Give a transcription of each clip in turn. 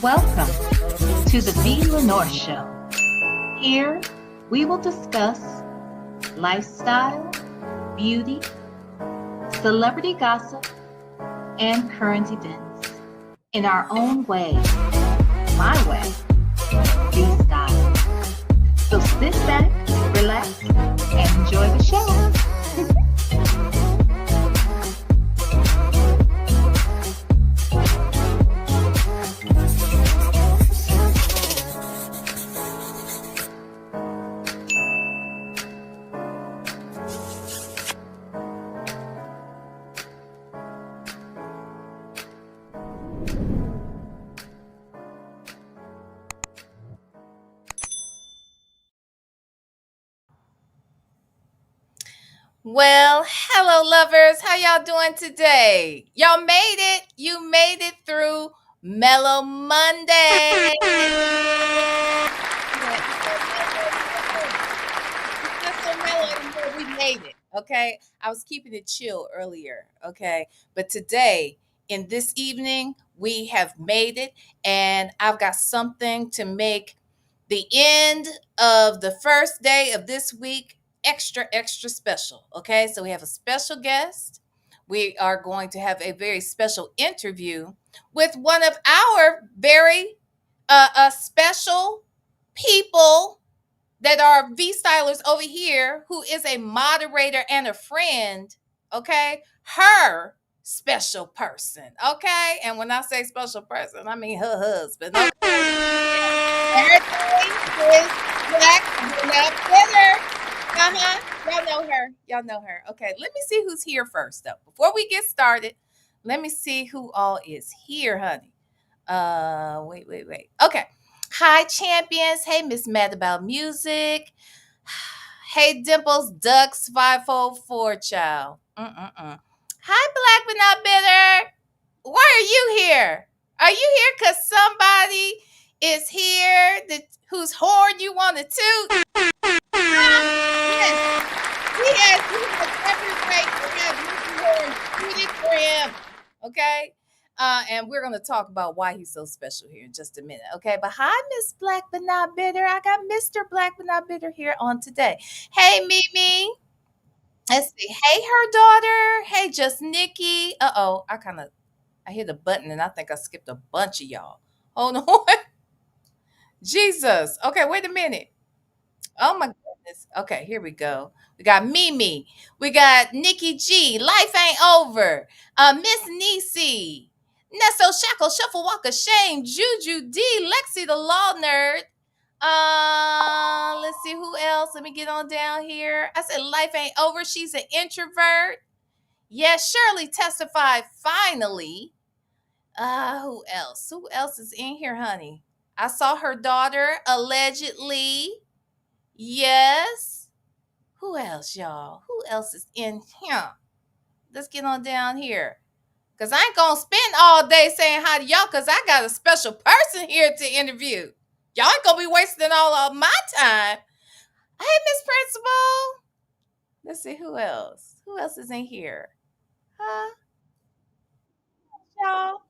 Welcome to the B. Lenore Show. Here, we will discuss lifestyle, beauty, celebrity gossip, and current events in our own way, my way, freestyle. So sit back, relax, and enjoy the show. Well, hello, lovers. How y'all doing today? Y'all made it. You made it through Mellow Monday. It's not so mellow anymore. We made it. Okay. I was keeping it chill earlier. Okay. But today, in this evening, we have made it. And I've got something to make the end of the first day of this week extra special. Okay, so we have a special guest. We are going to have a very special interview with one of our very special people that are V-stylers over here, who is a moderator and a friend. Okay, her special person. Okay, and when I say special person, I mean her husband. Okay? Her name is Black Bitter. Y'all know her. Y'all know her. Okay, let me see who's here first, though. Before we get started, let me see who all is here, honey. Wait. Okay. Hi, champions. Hey, Miss Mad About Music. Hey, Dimples Ducks 504, child. Hi, Black But Not Bitter. Why are you here? Are you here because somebody is here whose horn you want to toot? Yes. He has every right to have Mr. Horn tooted for him. Okay? And we're going to talk about why he's so special here in just a minute. Okay? But hi, Miss Black But Not Bitter. I got Mr. Black But Not Bitter here on today. Hey, Mimi. Let's see. Hey, her daughter. Hey, Just Nikki. Uh-oh. I hit a button and I think I skipped a bunch of y'all. Hold on. Jesus. Okay, wait a minute. Oh my goodness. Okay, here we go. We got Mimi. We got Nikki G. Life ain't over. Miss Nisi. Nesso Shackle, Shuffle Walker, Shane, Juju D, Lexi the Law Nerd. Let's see who else. Let me get on down here. I said life ain't over. She's an introvert. Yes, Shirley testified finally. Who else? Who else is in here, honey? I saw her daughter allegedly. Yes. Who else, y'all? Who else is in here? Let's get on down here. Because I ain't going to spend all day saying hi to y'all because I got a special person here to interview. Y'all ain't gonna be wasting all of my time. Hey, Miss Principal. Let's see who else. Who else is in here? Huh? Y'all.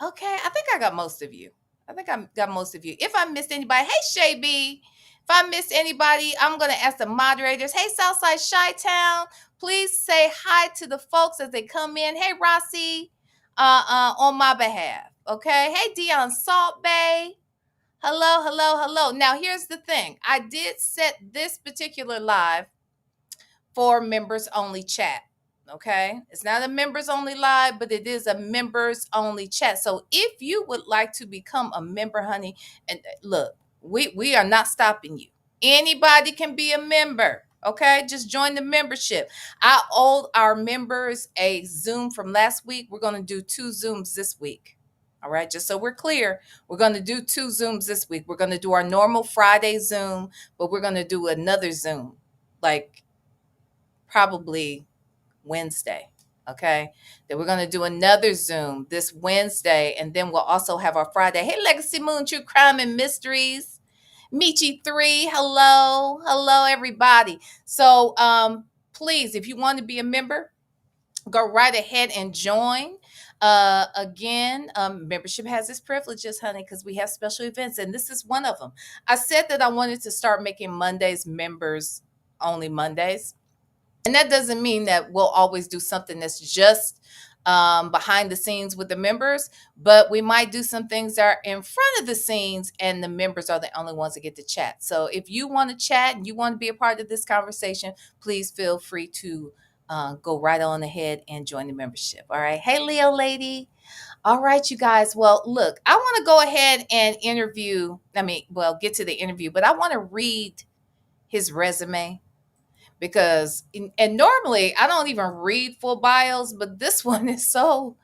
Okay, I think I got most of you. I think I got most of you. If I missed anybody, hey Shay B. If I missed anybody, I'm gonna ask the moderators. Hey Southside Chi Town, please say hi to the folks as they come in. Hey Rossi, on my behalf. Okay. Hey Dion Salt Bay. Hello, hello, hello. Now here's the thing. I did set this particular live for members only chat. Okay. It's not a members only live, but it is a members only chat. So if you would like to become a member, honey, and look, we are not stopping you. Anybody can be a member. Okay. Just join the membership. I owed our members a Zoom from last week. We're going to do 2 Zooms this week. All right. Just so we're clear, we're going to do 2 Zooms this week. We're going to do our normal Friday Zoom, but we're going to do another Zoom. Like probably Wednesday. Okay. Then we're going to do another Zoom this Wednesday. And then we'll also have our Friday. Hey, Legacy Moon, True Crime and Mysteries. Michi 3. Hello. Hello, everybody. So please, if you want to be a member, go right ahead and join. Again, membership has its privileges, honey, because we have special events, and this is one of them. I said that I wanted to start making Mondays members only Mondays. And that doesn't mean that we'll always do something that's just behind the scenes with the members, but we might do some things that are in front of the scenes and the members are the only ones that get to chat. So if you want to chat and you want to be a part of this conversation, please feel free to go right on ahead and join the membership. All right. Hey, Leo lady. All right, you guys. Well, look, I want to go ahead and get to the interview, but I want to read his resume because and normally I don't even read full bios, but this one is so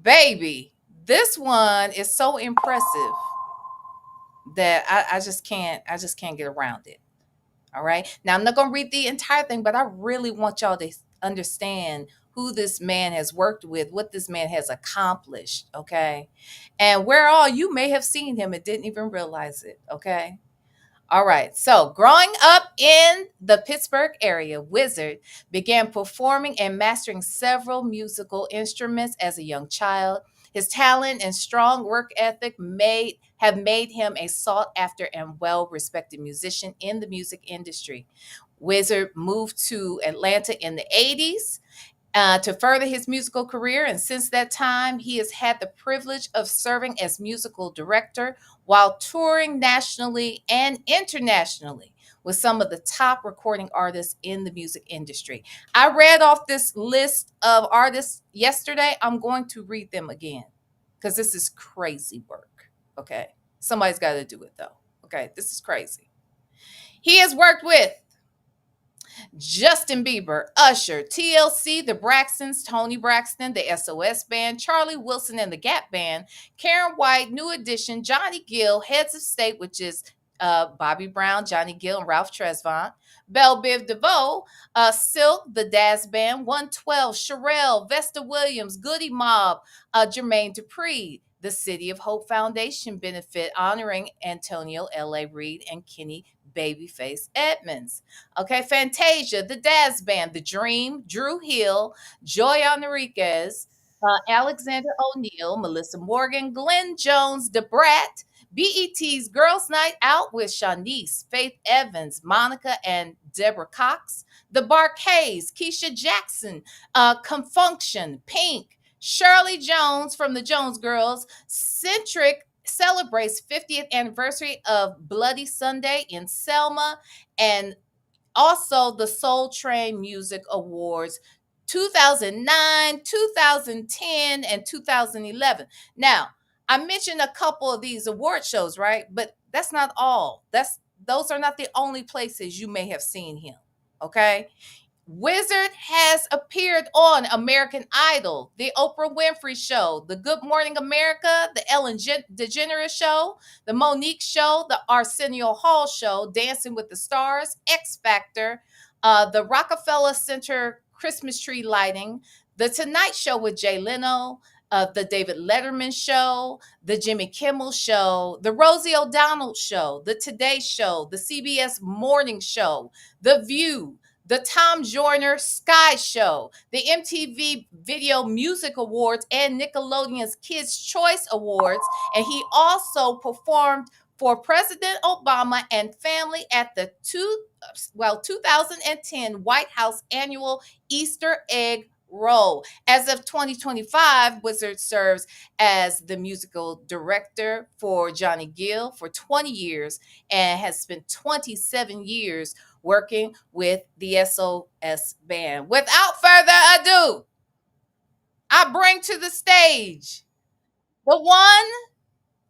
baby. This one is so impressive that I just can't get around it. All right. Now I'm not gonna read the entire thing, but I really want y'all to understand who this man has worked with, what this man has accomplished. Okay. And where all you may have seen him and didn't even realize it. Okay. All right. So, growing up in the Pittsburgh area, Wizard began performing and mastering several musical instruments as a young child. His talent and strong work ethic have made him a sought after and well-respected musician in the music industry. Wizard moved to Atlanta in the 80s to further his musical career. And since that time, he has had the privilege of serving as musical director while touring nationally and internationally with some of the top recording artists in the music industry. I read off this list of artists yesterday. I'm going to read them again because this is crazy work. Okay. Somebody's got to do it though. Okay. This is crazy. He has worked with Justin Bieber, Usher, TLC, the Braxtons, Toni Braxton, the SOS Band, Charlie Wilson and the Gap Band, Karen White, New Edition, Johnny Gill, Heads of State, which is Bobby Brown, Johnny Gill, and Ralph Tresvant, Belle Biv DeVoe, Silk, the Daz Band, 112, Sherelle, Vesta Williams, Goody Mob, Jermaine Dupri, the City of Hope Foundation benefit honoring Antonio L.A. Reid and Kenny Babyface Edmonds. Okay, Fantasia, the Daz Band, The Dream, Drew Hill, Joy Enriquez, Alexander O'Neill, Melissa Morgan, Glenn Jones, The Brat, BET's Girls Night Out with Shanice, Faith Evans, Monica and Deborah Cox, The Barkays, Keisha Jackson, Confunction, Pink, Shirley Jones from the Jones Girls, Centric celebrates 50th anniversary of Bloody Sunday in Selma, and also the Soul Train Music Awards 2009, 2010, and 2011. Now, I mentioned a couple of these award shows, right? But that's not all. Those are not the only places you may have seen him. Okay? Wizard has appeared on American Idol, The Oprah Winfrey Show, The Good Morning America, The Ellen DeGeneres Show, The Monique Show, The Arsenio Hall Show, Dancing with the Stars, X Factor, The Rockefeller Center Christmas Tree Lighting, The Tonight Show with Jay Leno, the David Letterman show, the Jimmy Kimmel show, the Rosie O'Donnell show, the Today Show, the CBS Morning Show, The View, the Tom Joyner Sky Show, the MTV Video Music Awards, and Nickelodeon's Kids' Choice Awards. And he also performed for President Obama and family at the 2010 White House annual Easter egg roll. As of 2025, Wizard serves as the musical director for Johnny Gill for 20 years and has spent 27 years working with the SOS band. Without further ado, I bring to the stage the one,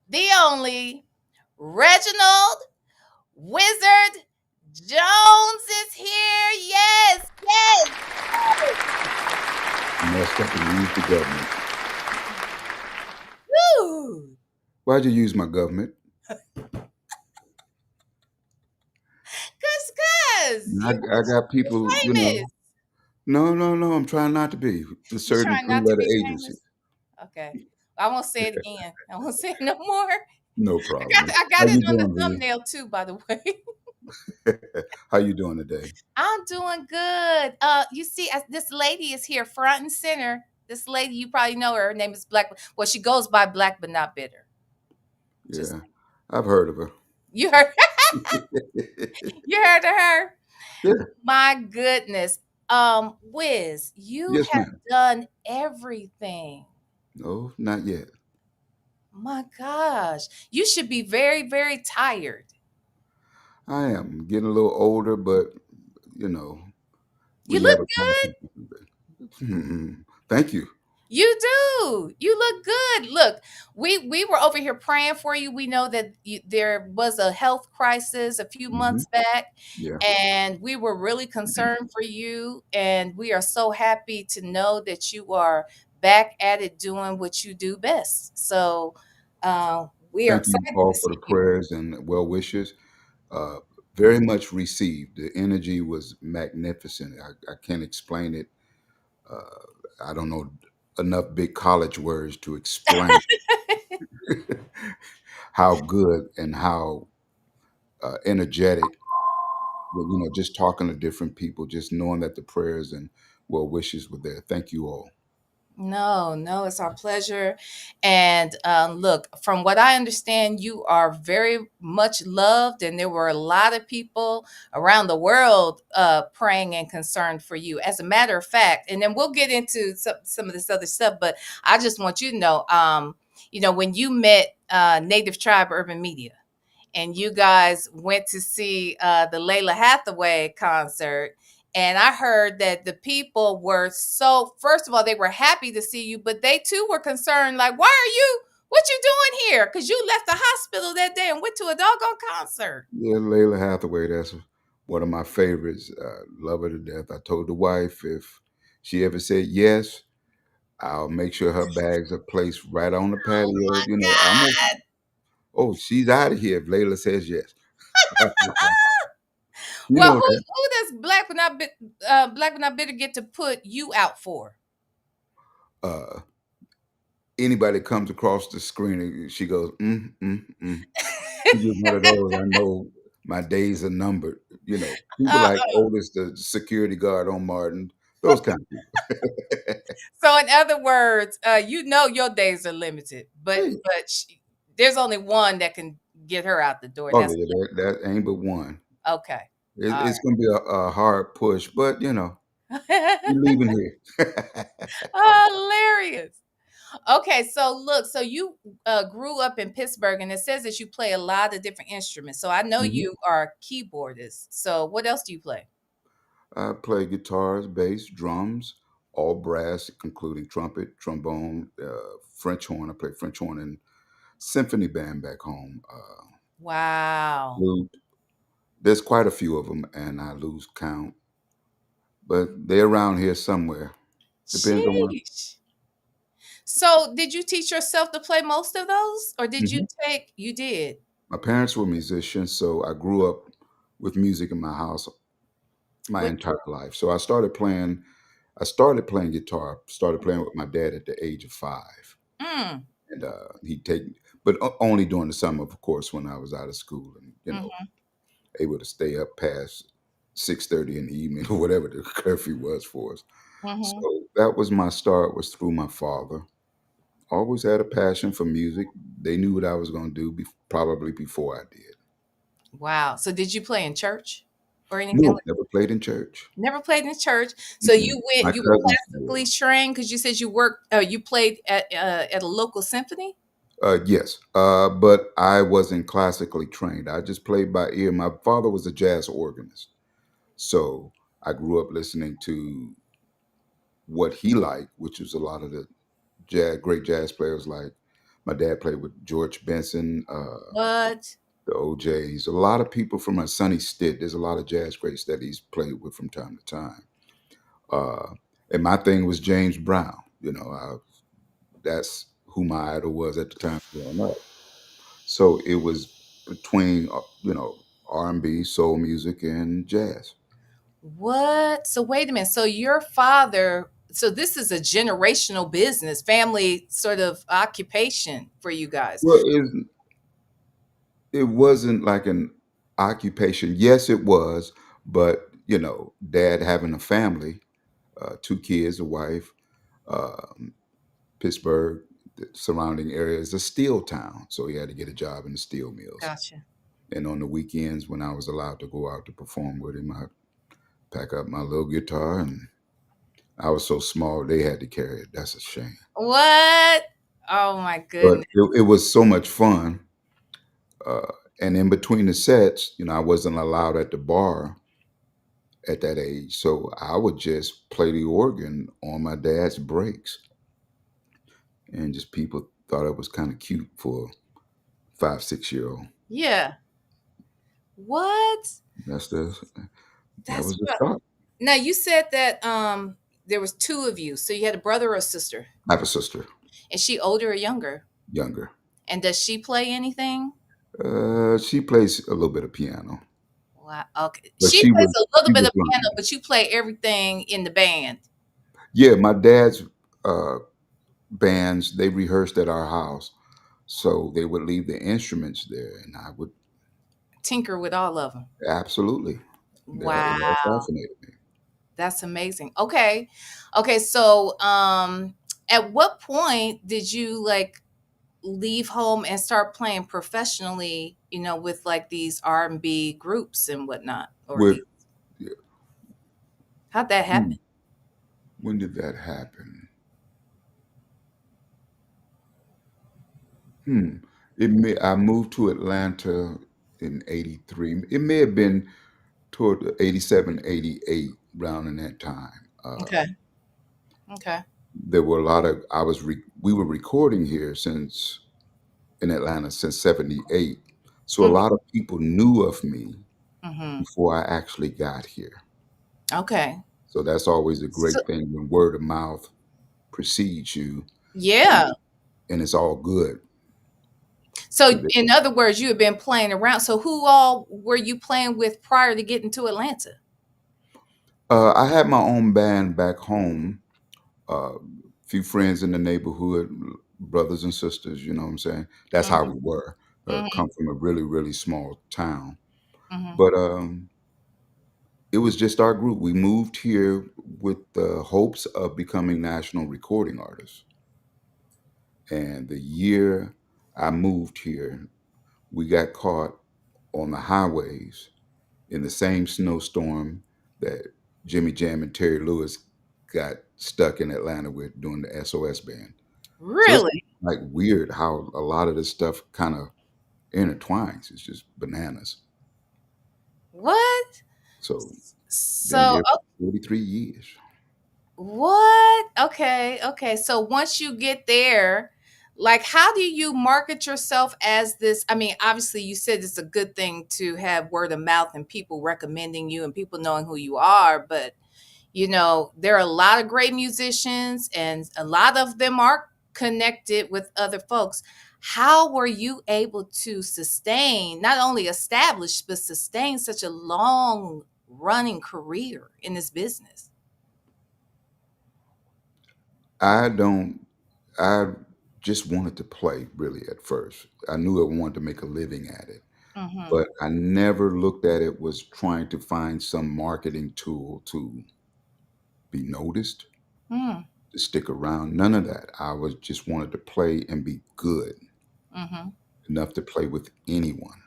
the only, Reginald Wizard Jones is here. Yes, yes. Messed up and used the government. Woo. Why'd you use my government? Cause I got people, famous. No, I'm trying not to be. The You certain trying not to three-letter be agency. famous? Okay. I won't say it again. I won't say it no more. No problem. I How got it you on the doing, Leah? thumbnail too, by the way. How you doing today? I'm doing good. You see, this lady is here front and center. This lady, you probably know her. Her name is Black. Well, she goes by Black but not bitter. Just Yeah, I've heard of her. you heard you heard of her? Yeah. My goodness. Wiz, you Yes, have ma'am. done everything. No, not yet. My gosh. You should be very, very tired. I am getting a little older, but you know, we You look never good. Thank you. You do. You look good. Look, we were over here praying for you. We know that there was a health crisis a few Hmm. months back, Yeah. and we were really concerned for you. And we are so happy to know that you are back at it doing what you do best. So we are Thank you excited to all for the see you. prayers and well wishes. Uh, very much received. The energy was magnificent. I can't explain it. Uh, I don't know enough big college words to explain how good and how energetic. Just talking to different people, just knowing that the prayers and well wishes were there. Thank you all. No, no, it's our pleasure. And look, from what I understand, you are very much loved, and there were a lot of people around the world praying and concerned for you. As a matter of fact, and then we'll get into some of this other stuff, but I just want you to know, when you met Native Tribe Urban Media, and you guys went to see the Layla Hathaway concert. And I heard that the people were first of all, they were happy to see you, but they too were concerned, like, what you doing here? Because you left the hospital that day and went to a doggone concert. Yeah, Layla Hathaway, that's one of my favorites. Love her to death. I told the wife if she ever said yes, I'll make sure her bags are placed right on the Oh patio. my I'm God. oh, she's out of here if Layla says yes. You Well, know who does Black but not bitter get to put you out for? that. Anybody comes across the screen and she goes, She's just one of those. I know my days are numbered. People Uh, like Otis, the security guard on Martin, those kind of people. So, in other words, your days are limited, but Hey, there's only one that can get her out the door, and oh that's yeah, that ain't but one. okay. It's All going to be a hard push, but right. we're leaving here. Hilarious. Okay, so look, so you grew up in Pittsburgh, and it says that you play a lot of different instruments. So I know Mhm. you are a keyboardist. So what else do you play? I play guitars, bass, drums, all brass, including trumpet, trombone, French horn. I play French horn in symphony band back home. Wow. Flute. There's quite a few of them, and I lose count, but they're around here somewhere. Depends on where. Sheesh. So did you teach yourself to play most of those, or did Mhm. you did? My parents were musicians, so I grew up with music in my house my What entire life. So I started playing I started playing guitar. Started playing with my dad at the age of 5, Mm, and he'd take, but only during the summer, of course, when I was out of school and mm-hmm, able to stay up past 6:30 in the evening or whatever the curfew was for us. mm-hmm. So that was my start. Was through my father. Always had a passion for music. They knew what I was going to do, probably before I did. Wow. So did you play in church or anything No, like? never played in church. Never played in church. So Mm-mm. you My went. You were cousins did. classically trained because you said you worked. You played at a local symphony. Yes, but I wasn't classically trained. I just played by ear. My father was a jazz organist, so I grew up listening to what he liked, which was a lot of the great jazz players. Like my dad played with George Benson, What? the OJs, a lot of people from a Sonny Stitt. There's a lot of jazz greats that he's played with from time to time. Uh, and my thing was James Brown. That's who my idol was at the time growing up. So it was between R&B, soul music, and jazz. What? So wait a minute. So your father. So this is a generational business, family sort of occupation for you guys. Well, it wasn't like an occupation. Yes, it was, but dad having a family, 2 kids, a wife, um, Pittsburgh, the surrounding area is a steel town, so he had to get a job in the steel mills. Gotcha. And on the weekends, when I was allowed to go out to perform with him, I'd pack up my little guitar, and I was so small they had to carry it. That's a shame. What? Oh my But goodness. it was so much fun. Uh, and in between the sets, I wasn't allowed at the bar at that age, so I would just play the organ on my dad's breaks, and just people thought it was kind of cute for a 5, 6 year old. Yeah. What? That's the that That's was the what. start. Now you said that there was two of you. So you had a brother or a sister. I have a sister, Is she older or younger? younger. And does she play anything? She plays a little bit of piano, Wow. Okay. but She she plays was a little she bit was of piano, learning. but you play everything in the band. Yeah, my dad's uh, bands, they rehearsed at our house, so they would leave the instruments there, and I would Tinker with all of them. absolutely. It all Wow. fascinated me. That's amazing. Okay. Okay. So at what point did you like leave home and start playing professionally, with like these R&B groups and whatnot? Or With these how'd that hmm, happen? when did that happen? Hmm. I moved to Atlanta in '83. It may have been toward the '87, '88, around in that time. Okay. Okay. There were a lot of we were recording here since in Atlanta since '78. So a Mhm. lot of people knew of me Mhm. before I actually got here. Okay. So that's always a So great thing when word of mouth precedes you, yeah. and, and it's all good. So And in other words, you had been playing around. So who all were you playing with prior to getting to Atlanta? I had my own band back home. Few friends in the neighborhood, brothers and sisters. You know what I'm saying? That's how Mhm. we were. Mhm. Come from a really really small town, Mhm. but it was just our group. We moved here with the hopes of becoming national recording artists. And the year I moved here, we got caught on the highways in the same snowstorm that Jimmy Jam and Terry Lewis got stuck in Atlanta with doing the SOS band. So it's Really? like weird how a lot of this stuff kind of intertwines. It's just bananas. What? So been So here for 43 years. what? Okay, okay. So once you get there, like how do you market yourself as this? I mean, obviously you said it's a good thing to have word of mouth and people recommending you and people knowing who you are, but there are a lot of great musicians and a lot of them are connected with other folks. How were you able to sustain, not only establish, but sustain such a long running career in this business? I don't. I just wanted to play really at first. I knew I wanted to make a living at it, Mm-hmm. but I never looked at it was trying to find some marketing tool to be noticed, Mm-hmm. to stick around. None of that. I was just wanted to play and be good Mm-hmm. enough to play with anyone.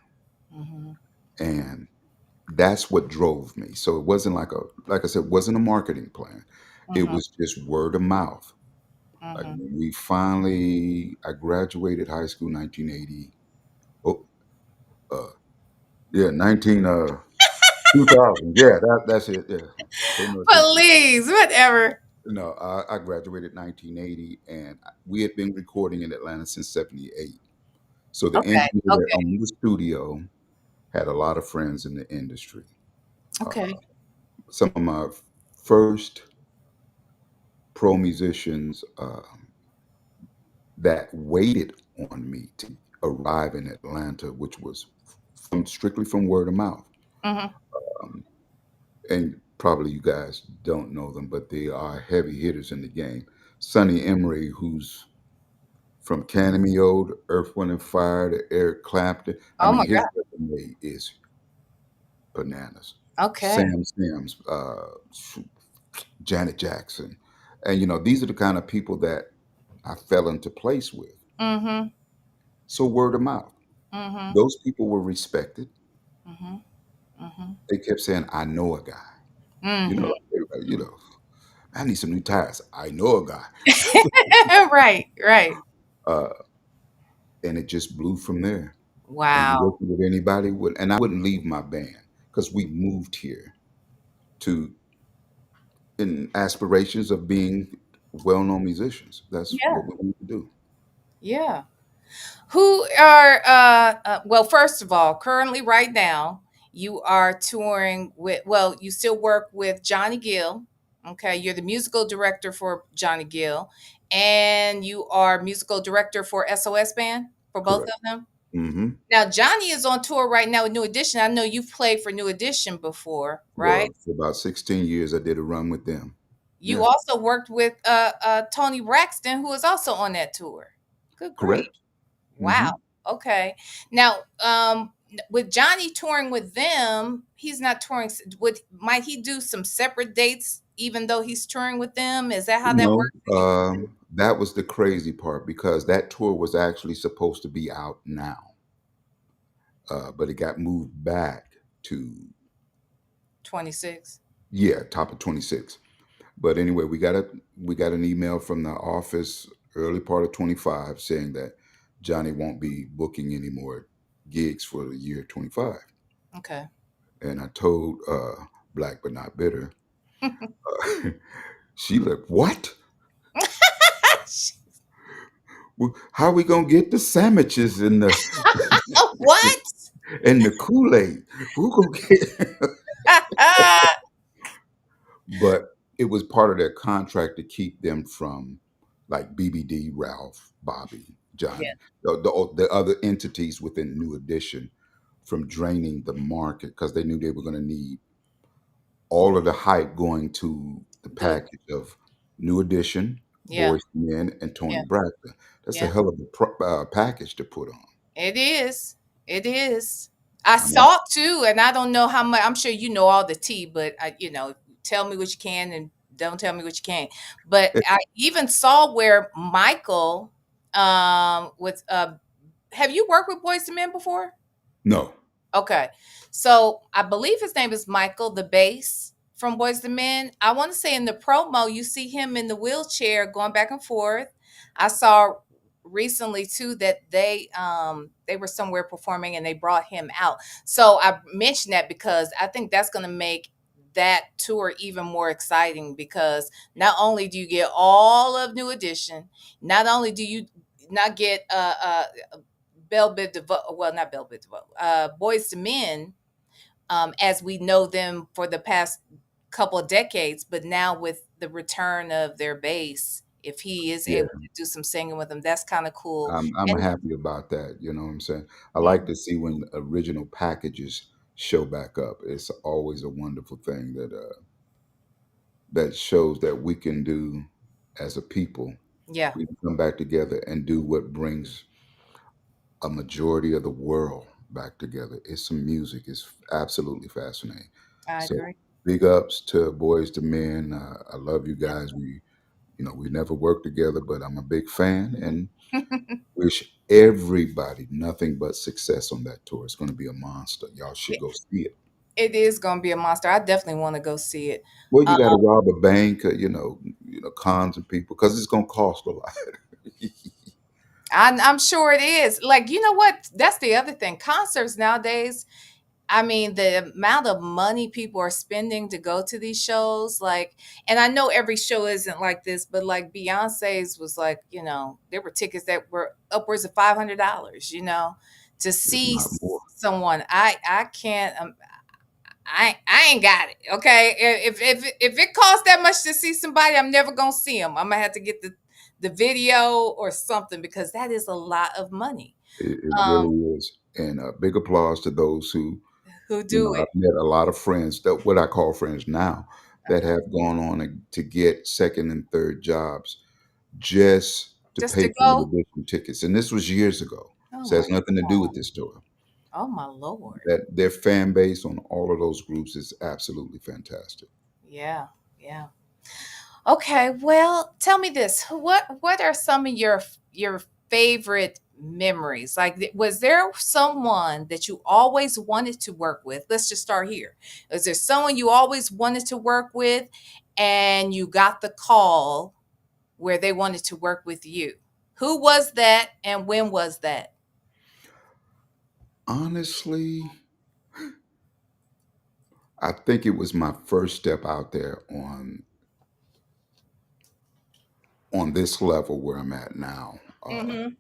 Mm-hmm. And that's what drove me. So it wasn't like I said, it wasn't a marketing plan. It Mm-hmm. was just word of mouth. Like Mm-hmm. when I graduated high school 1980. Oh, uh, yeah, 2000. Yeah, that's it. Yeah. They know this. Please, whatever. No, I graduated 1980, and we had been recording in Atlanta since 78. So the Okay. engineer that Okay. owned the studio had a lot of friends in the industry. Uh, Okay. some of my first pro musicians that waited on me to arrive in Atlanta, which was strictly from word of mouth. Mm-hmm. Um, and probably you guys don't know them, but they are heavy hitters in the game. Sonny Emery, who's from Cameo to Earth, Wind and Fire to Eric Clapton. I Oh mean, my his God. resume is bananas. Okay. Sam Sims, Janet Jackson, and these are the kind of people that I fell into place with. Mm-hmm. So word of mouth. Mm-hmm. Those people were respected. Mm-hmm. Mm-hmm. They kept saying, "I know a guy." You know, Mm-hmm. everybody, I need some new tires. I know a guy. Right. Right. Uh, and it just blew from there. And Wow. working with anybody would, and I wouldn't leave my band because we moved here to in aspirations of being well-known musicians. That's Yeah. what we need to do. Yeah. Who are well, first of all, currently right now, you are touring with, well, you still work with Johnny Gill. Okay, you're the musical director for Johnny Gill, and you are musical director for SOS Band for both Correct. of them. Hmm. Now Johnny is on tour right now with New Edition. I know you've played for New Edition before, right? Well, for about 16 years, I did a run with them. You Yeah, also worked with Toni Braxton, who is also on that tour. Good grief. correct. Wow. Hmm. Okay. Now, with Johnny touring with them, he's not touring. Would might he do some separate dates, even though he's touring with them? Is that how that No, works? With you? that was the crazy part because that tour was actually supposed to be out now, but it got moved back to 26. yeah, top of 26. But anyway, we got an email from the office early part of 25 saying that Johnny won't be booking any more gigs for the year 25. Okay. And I told Black but not bitter. She like, what? Well, how are we gonna get the sandwiches and the What? Kool-Aid? Who gonna get but it was part of their contract to keep them from like BBD, Ralph, Bobby, Yeah. Johnny, the other entities within New Edition from draining the market because they knew they were going to need all of the hype going to the The package of New Edition, yeah. Boys to Men, and Tony Yeah. Braxton. That's a Yeah. hell of a package to put on. It is. It is. I I mean, saw too, and I don't know how much. I'm sure you know all the tea, but tell me what you can and don't tell me what you can't. But I even saw where Michael, with have you worked with Boys to Men before? no, Okay. So I believe his name is Michael, the bass from Boys to Men. I want to say in the promo, you see him in the wheelchair going back and forth. I saw recently too that they were somewhere performing and they brought him out. So I mentioned that because I think that's gonna make that tour even more exciting because not only do you get all of New Edition, not only do you not get Bell Bit Devo well, not Bell Bit Devo, Boys to Men, as we know them for the past couple of decades, but now with the return of their bass, if he is yeah, able to do some singing with them, that's kind of cool. I'm And happy about that. You know what I'm saying? I like mm, to see when original packages show back up. It's always a wonderful thing that shows that we can do as a people, Yeah, we can come back together and do what brings a majority of the world back together. It's some music. It's absolutely fascinating. I So agree. big ups to Boys to Men. I love you guys. We never worked together, but I'm a big fan and wish everybody nothing but success on that tour. It's going to be a monster. Y'all should It, go see it. it is gonna be a monster. I definitely want to go see it. Well, you Uh, got to rob a bank, cons and people, because it's going to cost a lot. I'm sure it is. Like, you know what? That's the other thing. Concerts nowadays, I mean, the amount of money people are spending to go to these shows, like, and I know every show isn't like this, but like Beyonce's was like, there were tickets that were upwards of $500, to If see not more. someone. I can't. I ain't got it. Okay, if it costs that much to see somebody, I'm never gonna see them. I'm gonna have to get the video or something because that is a lot of money. It Um, really is. And big applause to those who, who do I've it met a lot of friends, that what I call friends now, that have gone on to get second and third jobs just to just pay to for the go? admission tickets. And this was years ago. Oh So it my, has nothing to do with this tour. oh my Lord. That their fan base on all of those groups is absolutely fantastic. Yeah, yeah. Okay, well, tell me this. What are some of your favorite memories? Like was there someone that you always wanted to work with? Let's just start here. Is there someone you always wanted to work with and you got the call where they wanted to work with you? Who was that and when was that? Honestly, I think it was my first step out there on this level where I'm at now. Mhm.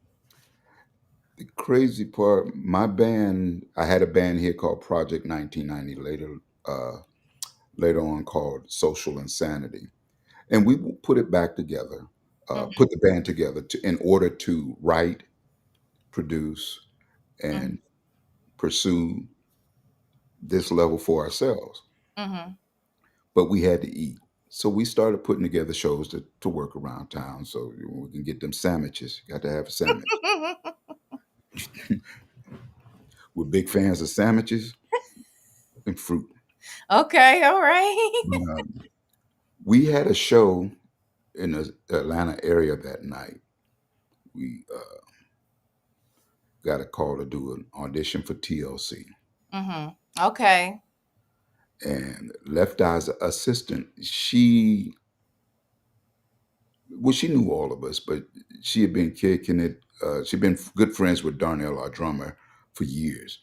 The crazy part, my band, I had a band here called Project 1990, later on called Social Insanity. And we put it back together, Mhm. put the band together in order to write, produce, Mhm. and pursue this level for ourselves. Mhm. But we had to eat. So we started putting together shows to work around town so we can get them sandwiches. Got to have a sandwich. We're big fans of sandwiches and fruit. Okay, all right. Um, we had a show in the Atlanta area that night. We got a call to do an audition for TLC. Mhm. Okay. And Left Eye's assistant, she knew all of us, but she had been kicking it. She'd been good friends with Darnell, our drummer, for years.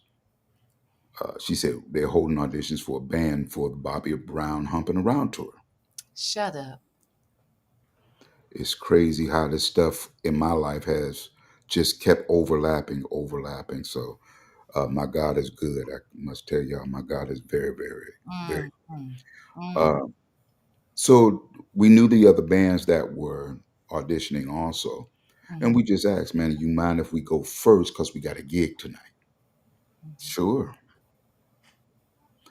She said they're holding auditions for a band for the Bobby Brown Humping Around tour. Shut up. It's crazy how this stuff in my life has just kept overlapping. So my God is good. I must tell y'all, my God is very, very, very. Mhm. Mhm. Uh, so we knew the other bands that were auditioning also, and Mhm. we just asked, man, you mind if we go first because we got a gig tonight? Mhm. Sure.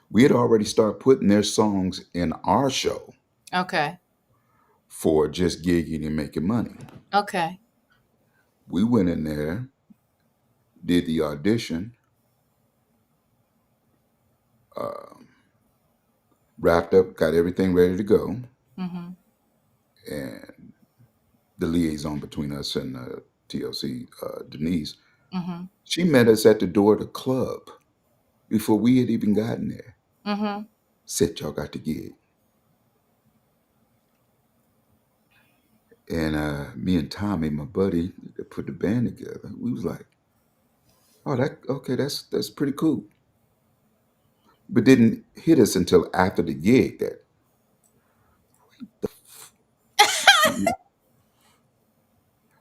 We had already started putting their songs in our show Okay. for just gigging and making money. Okay. We went in there, did the audition, uh, wrapped up, got everything ready to go, Mhm. and the liaison between us and TLC, Denise, Mhm. she met us at the door of the club before we had even gotten there. Mhm. Said, y'all got the gig. And me and Tommy, my buddy, that put the band together, we was like, oh, that's pretty cool. But didn't hit us until after the gig that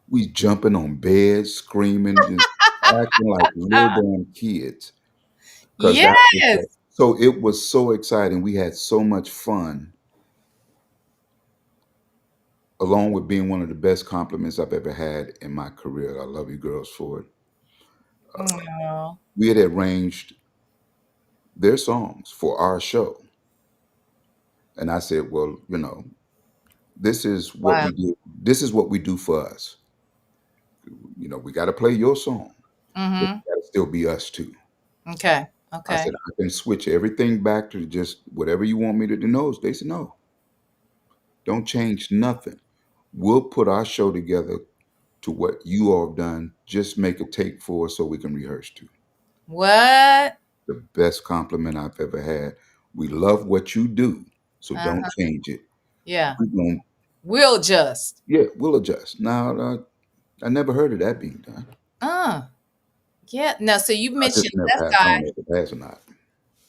we jumping on beds, screaming, just acting like little damn kids. Because that was Yes. so it was so exciting. We had so much fun, along with being one of the best compliments I've ever had in my career. I love you girls for it. Oh. We had arranged their songs for our show. And I said, well, this is what Wow. we do. This is what we do for us. We got to play your song, but Mm-hmm. it got to still be us too. Okay. I said Okay. I can switch everything back to just whatever you want me to do. No, they said no, don't change nothing. We'll put our show together to what you all have done. Just make a take for us so we can rehearse to. What? The best compliment I've ever had. We love what you do, so don't Uh-huh. change it. Yeah. We're going, We'll just. yeah, we'll adjust. Now, I never heard of that being done. Uh. Yeah. No, so you I just mentioned never Left had. I don't Eye. know if it has or not.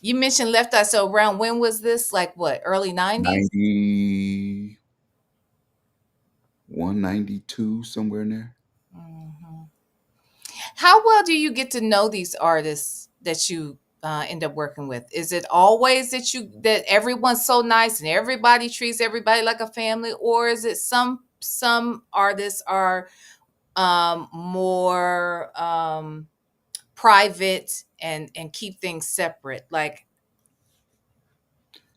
You mentioned Left Eye. So around when was this? Like what? Early 90s? 91, 92, somewhere in there. Hmm. How well do you get to know these artists that you end up working with? Is it always that everyone's so nice and everybody treats everybody like a family, or is it some artists are more private and keep things separate? Like,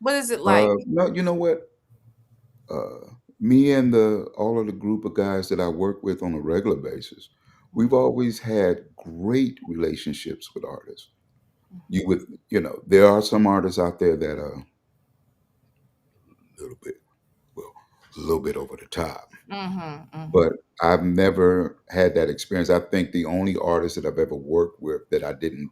what is it like? No, you know what? Uh, Me and the all of the group of guys that I work with on a regular basis, we've always had great relationships with artists. There are some artists out there that are a little bit, well, a little bit over the top. Mm-hmm, mm-hmm, But I've never had that experience. I think the only artist that I've ever worked with that I didn't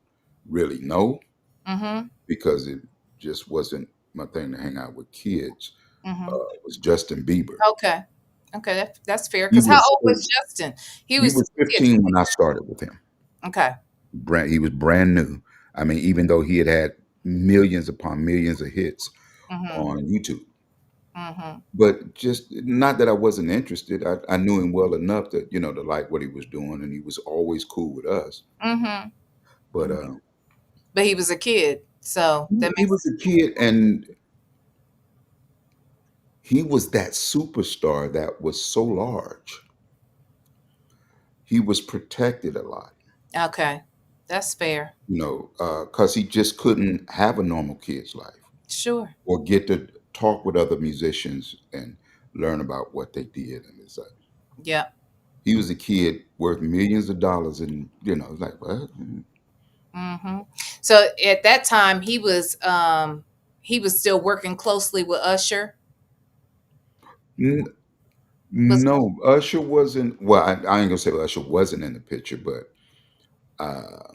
really know mm-hmm, because it just wasn't my thing to hang out with kids mm-hmm. was Justin Bieber. Okay. Okay, that's fair. He Because how was old was Justin? He he was was he a 15 when I started with him. Okay. He was brand new. I mean, even though he had millions upon millions of hits Mhm, on YouTube. mhm, But just not that I wasn't interested. I knew him well enough to like what he was doing, and he was always cool with us. mhm, But mhm. But he was a kid, so that he makes was a kid, and he was that superstar that was so large. He was protected a lot, okay. That's fair. because he just couldn't have a normal kid's life Sure. or get to talk with other musicians and learn about what they did. And it's like Yeah. he was a kid worth millions of dollars, and it's like what? Mhm. So at that time, he was still working closely with Usher. N- Was no, Usher wasn't. Well, I ain't gonna say Usher wasn't in the picture, but uh,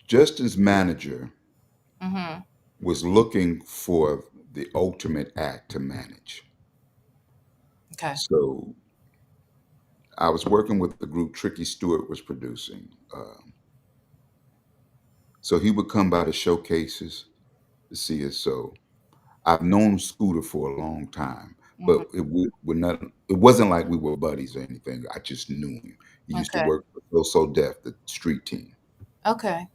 Justin's manager Mhm. was looking for the ultimate act to manage. Okay. So I was working with the group Tricky Stewart was producing. So he would come by the showcases to see us. So I've known Scooter for a long time, Mhm. but it wasn't like we were buddies or anything. I just knew him. He used to Okay. work for So Def, the street team. Okay.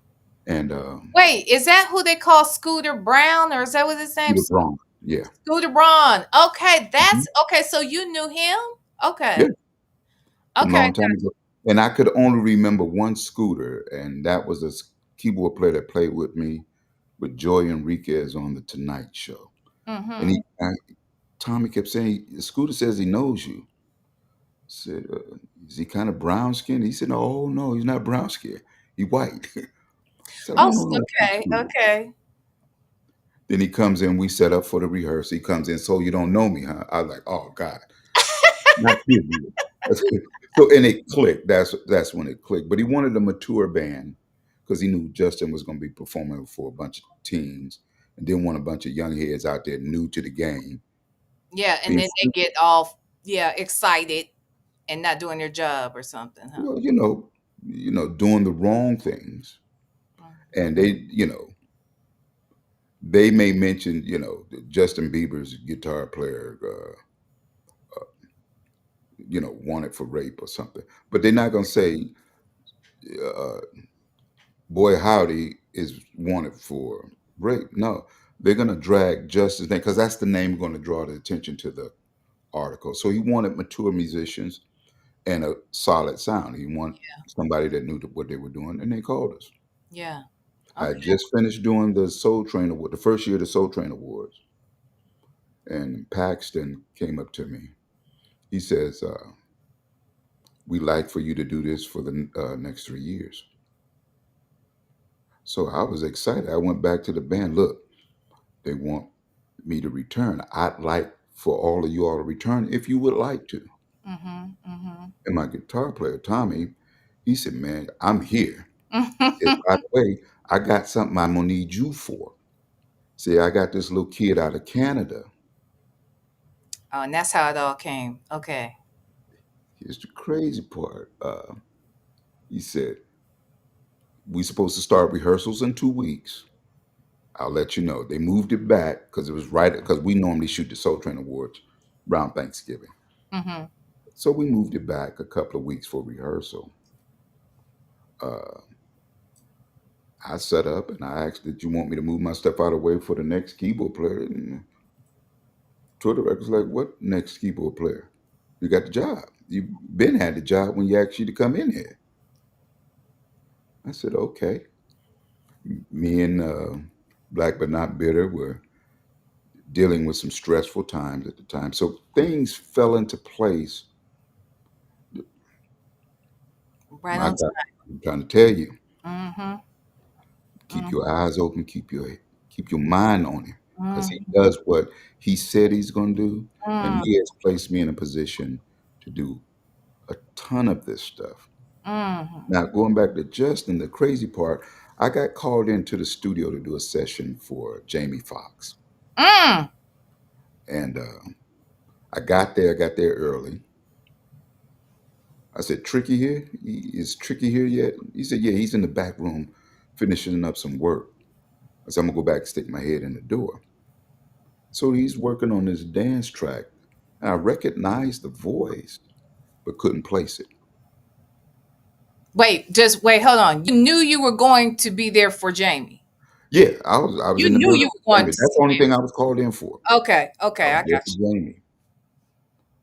And Wait, is that who they call Scooter Brown, or is that what his name? Scooter Braun. Yeah. Scooter Braun. Okay, Mhm. that's okay. So you knew him? Yeah. Okay. A Okay. long time ago. And I could only remember one Scooter, and that was a keyboard player that played with me with Joy Enriquez on the Tonight Show. And Mhm. Tommy kept saying, Scooter says he knows you. I said, is he kind of brown skinned? He said, no, no, he's not brown skinned. He white. I said, I Oh, don't know no white okay. Scooter. Okay. Then he comes in, we set up for the rehearsal. He comes in, so you don't know me, huh? I was like, oh God. Not you. So and it clicked. That's when it clicked. But he wanted a mature band because he knew Justin was going to be performing for a bunch of teens and didn't want a bunch of young heads out there new to the game. Yeah, and Being then they get all excited and not doing their job or something, huh? well, doing the wrong things, Mm. and they may mention that Justin Bieber's guitar player, wanted for rape or something, but they're not going to say. Uh, Boy Howdy is wanted for rape. No, they're going to drag Justice name because that's the name going to draw the attention to the article. So he wanted mature musicians and a solid sound. He wanted somebody that knew what they were doing, and they called us. Yeah. I Okay. had just finished doing the Soul Train Award, the first year of the Soul Train Awards, and Paxton came up to me. He says, "We like for you to do this for the next 3 years." So I was excited. I went back to the band. Look, they want me to return. I'd like for all of you all to return if you would like to. Mm-hmm. And my guitar player, Tommy, he said, "Man, I'm here." He said, Mm-hmm. "By the way, I got something I'm gonna need you for." See, I got this little kid out of Canada. Oh, and that's how it all came. Okay. Here's the crazy part. He said, "We supposed to start rehearsals in 2 weeks. I'll let you know." They moved it back because it was right because we normally shoot the Soul Train Awards around Thanksgiving. Mm-hmm. So we moved it back a couple of weeks for rehearsal. Uh, I set up and I asked, "Did you want me to move my stuff out of the way for the next keyboard player?" And tour director's like, "What next keyboard player? You got the job. You been had the job when you asked you to come in here." I said, "Okay." Me and Black But Not Bitter were dealing with some stressful times at the time. So things fell into place. Right My on God, time. I'm trying to tell you, Mm-hmm. keep your eyes open, keep your mind on him, because he Mm-hmm. does what he said he's going to do, and Mm-hmm. he has placed me in a position to do a ton of this stuff. Mm-hmm. Now, going back to Justin, the crazy part, I got called into the studio to do a session for Jamie Foxx, Mm. and I got there early. I said, "Tricky here? Is Tricky here yet?" He said, "Yeah, he's in the back room finishing up some work." I said, "I'm gonna go back and stick my head in the door." So he's working on this dance track, and I recognized the voice, but couldn't place it. Wait, just wait, hold on. You knew you were going to be there for Jamie. Yeah, I was You in the knew building you were for going Jamie. to That's see the only thing I was called in for. him. Okay, I okay, was I there got for Jamie.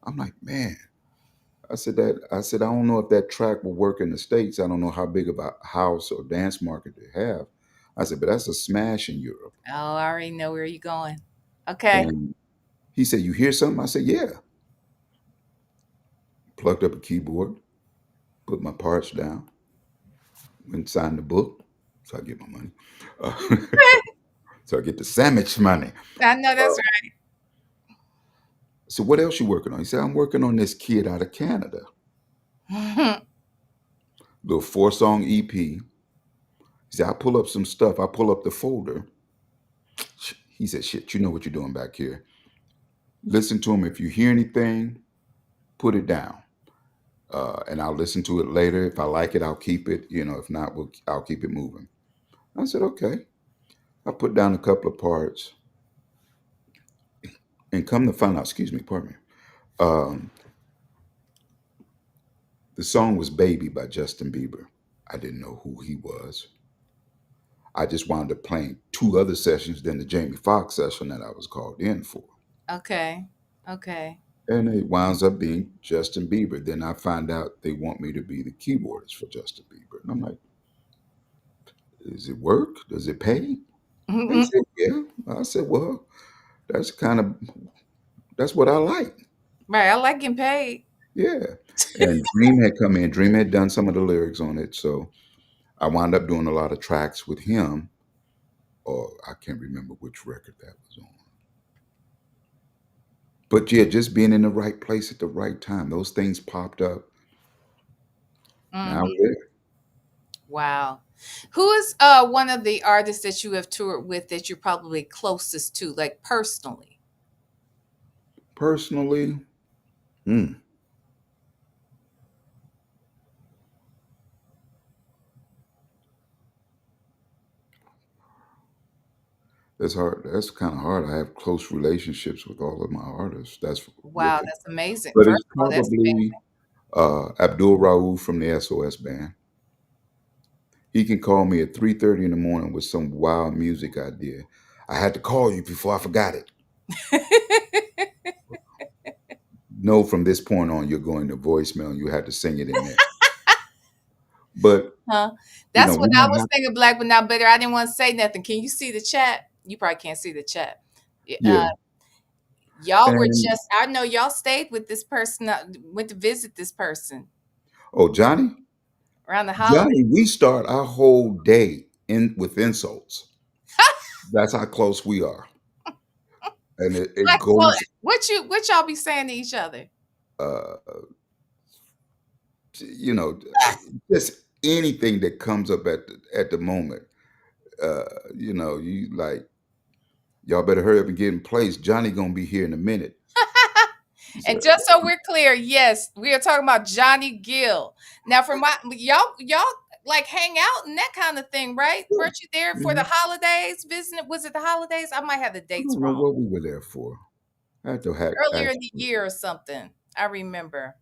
I'm like, man. I said, I don't know if that track will work in the States. I don't know how big of a house or dance market they have. I said, but that's a smash in Europe. you. Oh, I already know where you're going. Okay. And he said, "You hear something?" I said, "Yeah." Plugged up a keyboard, put my parts down, and signed the book. So I get my money. Uh, so I get the sandwich money. I know Uh, that's so what else you working on? He said, "I'm working on this kid out of Canada. right. Little 4-song EP." He said, "I pull up some stuff. I pull up the folder." He said, "Shit, you know what you're doing back here. Listen to him. If you hear anything, put it down. And I'll listen to it later. If I like it, I'll keep it. If not, I'll keep it moving." I said, "Okay." I put down a couple of parts and come to find out, excuse me, pardon me. Um, the song was Baby by Justin Bieber. I didn't know who he was. I just wound up playing two other sessions than the Jamie Foxx session that I was called in for. Okay. Okay. And it winds up being Justin Bieber. Then I find out they want me to be the keyboardist for Justin Bieber. And I'm like, "Does it work? Does it pay?" They Mhm. said, "Yeah." I said, "Well, that's kind of that's what I like." Right. I like getting paid. Yeah. And Dream had come in. Dream had done some of the lyrics on it. So I wound up doing a lot of tracks with him, or I can't remember which record that was on. But yeah, just being in the right place at the right time. Those things popped up. Now I'm Mhm. there. Wow. Who is one of the artists that you have toured with that you're probably closest to, like personally? Personally, hmm, that's hard. That's kind of hard. I have close relationships with all of my artists. That's Wow, wicked. that's amazing. But First it's of all, that's probably Abdul Rauf from the SOS band. He can call me at 3:30 in the morning with some wild music idea. "I had to call you before I forgot it." amazing. No, from this point on, you're going to voicemail and you have to sing it in there. But, Huh? That's we what I don't was have, thinking, Black but not better. I didn't want to say nothing. Can you see the chat? You probably can't see the chat. yeah. Y'all were And just, I know y'all stayed with this person, went to visit this person oh, Johnny, around the Johnny, holidays. we start our whole day in with insults. That's how close we are, and it Like, well, goes. what y'all be saying to each other? Uh, you know, just anything that comes up at the moment. Uh, you like y'all better hurry up and get in place. Johnny gonna be here in a minute. And So, just so we're clear, yes, we are talking about Johnny Gill. Now, from my y'all like hang out and that kind of thing, right? yeah. Weren't you there for the Mhm. holidays? Visiting? Was it the holidays? I might have the I dates don't know wrong. what we were there for. I have to Earlier ask. in the year or something. I remember.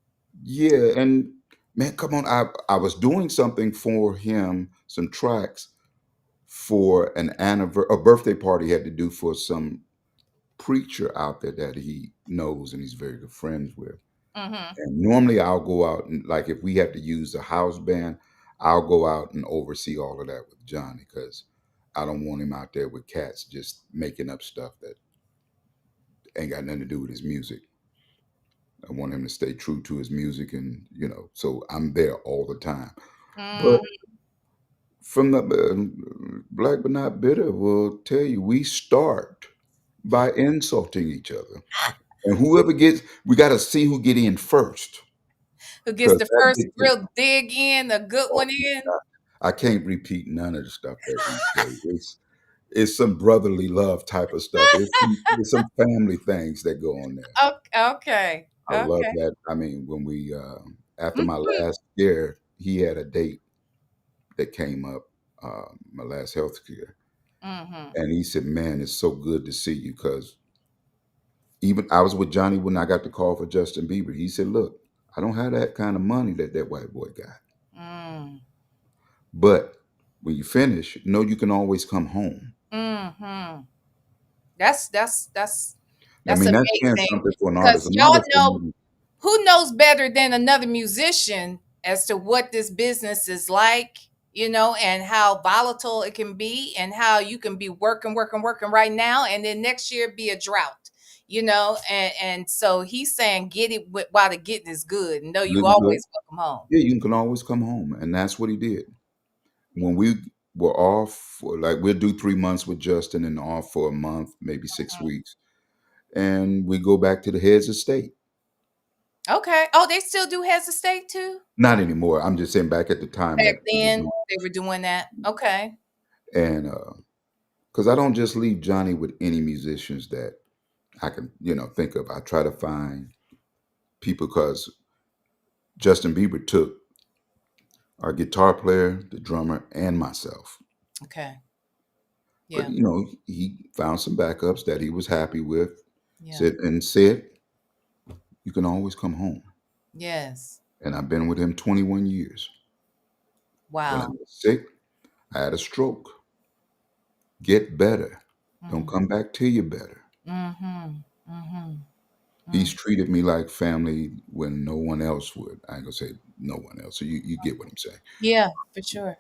Yeah, and man, come on. I was doing something for him, some tracks for an anniversary, a birthday party he had to do for some preacher out there that he knows and he's very good friends with. Mm-hmm. And normally I'll go out and like if we have to use a house band, I'll go out and oversee all of that with Johnny because I don't want him out there with cats just making up stuff that ain't got nothing to do with his music. I want him to stay true to his music and so I'm there all the time. But Mm-hmm. from the Black but not bitter will tell you we start by insulting each other. And whoever gets we gotta see who get in first. Who gets Because the that first dictates. real dig in, a good Oh one my in? God. I can't repeat none of the stuff that we say. It's some brotherly love type of stuff. It's some family things that go on there. Okay. I love Okay. that. I mean, when we after my Mhm. last scare, he had a date that came up, my last health care, Mhm. and he said, "Man, it's so good to see you." Because even I was with Johnny when I got the call for Justin Bieber. He said, "Look, I don't have that kind of money that that white boy got, Mm. but when you finish, know you can always come home." Mhm. That's I that's mean, that's saying amazing something for an artist. because An y'all artist will know never. who knows better than another musician as to what this business is like, and how volatile it can be and how you can be working right now and then next year be a drought, and so he's saying get it while the getting is good. No, you Living good. always welcome home. Yeah, you can always come home, and that's what he did. When we were off, for, like we'll do 3 months with Justin, and off for a month, maybe 6 weeks, and we go back to the heads of state. Okay. Oh, they still do heads of state too? Not anymore. I'm just saying back at the time Back that we were then doing, they were doing that. Okay. and because I don't just leave Johnny with any musicians that I can think of. I try to find people because Justin Bieber took our guitar player, the drummer, and myself. Okay. But Yeah. he found some backups that he was happy with. Yeah. Said you can always come home. Yes. And I've been with him 21 years. When I Wow. was sick, I had a stroke. Get better. Don't Mm. come back till you're better. Mhm. Mhm. He's Mm. treated me like family when no one else would. I ain't gonna say no one else. So you get what I'm saying. Yeah, for sure.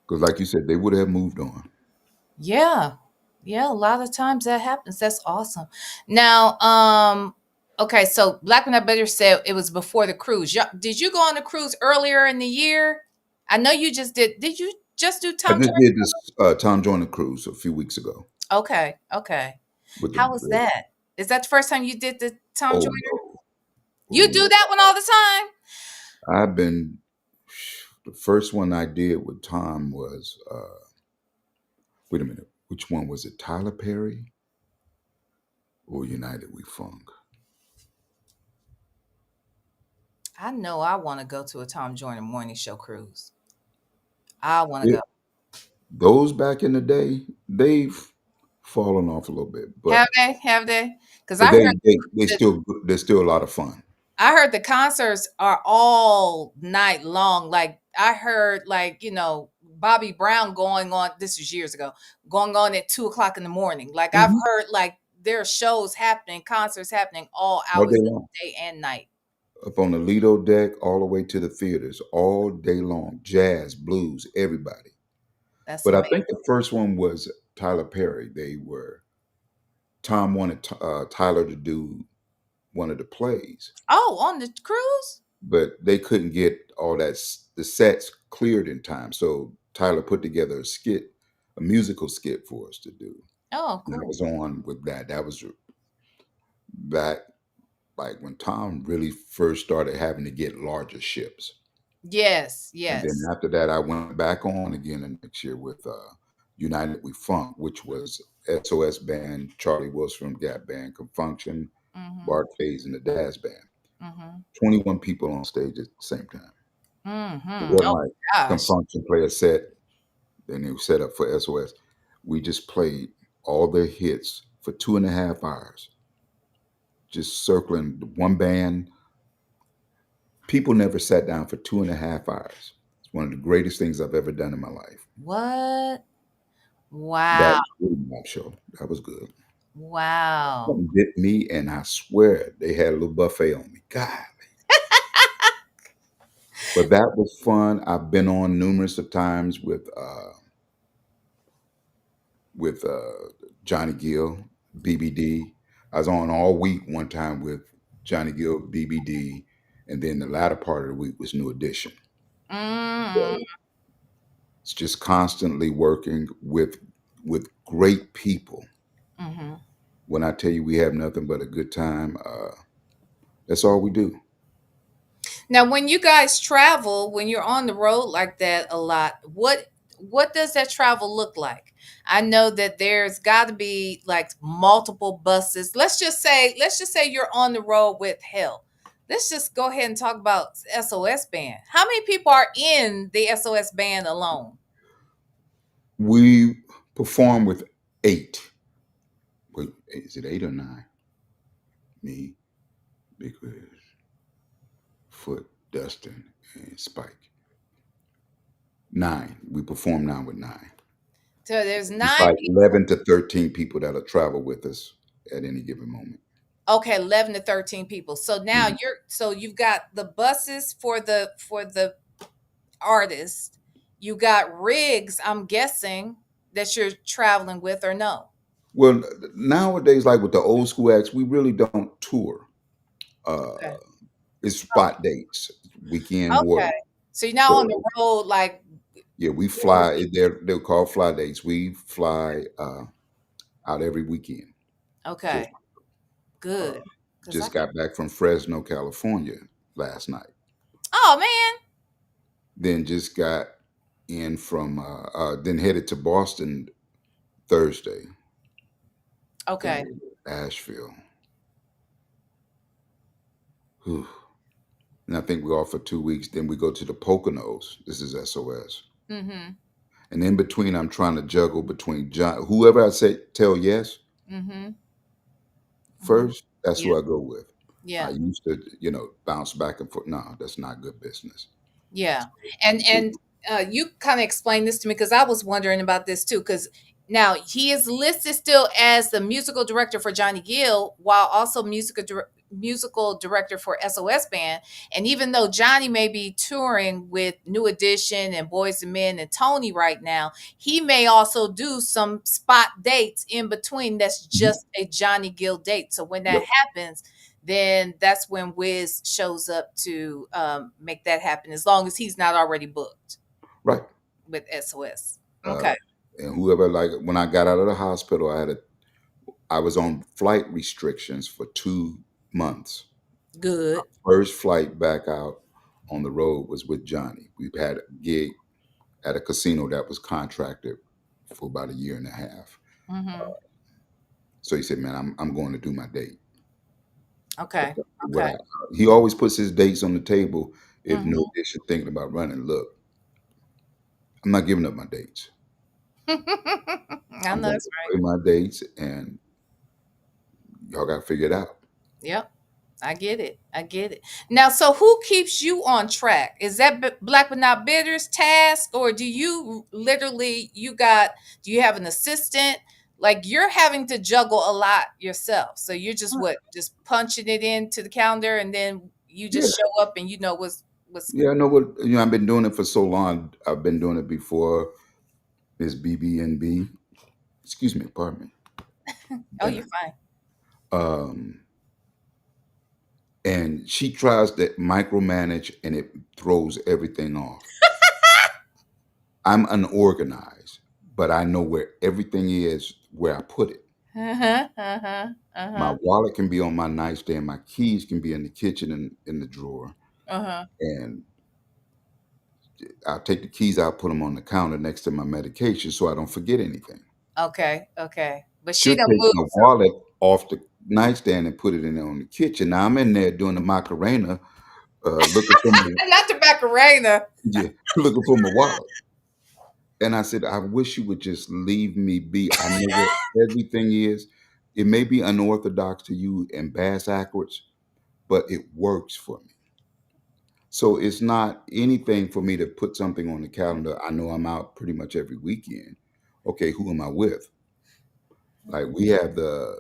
Because like you said, they would have moved on. Yeah. Yeah, a lot of times that happens. That's awesome. Now, okay, so Black When I Better said it was before the cruise. Did you go on the cruise earlier in the year? I know you just did. Did you just do I Tom just Joyner? did this Tom Joyner cruise a few weeks ago Okay, okay. with How was the that? Is that the first time you did the Tom oh Joyner? no. Oh You do no. that one all the time? I've been the first one I did with Tom was wait a minute, which one was it? Tyler Perry or United We Funk? I know I want to go to a Tom Joyner morning show cruise. I want to go. It, those back in the day, they've fallen off a little bit, Have but they? Have they? Because but I heard they that still they're still a lot of fun. the concerts are all night long. Like I heard, like Bobby Brown going on. This was years ago, going on at 2 o'clock in the morning. Like I've Hmm. heard, like there are shows happening, concerts happening all All hours day of long. the day and night. Up on the Lido deck, all the way to the theaters, all day long. Jazz, blues, everybody. That's But I amazing. think the first one was Tyler Perry. They were Tom wanted Tyler to do one of the plays, Oh, on the cruise? but they couldn't get all the sets cleared in time. So Tyler put together a skit, a musical skit for us to do. Oh, And I cool. was on with that. That was back like when Tom really first started having to get larger ships. Yes, And then yes. after that, I went back on again the next year with United We Funk, which was SOS Band, Charlie Wilson from Gap Band, Confunction, Mm-hmm. Bart Hayes, and the Daz Band. Mm-hmm. 21 people on stage at the same time. It Mm-hmm. wasn't Oh like gosh. Confunction play a set, then they were set up for SOS. We just played all their hits for 2.5 hours, just circling one band. People never sat down for 2.5 hours. It's one of the greatest things I've ever done in my life. What? That Wow. was a really nice show. That was good. Wow. Something bit me, and I swear they had a little buffet on me. God, but that was fun. I've been on numerous of times with Johnny Gill, BBD. I was on all week one time with Johnny Gill, BBD, and then the latter part of the week was New Edition. Mm-hmm. So it's just constantly working with great people. Mm-hmm. When I tell you we have nothing but a good time, that's all we do. Now, when you guys travel, when you're on the road like that a lot, what does that travel look like? I know that there's got to be like multiple buses. Let's just say you're on the road with hell. Let's just go ahead and talk about SOS band. How many people are in the SOS band alone? We perform with eight. Wait, is it eight or nine? Me, Big Wiz, Foot, Dustin, and Spike. Nine. We perform now with nine. So there's It's nine like people. 11 to 13 people that'll travel with us at any given moment. Okay, 11 to 13 people. So now Mhm. you've got the buses for the artist. You got rigs, I'm guessing, that you're traveling with or no? Well, nowadays, like with the old school acts, we really don't tour. Uh, Okay. it's spot dates, weekend Okay. warrior. So you're not on So the road like yeah, we every fly. week. They're called fly dates. We fly out every weekend. Okay. Just uh, Good. Because I just can. got back from Fresno, California last night. Oh man. Then just got in from then headed to Boston Thursday. Then Okay. Asheville. Whew. And I think we're off for 2 weeks. Then we go to the Poconos. This is SOS. Mm-hmm. And in between, I'm trying to juggle between whoever I say tell yes Mm-hmm. Mm-hmm. first. That's Yeah. who I go with. I Yeah. used to, bounce back and forth. No, that's not good business. Yeah. And you kind of explained this to me because I was wondering about this too. Because now he is listed still as the musical director for Johnny Gill, while also musical director for SOS Band. And even though Johnny may be touring with New Edition and Boys and Men and Tony right now, he may also do some spot dates in between. That's Mhm. just a Johnny Gill date. So when that Yep. happens, then that's when Wiz shows up to make that happen, as long as he's not already booked Right. with SOS. Uh, Okay, and whoever, like when I got out of the hospital, I was on flight restrictions for 2 months. good. First flight back out on the road was with Johnny. We had a gig at a casino that was contracted for about a year and a half. Hmm. So he said, "Man, I'm going to do my date." Okay, What okay. I He always puts his dates on the table if no Hmm. dish is thinking about running. Look, I'm not giving up my dates. I I'm know going that's to right. play my dates, and y'all got to figure it out. Yep, I get it. I get it. Now, so who keeps you on track? Is that Black but not bitter's task, or do you literally do you have an assistant? Like you're having to juggle a lot yourself. So you're just punching it into the calendar, and then you Yeah, just show up and you know what's yeah. I know what I've been doing it for so long. I've been doing it before Miss BB&B. Excuse me, pardon me. Oh, you're And fine. um, and she tries to micromanage, and it throws everything off. I'm unorganized, but I know where everything is, where I put it. Uh-huh. Uh-huh. My Uh-huh. wallet can be on my nightstand. My keys can be in the kitchen and in the drawer. Uh-huh. And I'll take the keys out, put them on the counter next to my medication so I don't forget anything. Okay. Okay. But she She'll done take moved my some. wallet off the nightstand and put it in there on the kitchen. Now I'm in there doing the Macarena, looking for my, Not the Macarena. yeah, looking for my wallet. And I said, I wish you would just leave me be. I know where everything is. It may be unorthodox to you and bass backwards, but it works for me. So it's not anything for me to put something on the calendar. I know I'm out pretty much every weekend. Okay, who am I with? Like we have the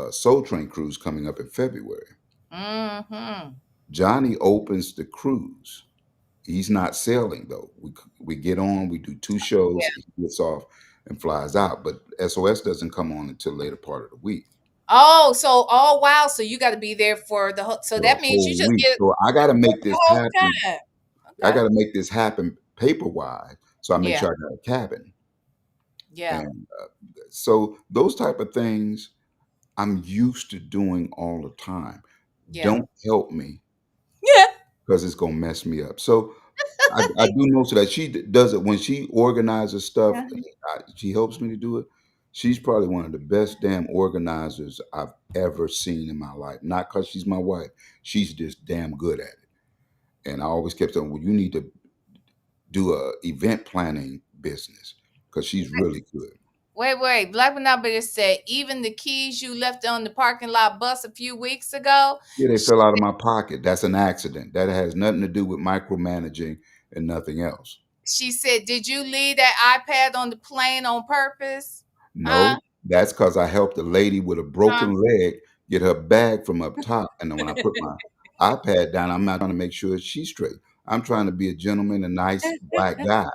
Soul Train cruise coming up in February. Mm-hmm. Johnny opens the cruise. He's not sailing though. We get on, we do two shows, Yeah. he gets off and flies out. But SOS doesn't come on until later part of the week. Oh, so oh wow. So you got to be there for the whole. So For a that means you whole just week. get So I gotta make the this whole happen. time. I Okay. gotta make this happen paper wise. So I make Yeah. sure I got a cabin. Yeah. And so those type of things I'm used to doing all the time. Yeah. Don't help me Yeah. because it's gonna mess me up. So I do know so that she does it when she organizes stuff. Uh-huh. She helps me to do it. She's probably one of the best damn organizers I've ever seen in my life. Not because she's my wife. She's just damn good at it. And I always kept saying, "Well, you need to do a event planning business because she's really good." Wait. Black Monopoly said even the keys you left on the parking lot bus a few weeks ago. Yeah, they She, fell out of my pocket. That's an accident. That has nothing to do with micromanaging and nothing else. she said, "Did you leave that iPad on the plane on purpose?" Huh? No, that's because I helped a lady with a Huh? broken leg get her bag from up top. And then when I put my iPad down, I'm not trying to make sure she's straight. I'm trying to be a gentleman, a nice black guy,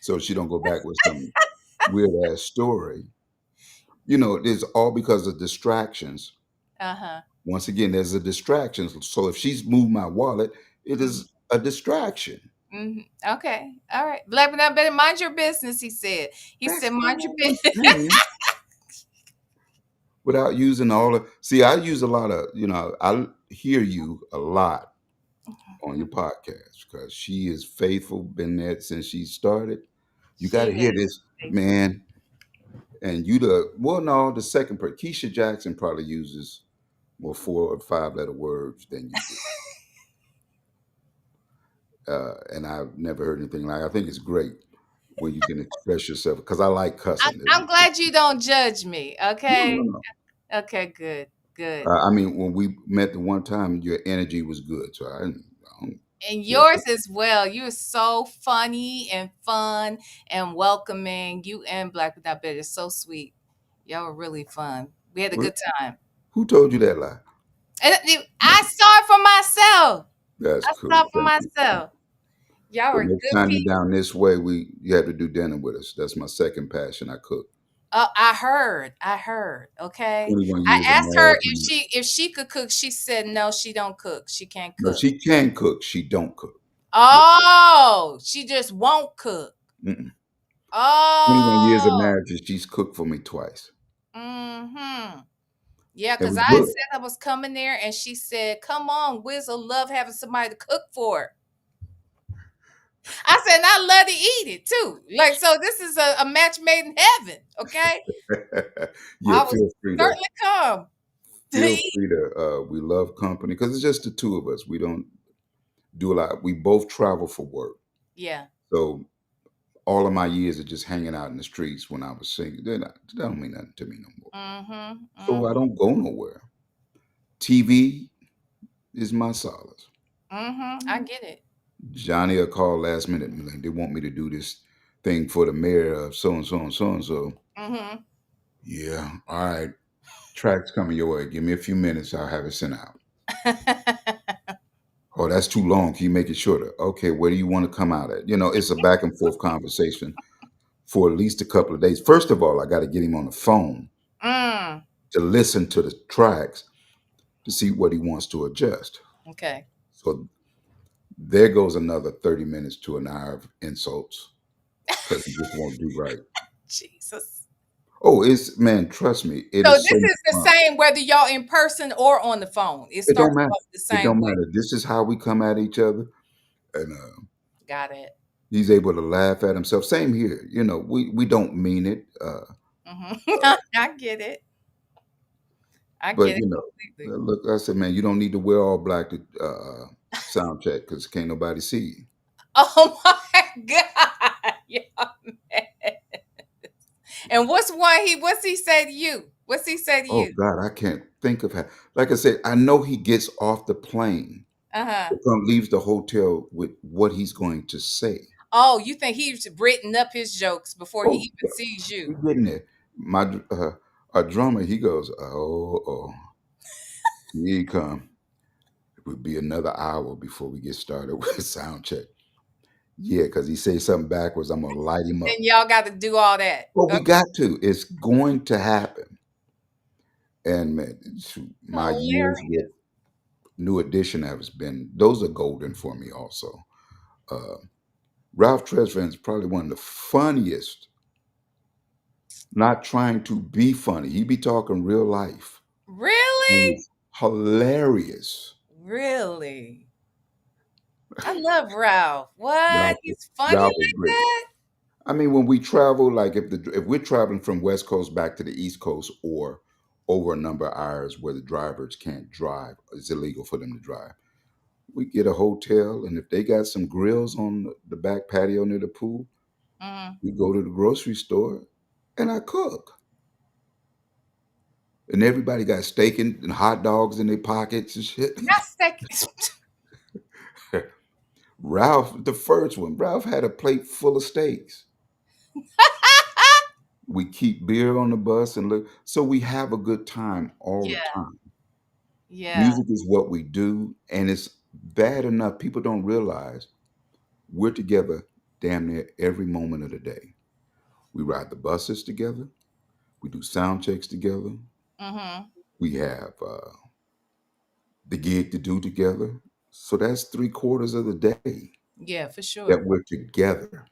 so she don't go back with some weird ass story. It's all because of distractions. Uh-huh. Once again, there's a distraction. So if she's moved my wallet, it Mhm. is a distraction. Mhm. Okay. All right. Black Monopoly, better mind your business, he said. He said, That's not mind your what I'm business. saying. Without using all of see, I use a lot of, I hear you a lot on your podcast because she is faithful, been there since she started. You got She to hear is. this, man. And you no, the second part, Keisha Jackson probably uses more 4 or 5 letter words than you do. And I've never heard anything like I think it's great when you can express yourself because I like cussing. I'm glad you don't judge me. No, no, Okay. no. Okay, good. Good. I mean, when we met the one time, your energy was good. So I don't And care. yours as well. You're so funny and fun and welcoming. You and Black Without Better is so sweet. Y'all were really fun. We had a What- good time. Who told you that lie? And I saw it for myself. That's I cool. saw it for Thank you. myself. Y'all So were next good time you're people. down this way, you have to do dinner with us. That's my second passion. I cook. I heard. I heard. Okay. 21 I years of asked her marriage. if she could cook. She said no, she don't cook. She can't No, cook. she can cook. She don't cook. Yeah. Oh, she just won't cook. Mm-mm. 21 years of Oh. marriage, and she's cooked for me twice. Mm-hmm. Yeah, It because was I had good. said I was coming there and she said, come on, Wiz will love having somebody to cook for her. I said, and I love to eat it too. Like, so this is a match made in heaven. Okay. Yeah, I was feel free to certainly come to feel eat. free to. We love company because it's just the two of us. We don't do a lot. We both travel for work, Yeah. so all of my years of just hanging out in the streets when I was single, they don't mean nothing to me no more. Mm-hmm. So I Mm-hmm. don't go nowhere. TV is my solace. Mm-hmm. I get it. Johnny will call last minute. And like, they want me to do this thing for the mayor of so and so and so and so. Mm-hmm. Yeah, all right. Track's coming your way. Give me a few minutes. I'll have it sent out. Oh, that's too long. Can you make it shorter? Okay, where do you want to come out at? It's a back and forth conversation for at least a couple of days. First of all, I got to get him on the phone. mm. to listen to the tracks to see what he wants to adjust. Okay. So there goes another 30 minutes to an hour of insults because he just won't do right. Jesus. Oh, it's man, trust me, it So is this so much is the fun. same whether y'all in person or on the phone. It It don't starts matter. off the It same don't way. matter. This is how we come at each other, and Got it. he's able to laugh at himself. Same here. You know, we don't mean it, I get it. I but get it you know, completely. look, I said, man, you don't need to wear all black to sound check because can't nobody see you. Oh my God. Yeah, man. And what's he say to you? What's he say to Oh you? God, I can't think of how. Like I said, I know he gets off the plane, Uh-huh. leaves the hotel with what he's going to say. Oh, you think he's written up his jokes before he Oh, even sees you? we getting there. My a drummer, he goes, here he come. It would be another hour before we get started with sound check. Yeah, because he say something backwards, I'm gonna light him Then up. y'all got to do all that. Well, we Okay. got to. It's going to happen. And man, shoot, my years with Hilarious. New Edition has been those are golden for me also. Uh, Ralph Tresvant is probably one of the funniest, not trying to be funny. He be talking real life. And Really? it's hilarious. Really? I love Ralph. What? Ralph, He's funny Ralph is like great. that? I mean, when we travel, like if we're traveling from West Coast back to the East Coast or over a number of hours where the drivers can't drive, it's illegal for them to drive. We get a hotel, and if they got some grills on the back patio near the pool, Mhm. we go to the grocery store and I cook. And everybody got steak and hot dogs in their pockets and shit. Not second. Ralph, the first one, Ralph had a plate full of steaks. We keep beer on the bus and look, so we have a good time all the Yeah. time. Yeah. Music is what we do, and it's bad enough people don't realize we're together damn near every moment of the day. We ride the buses together, we do sound checks together, Mhm. we have the gig to do together. So that's 3 quarters of the day Yeah, for that sure. we're together.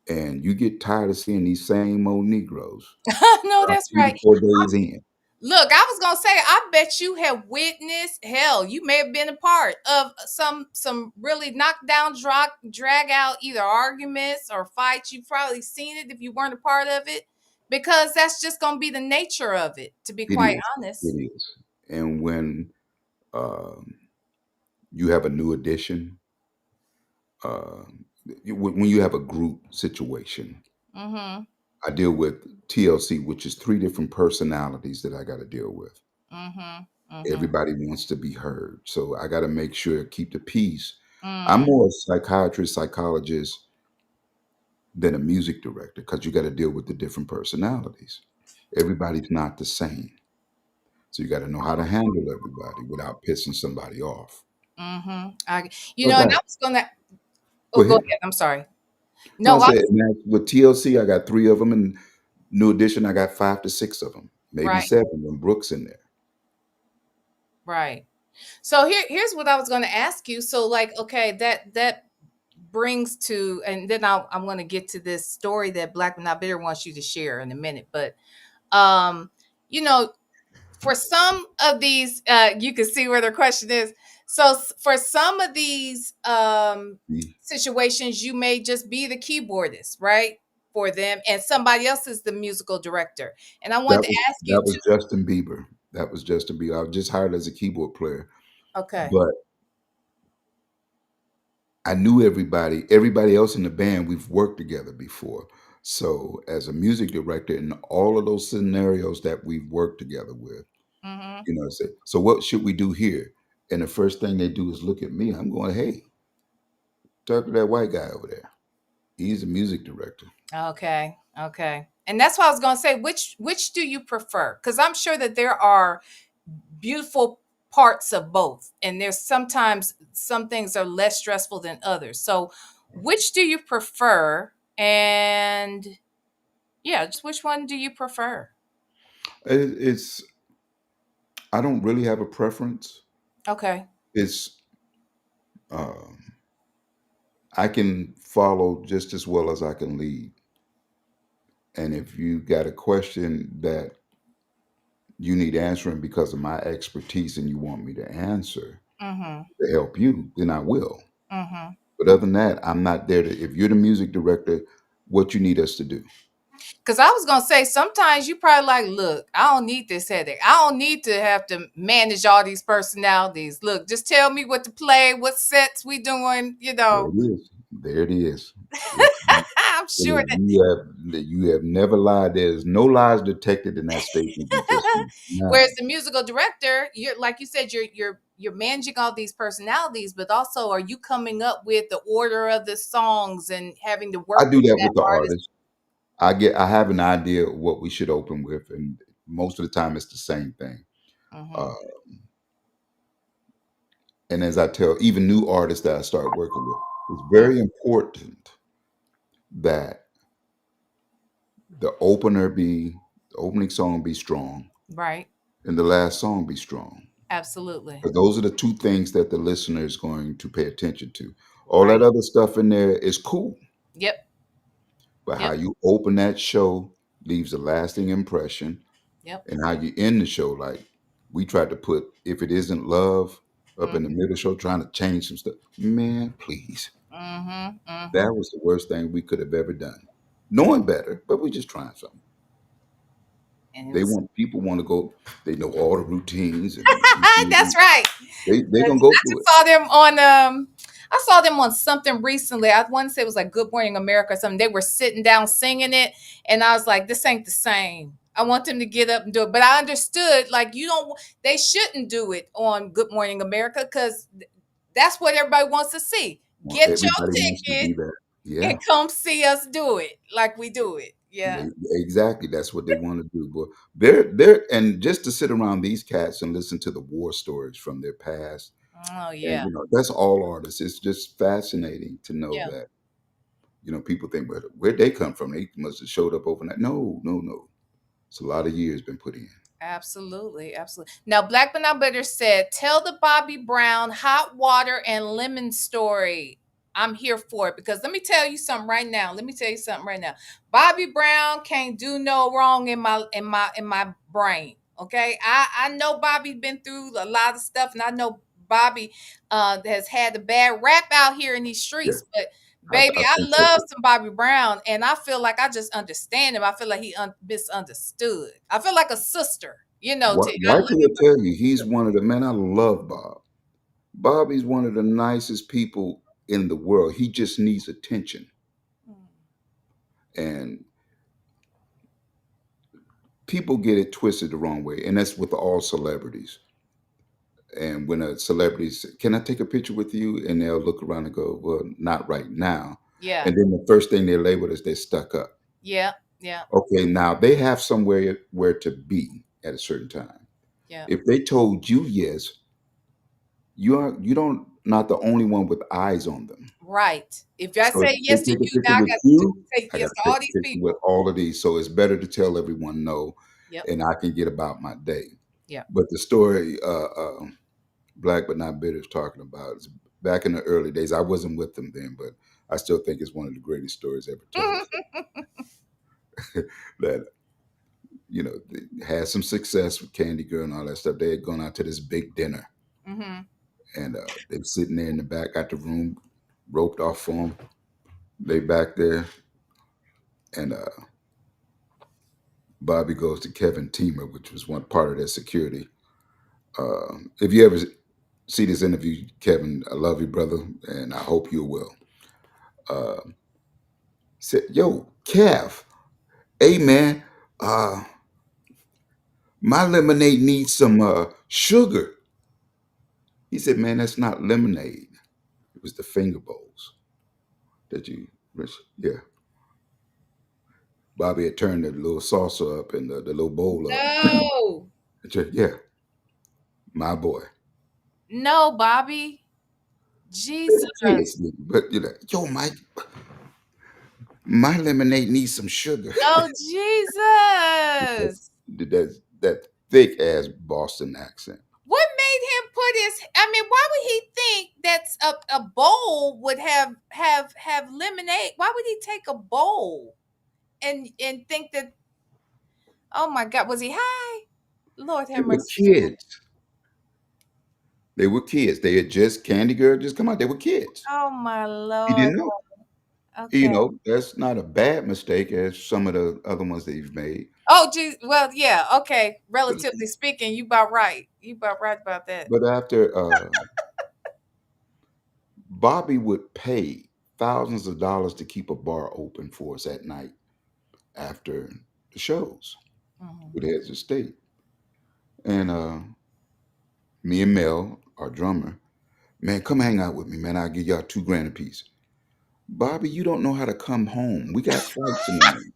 And you get tired of seeing these same old Negroes No, about that's three to right. four days in. Look, I was gonna say, I bet you have witnessed hell. You may have been a part of some really knockdown, drag out either arguments or fights. You've probably seen it if you weren't a part of it, because that's just gonna be the nature of it. To be It quite is. honest. It is. And when um, you have a new addition, uh, when you have a group situation, Mm-hmm. I deal with TLC, which is 3 different personalities that I got to deal with. Mm-hmm. Mm-hmm. Everybody wants to be heard. So I got to make sure to keep the peace. I'm Mm. more a psychiatrist, psychologist than a music director because you got to deal with the different personalities. Everybody's not the same. So you got to know how to handle everybody without pissing somebody off. Mm-hmm. So I And I got, was gonna. go Oh, go ahead. ahead. I'm sorry. No, I No, I said was and with TLC, I got 3 of them, and New Edition, I got 5 to 6 of them, maybe right. 7 when Brooks in there. Right. So here's what I was going to ask you. So like, okay, that brings to, and then I'm going to get to this story that Black but Not Bitter wants you to share in a minute. But um, you know, for some of these, you can see where the question is. So for some of these See, situations, you may just be the keyboardist, right? For them, and somebody else is the musical director. And I wanted that to was ask you too. Justin Bieber. That was Justin Bieber. I was just hired as a keyboard player, Okay. but I knew everybody. Everybody else in the band, we've worked together before. So as a music director, in all of those scenarios that we've worked together with, Mm-hmm. I said, so what should we do here? And the first thing they do is look at me. I'm going, hey, talk to that white guy over there. He's a music director. Okay. Okay. And that's what I was going to say. Which do you prefer? Because I'm sure that there are beautiful parts of both, and there's sometimes some things are less stressful than others. So, which do you prefer? And yeah, just which one do you prefer? It's I don't really have a preference. Okay. It's um, I can follow just as well as I can lead. And if you got a question that you need answering because of my expertise and you want me to answer Mm-hmm. to help you, then I will. Mm-hmm. But other than that, I'm not there to. If you're the music director, what you need us to do? Because I was gonna say sometimes you probably like, look, I don't need this headache. I don't need to have to manage all these personalities. Look, just tell me what to play, what sets we doing, you There know. it is. There it is. It, I'm sure that you have never lied. There's no lies detected in that statement you just made. whereas None. the musical director, you're like you said, you're managing all these personalities, but also are you coming up with the order of the songs and having to I work do with that that with the artist? artist. I have an idea of what we should open with, and most of the time it's the same thing. Mm-hmm. Uh, and as I tell even new artists that I start working with, it's very important that the opening song be strong Right. and the last song be strong. Absolutely. Because those are the two things that the listener is going to pay attention to. All that Right. other stuff in there is cool, Yep. but how Yep. you open that show leaves a lasting impression, Yep. and how you end the show. Like we tried to put "If It Isn't Love" up in the Mm-hmm. middle show, trying to change some stuff. Man, please, Mm-hmm. that Mm-hmm. was the worst thing we could have ever done. Knowing better, but we just trying something. And it They was want people want to go. They know all the routines, and that's right. they gonna I go through just it. saw them on I saw them on something recently. I want to say it was like Good Morning America or something. They were sitting down singing it, and I was like, this ain't the same. I want them to get up and do it. But I understood like you don't they shouldn't do it on Good Morning America because that's what everybody wants to see. Well, Get everybody your wants to ticket be that. and Yeah, come see us do it like we do it. Yeah. exactly. That's what they want to do. But they're and just to sit around these cats and listen to the war stories from their past, Oh and yeah. that's all artists. It's just fascinating to know Yeah. that people think, "But where'd they come from? They must have showed up overnight." No, no, no. It's a lot of years been put in. Absolutely, absolutely. Now, Black but Not Bitter said, "Tell the Bobby Brown hot water and lemon story." I'm here for it because let me tell you something right now. Let me tell you something right now. Bobby Brown can't do no wrong in my brain. Okay, I know Bobby's been through a lot of stuff, and I know Bobby has had a bad rap out here in these Yeah, streets, but baby, I I think so love too. some Bobby Brown, and I feel like I just understand him. I feel like he misunderstood. I feel like a sister, to I Why look can I at my tell you? He's one of the men. I love Bob. Bobby's one of the nicest people in the world. He just needs attention, sister. and people get it twisted the wrong way, and that's with all celebrities. And when a celebrity says, "Can I take a picture with you?" and they'll look around and go, "Well, not right now." Yeah, And then the first thing they're labeled is they're stuck up. yeah, yeah, Okay, now they have somewhere where to be at a certain time. yeah. If they told you yes, you don't not the only one with eyes on them. Right. If I So if say they yes to take a you, picture now I with got to you, say I yes got to to take all a these picture with people. all of these. So it's better to tell everyone no, Yep. and I can get about my day. Yep. But the story, Black but Not Bitter is talking about is back in the early days. I wasn't with them then, but I still think it's one of the greatest stories ever told. That they had some success with Candy Girl and all that stuff. They had gone out to this big dinner, Hmm. and they were sitting there in the back, got the room roped off for them. They back there, and Bobby goes to Kevin Teamer, which was one part of their security. If you ever see this interview, Kevin, I love you, brother, and I hope you will. Uh, Said, "Yo, Kev, hey man, uh, my lemonade needs some sugar." He said, "Man, that's not lemonade. It was the finger bowls that you, yeah." Bobby had turned the little saucer up and the little bowl up. No, And said, "Yeah, my boy." no, Bobby. Jesus. Seriously, but yo, my lemonade needs some sugar. Oh, That's Jesus. that's thick ass Boston accent. What made him put his? I mean, why would he think that's a bowl would have lemonade? Why would he take a bowl and think that? Oh my God, was he high? Lord They have were mercy. kids. They were kids. They had just Candy Girl just come out. They were kids. Oh my He Lord. didn't know. Okay. That's not a bad mistake as some of the other ones that you've made. Oh, geez. Well, yeah. Okay. But, Relatively speaking, you about right. You about right about that. but after Bobby would pay thousands of dollars to keep a bar open for us at night after the shows Mhm. with Heads of State. And me and Mel, our drummer, man, come hang out with me, man. I'll give y'all 2 grand a piece. Bobby, you don't know how to come home. We got flights in the morning.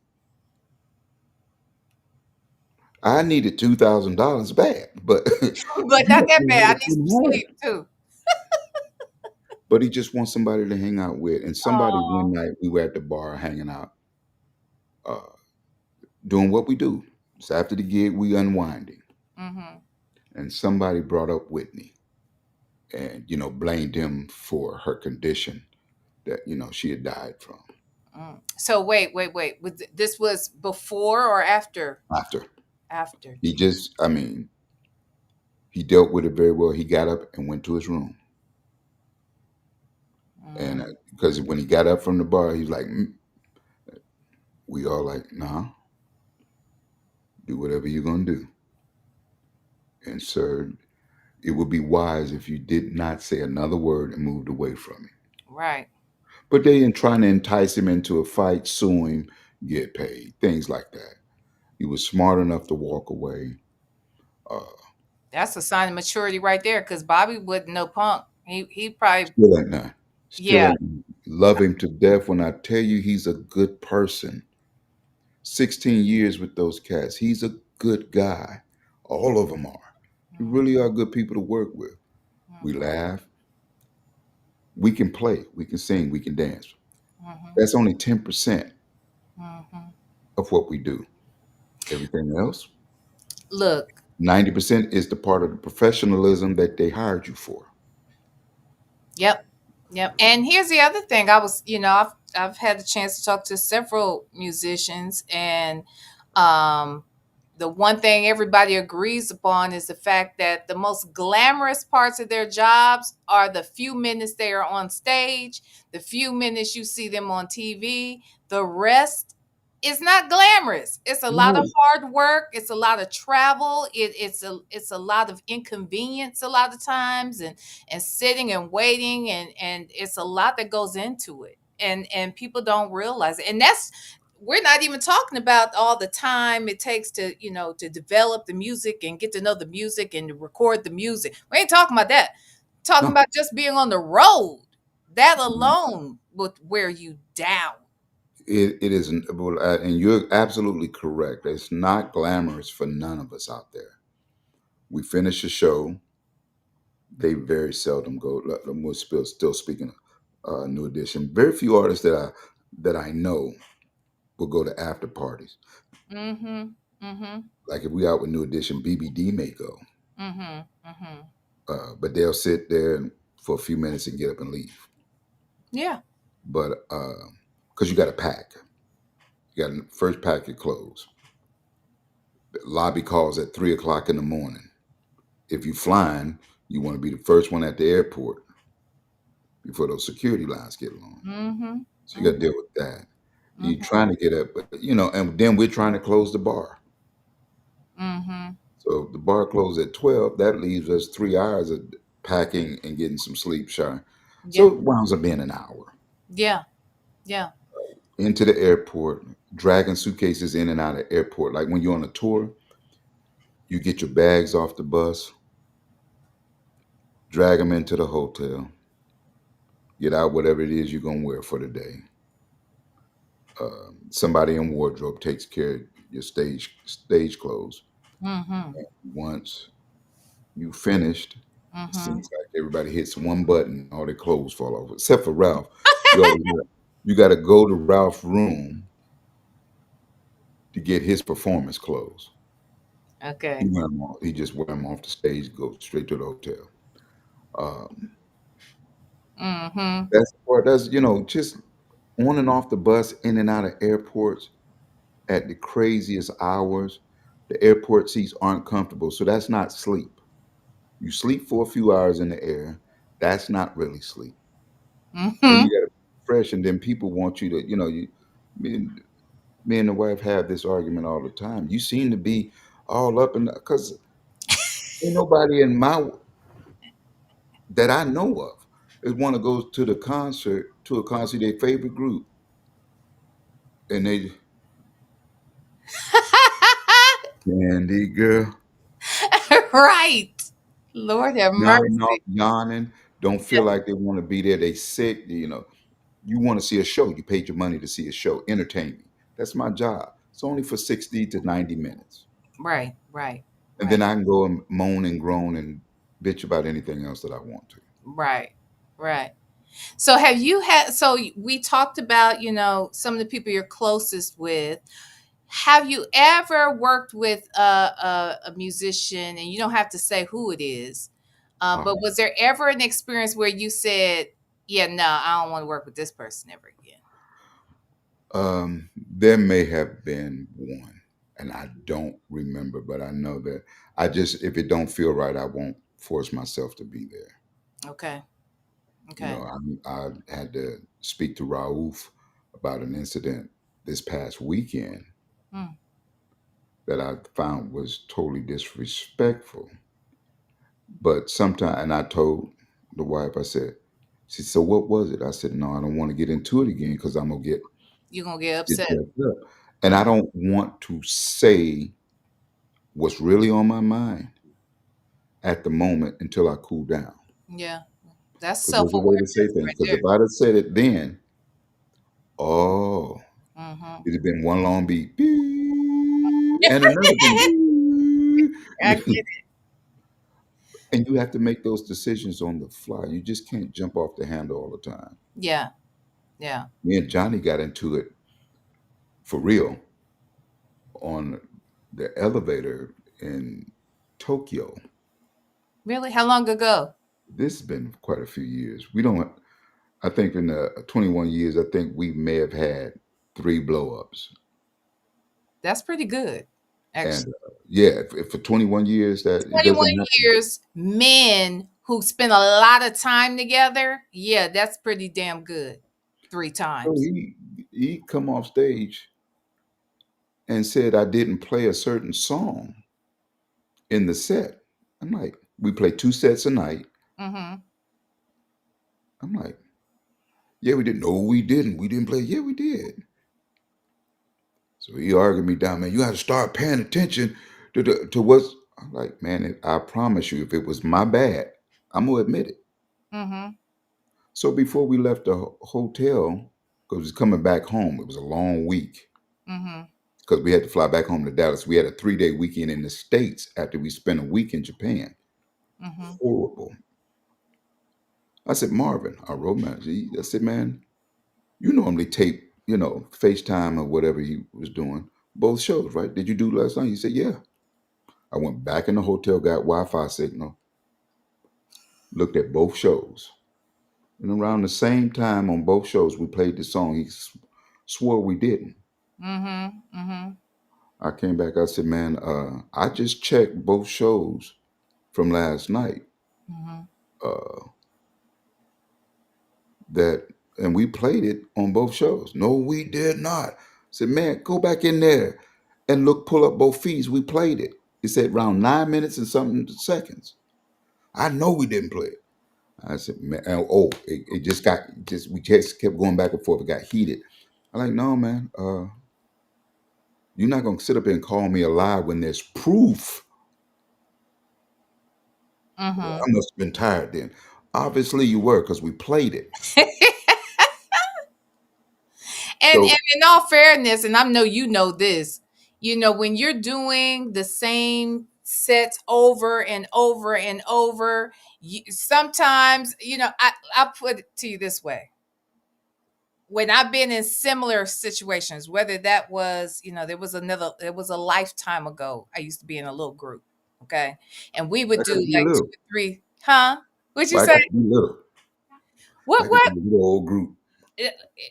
I needed $2,000 back, but But you not don't that know bad. how I to need come some home. sleep too. But he just wants somebody to hang out with. And somebody one Oh. night we were at the bar hanging out, uh, doing what we do. So after the gig, we unwinding. Mm-hmm. And somebody brought up Whitney and, blamed him for her condition that, she had died from So wait. This was before or after? after. After. He just, I mean, he dealt with it very well. He got up and went to his room. And Mm, because when he got up from the bar, he's like, we all like, nah, do whatever you're going to do. And sir, it would be wise if you did not say another word and moved away from him. right. But they in trying to entice him into a fight, sue him, get paid, things like that. He was smart enough to walk away. Uh, That's a sign of maturity right there. Because Bobby wouldn't know punk. He probably Still ain't none. Still yeah. ain't none. Love him to death. When I tell you he's a good person, 16 years with those cats. He's a good guy. All of them are. They Mm-hmm. really are good people to work with. We laugh. We can play. We can sing. We can dance. Mm-hmm. That's only 10% Mm-hmm. of what we do. Everything else, Look. 90% is the part of the professionalism that they hired you for. Yep. Yep. And here's the other thing. I've had the chance to talk to several musicians, and um the one thing everybody agrees upon is the fact that the most glamorous parts of their jobs are the few minutes they are on stage, the few minutes you see them on TV. The rest is not glamorous. It's a lot of No, hard work. It's a lot of travel. It's a lot of inconvenience a lot of times, and sitting and waiting, and it's a lot that goes into it, and people don't realize it. And that's, we're not even talking about all the time it takes to to develop the music and get to know the music and to record the music. We ain't talking about that. Talking no. about just being on the road, that alone would wear you down. It isn't. Well, and you're absolutely correct. It's not glamorous for none of us out there. We finish a show. They very seldom go. We're still speaking New Edition. Very few artists that I know will go to after parties. Mm-hmm. Mm-hmm. Like if we out with New Edition, BBD may go, Mm-hmm. Mm-hmm. but they'll sit there for a few minutes and get up and leave. Yeah. But because you got to pack, you got to first pack your clothes. The lobby calls at 3 o'clock in the morning. If you flying, you want to be the first one at the airport before those security lines get long. Mm-hmm. So you got to deal with that. You Mm-hmm. trying to get up, but and then we're trying to close the bar. Mm-hmm. So if the bar closes at 12, that leaves us 3 hours of packing and getting some sleep, shine. So Yeah. it winds up being an hour Yeah. Yeah. into the airport, dragging suitcases in and out of airport. Like when you're on a tour, you get your bags off the bus, drag them into the hotel, get out whatever it is you're gonna wear for the day. Somebody in wardrobe takes care of your stage clothes. Mm-hmm. Once you finished, it Mm-hmm. seems like everybody hits one button, all their clothes fall off, except for Ralph. You got to go to Ralph's room to get his performance clothes. Okay. He just wear them off the stage, go straight to the hotel. Um, Mm-hmm. that's or that's just on and off the bus, in and out of airports at the craziest hours. The airport seats aren't comfortable, so that's not sleep. You sleep for a few hours in the air. That's not really sleep. Then Mm-hmm. you got to be fresh, and then people want you to, me and, me and the wife have this argument all the time. You seem to be all up in because ain't nobody in my that I know of is want to go to the concert to a concert their favorite group, and they Candy girl Right. Lord have nodding off, mercy. yawning, don't feel like they want to be there. They sick, You want to see a show. You paid your money to see a show. Entertain me. That's my job. It's only for 60 to 90 minutes. Right, right, And right, then I can go and moan and groan and bitch about anything else that I want to. right, right. So have you had, so we talked about, some of the people you're closest with. Have you ever worked with a musician, and you don't have to say who it is, Uh, but was there ever an experience where you said, yeah, no, I don't want to work with this person ever again? there may have been one, and I don't remember, but I know that if it don't feel right, I won't force myself to be there. Okay. You Okay. know, I had to speak to Raouf about an incident this past weekend Mm. that I found was totally disrespectful. But sometimes, and I told the wife, I said, she said, so what was it? I said, no, I don't want to get into it again because I'm going to You're going to get get upset. jacked up. And I Mm. don't want to say what's really on my mind at the moment until I cool down. Yeah. That's Because there's a way to say self-awareness things. right Because there. if I'd have said it then, oh, Mm-hmm. it'd have been one long beat. Beep, and another one. I Beep. get And you have to make those decisions on the fly. You just can't jump off the handle all the time. Yeah. Yeah. Me and Johnny got into it for real on the elevator in Tokyo. Really? How long ago? This has been quite a few years. We don't, I think in the 21 years, I think we may have had three blow-ups. That's pretty good, And actually. yeah, for 21 years, that it 21 doesn't happen. years, men who spend a lot of time together. Yeah, that's pretty damn good. Three So times. he come off stage and said I didn't play a certain song in the set. I'm like, we play two sets a night. Mm-hmm. I'm like, yeah, we didn't. No, we didn't. We didn't play. Yeah, we did. So he argued me down, man. You got to start paying attention to what's. I'm like, man, I promise you, if it was my bad, I'm gonna admit it. Mm-hmm. So before we left the hotel, because we was coming back home, it was a long week Mm-hmm. because we had to fly back home to Dallas. We had a 3-day weekend in the States after we spent a week in Japan. Mm-hmm. Horrible. I said, Marvin, our road manager, I said, man, you normally tape, FaceTime or whatever he was doing, both shows, right? Did you do last night? He said, yeah. I went back in the hotel, got Wi-Fi signal, looked at both shows. And around the same time on both shows, we played the song. He swore we didn't. Mm-hmm. Mm-hmm. I came back. I said, man, I just checked both shows from last night. Mm-hmm. Uh, that and we played it on both shows. No, we did not. I said, man, go back in there and pull up both feeds. We played it. It said around 9 minutes and something seconds. I know we didn't play it. I said, man, it we just kept going back and forth. It got heated. I'm like, no, man, you're not gonna sit up here and call me a lie when there's proof. Well, Mm-hmm. I must have been tired then. Obviously you were because we played it. And So in all fairness, and I know you know this, when you're doing the same sets over and over and over, sometimes, I'll put it to you this way. when I've been in similar situations, whether that was, there was a lifetime ago, I used to be in a little group. Okay. And we would I do got to be like two little. or three, huh? What'd you Well, I say? got to be little. I got to What? be a little old group.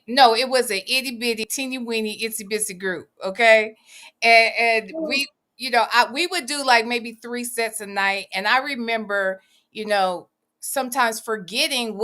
No, it was an itty bitty, teeny weeny, itsy bitsy group. Okay. And we, we would do like maybe 3 sets a night. And I remember, you know, sometimes forgetting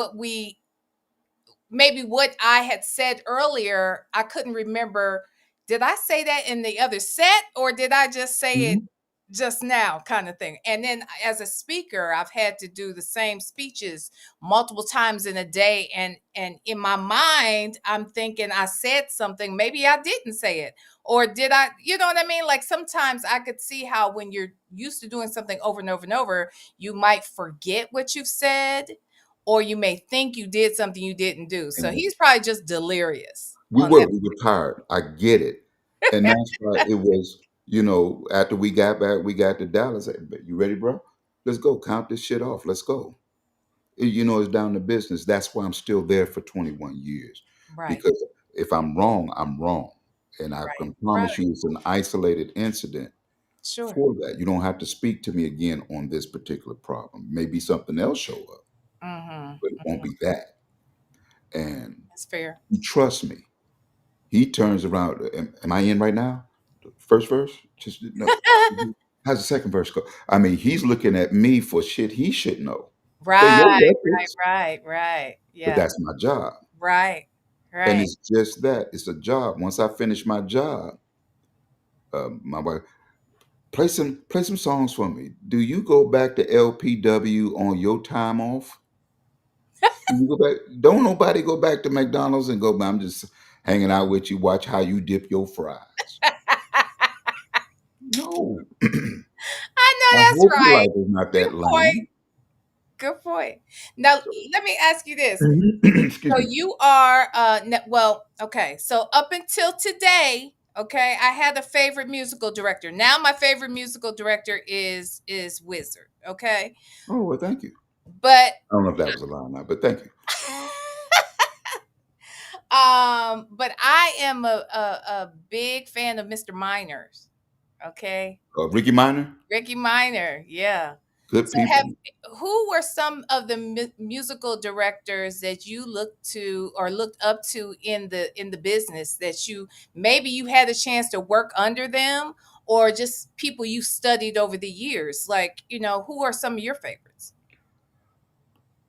maybe what I had said earlier. I couldn't remember. Did I say that in the other set or did I just say it Mhm. just now, kind of thing? And then as a speaker, I've had to do the same speeches multiple times in a day. And in my mind, I'm thinking I said something. Maybe I didn't say it. Or did I, you know what I mean? Like sometimes I could see how when you're used to doing something over and over and over, you might forget what you've said or you may think you did something you didn't do. So And he's probably just delirious we on were that. we were tired. I get it, and that's why it was. After we got back, we got to Dallas. You ready, bro? Let's go. Count this shit off. Let's go. It's down to business. That's why I'm still there for 21 years. Right, Because if I'm wrong, I'm wrong. And I right, can promise right. you it's an isolated incident Sure. for that. You don't have to speak to me again on this particular problem. Maybe something else show up, Mm-hmm. but it won't be that. And That's fair. you trust me. He turns around. Am I in right now? First verse? Just no. How's the second verse go? I mean, he's looking at me for shit he should know. They're your Right, right, records, right, right. but Yeah. that's my job. Right, And right. it's just that. It's a job. Once I finish my job, my wife, play some songs for me. Do you go back to LPW on your time off? Do you go back? Don't nobody go back to McDonald's and go, I'm just hanging out with you, watch how you dip your fries. No. I know I that's hope your right. life is not Good that point. lame. Good point. Now, So, let me ask you this. excuse So me. you are well, okay. So up until today, okay, I had a favorite musical director. Now my favorite musical director is Wizard, okay? Oh, well, thank you. But I don't know if that was a lie or not, but thank you. but I am a big fan of Mr. Miners, okay? Ricky Minor, Ricky Minor, yeah. good So have people. who were some of the musical directors that you looked to or looked up to in the business that maybe you had a chance to work under them or just people you studied over the years? Like, who are some of your favorites?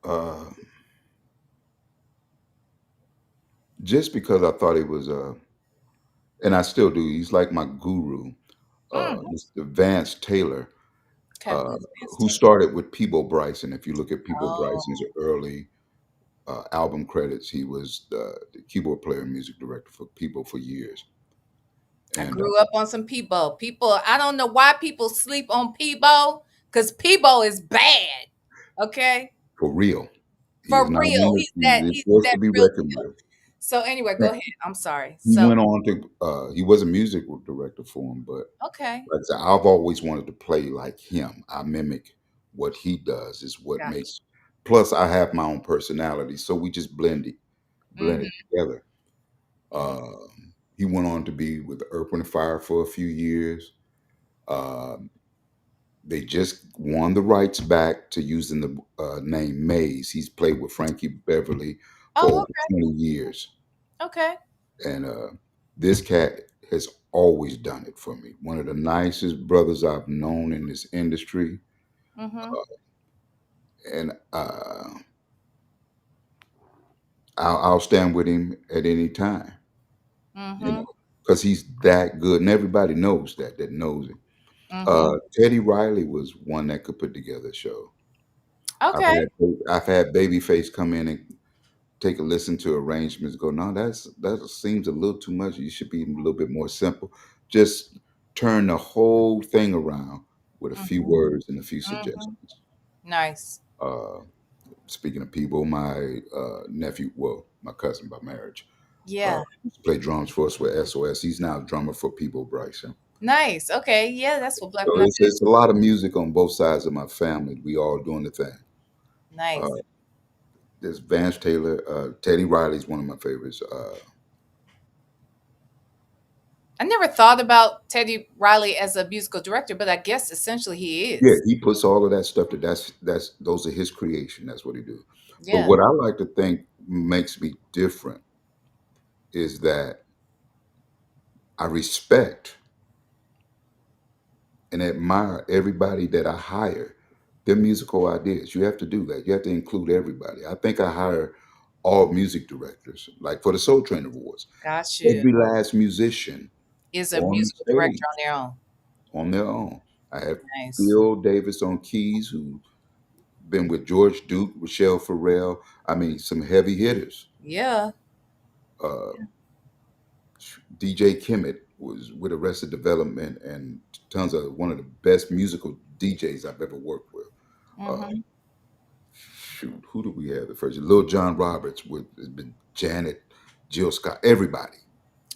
Uh, just because I thought he was, and I still do, he's like my guru, Mm, Mr. Vance Taylor, okay, uh, who's Vance who Taylor? started with Peebo Bryson. If you look at Peebo Bryson's Oh, early album credits, he was the keyboard player and music director for Peebo for years. I And grew up on some Peebo. People, I don't know why people sleep on Peebo because Peebo is bad. Okay, for real, he for is not real, one that is he's supposed that to be real reckoned deal. with. So anyway, go ahead. I'm sorry. He So went on to he was a music director for him, but okay, like I said, I've always wanted to play like him. I mimic what he does is what gotcha. makes plus I have my own personality, so we just blend it Mm-hmm, together. mm-hmm. He went on to be with Earth, Wind& and Fire for a few years. Uh, they just won the rights back to using the name Maze. He's played with Frankie Beverly for Oh, over 20 years. okay. And this cat has always done it for me. One of the nicest brothers I've known in this industry. Mm-hmm, And I'll stand with him at any time, mm-hmm, because he's that good. And everybody knows that knows him. mm-hmm. Teddy Riley was one that could put together a show. I've Okay. had I've had Babyface come in and take a listen to arrangements. Go, no, that seems a little too much. You should be a little bit more simple. Just turn the whole thing around with a few Mm-hmm, words and a few mm-hmm. suggestions. Nice. Uh, Speaking of people, my nephew, well, my cousin by marriage, Yeah. used to play drums for us with SOS. He's now a drummer for People Bryson. Nice. Okay. Yeah, that's what Black So Enough it's is. a lot of music on both sides of my family. We all doing the thing. Uh, Nice. There's Vance Taylor. Teddy Riley's one of my favorites. I never thought about Teddy Riley as a musical director, but I guess essentially he Yeah, is. he puts all of that stuff. That's those are his creation. That's what he do. But Yeah. what I like to think makes me different is that I respect and admire everybody that I hire. Their musical ideas. You have to do that. You have to include everybody. I think I hire all music directors, like for the Soul Train Awards. Got you. Every last musician Is a on the musical director on stage their own. on their own. I have Nice. Phil Davis on keys, who been with George Duke, Michelle Farrell. I mean, some heavy hitters. Yeah. Uh, DJ Kimmett was with Arrested Development and tons of one of the best musical DJs I've ever worked with. Uh, Mm-hmm. Shoot, who do we have? The first Lil John Roberts with has been Janet, Jill Scott, everybody.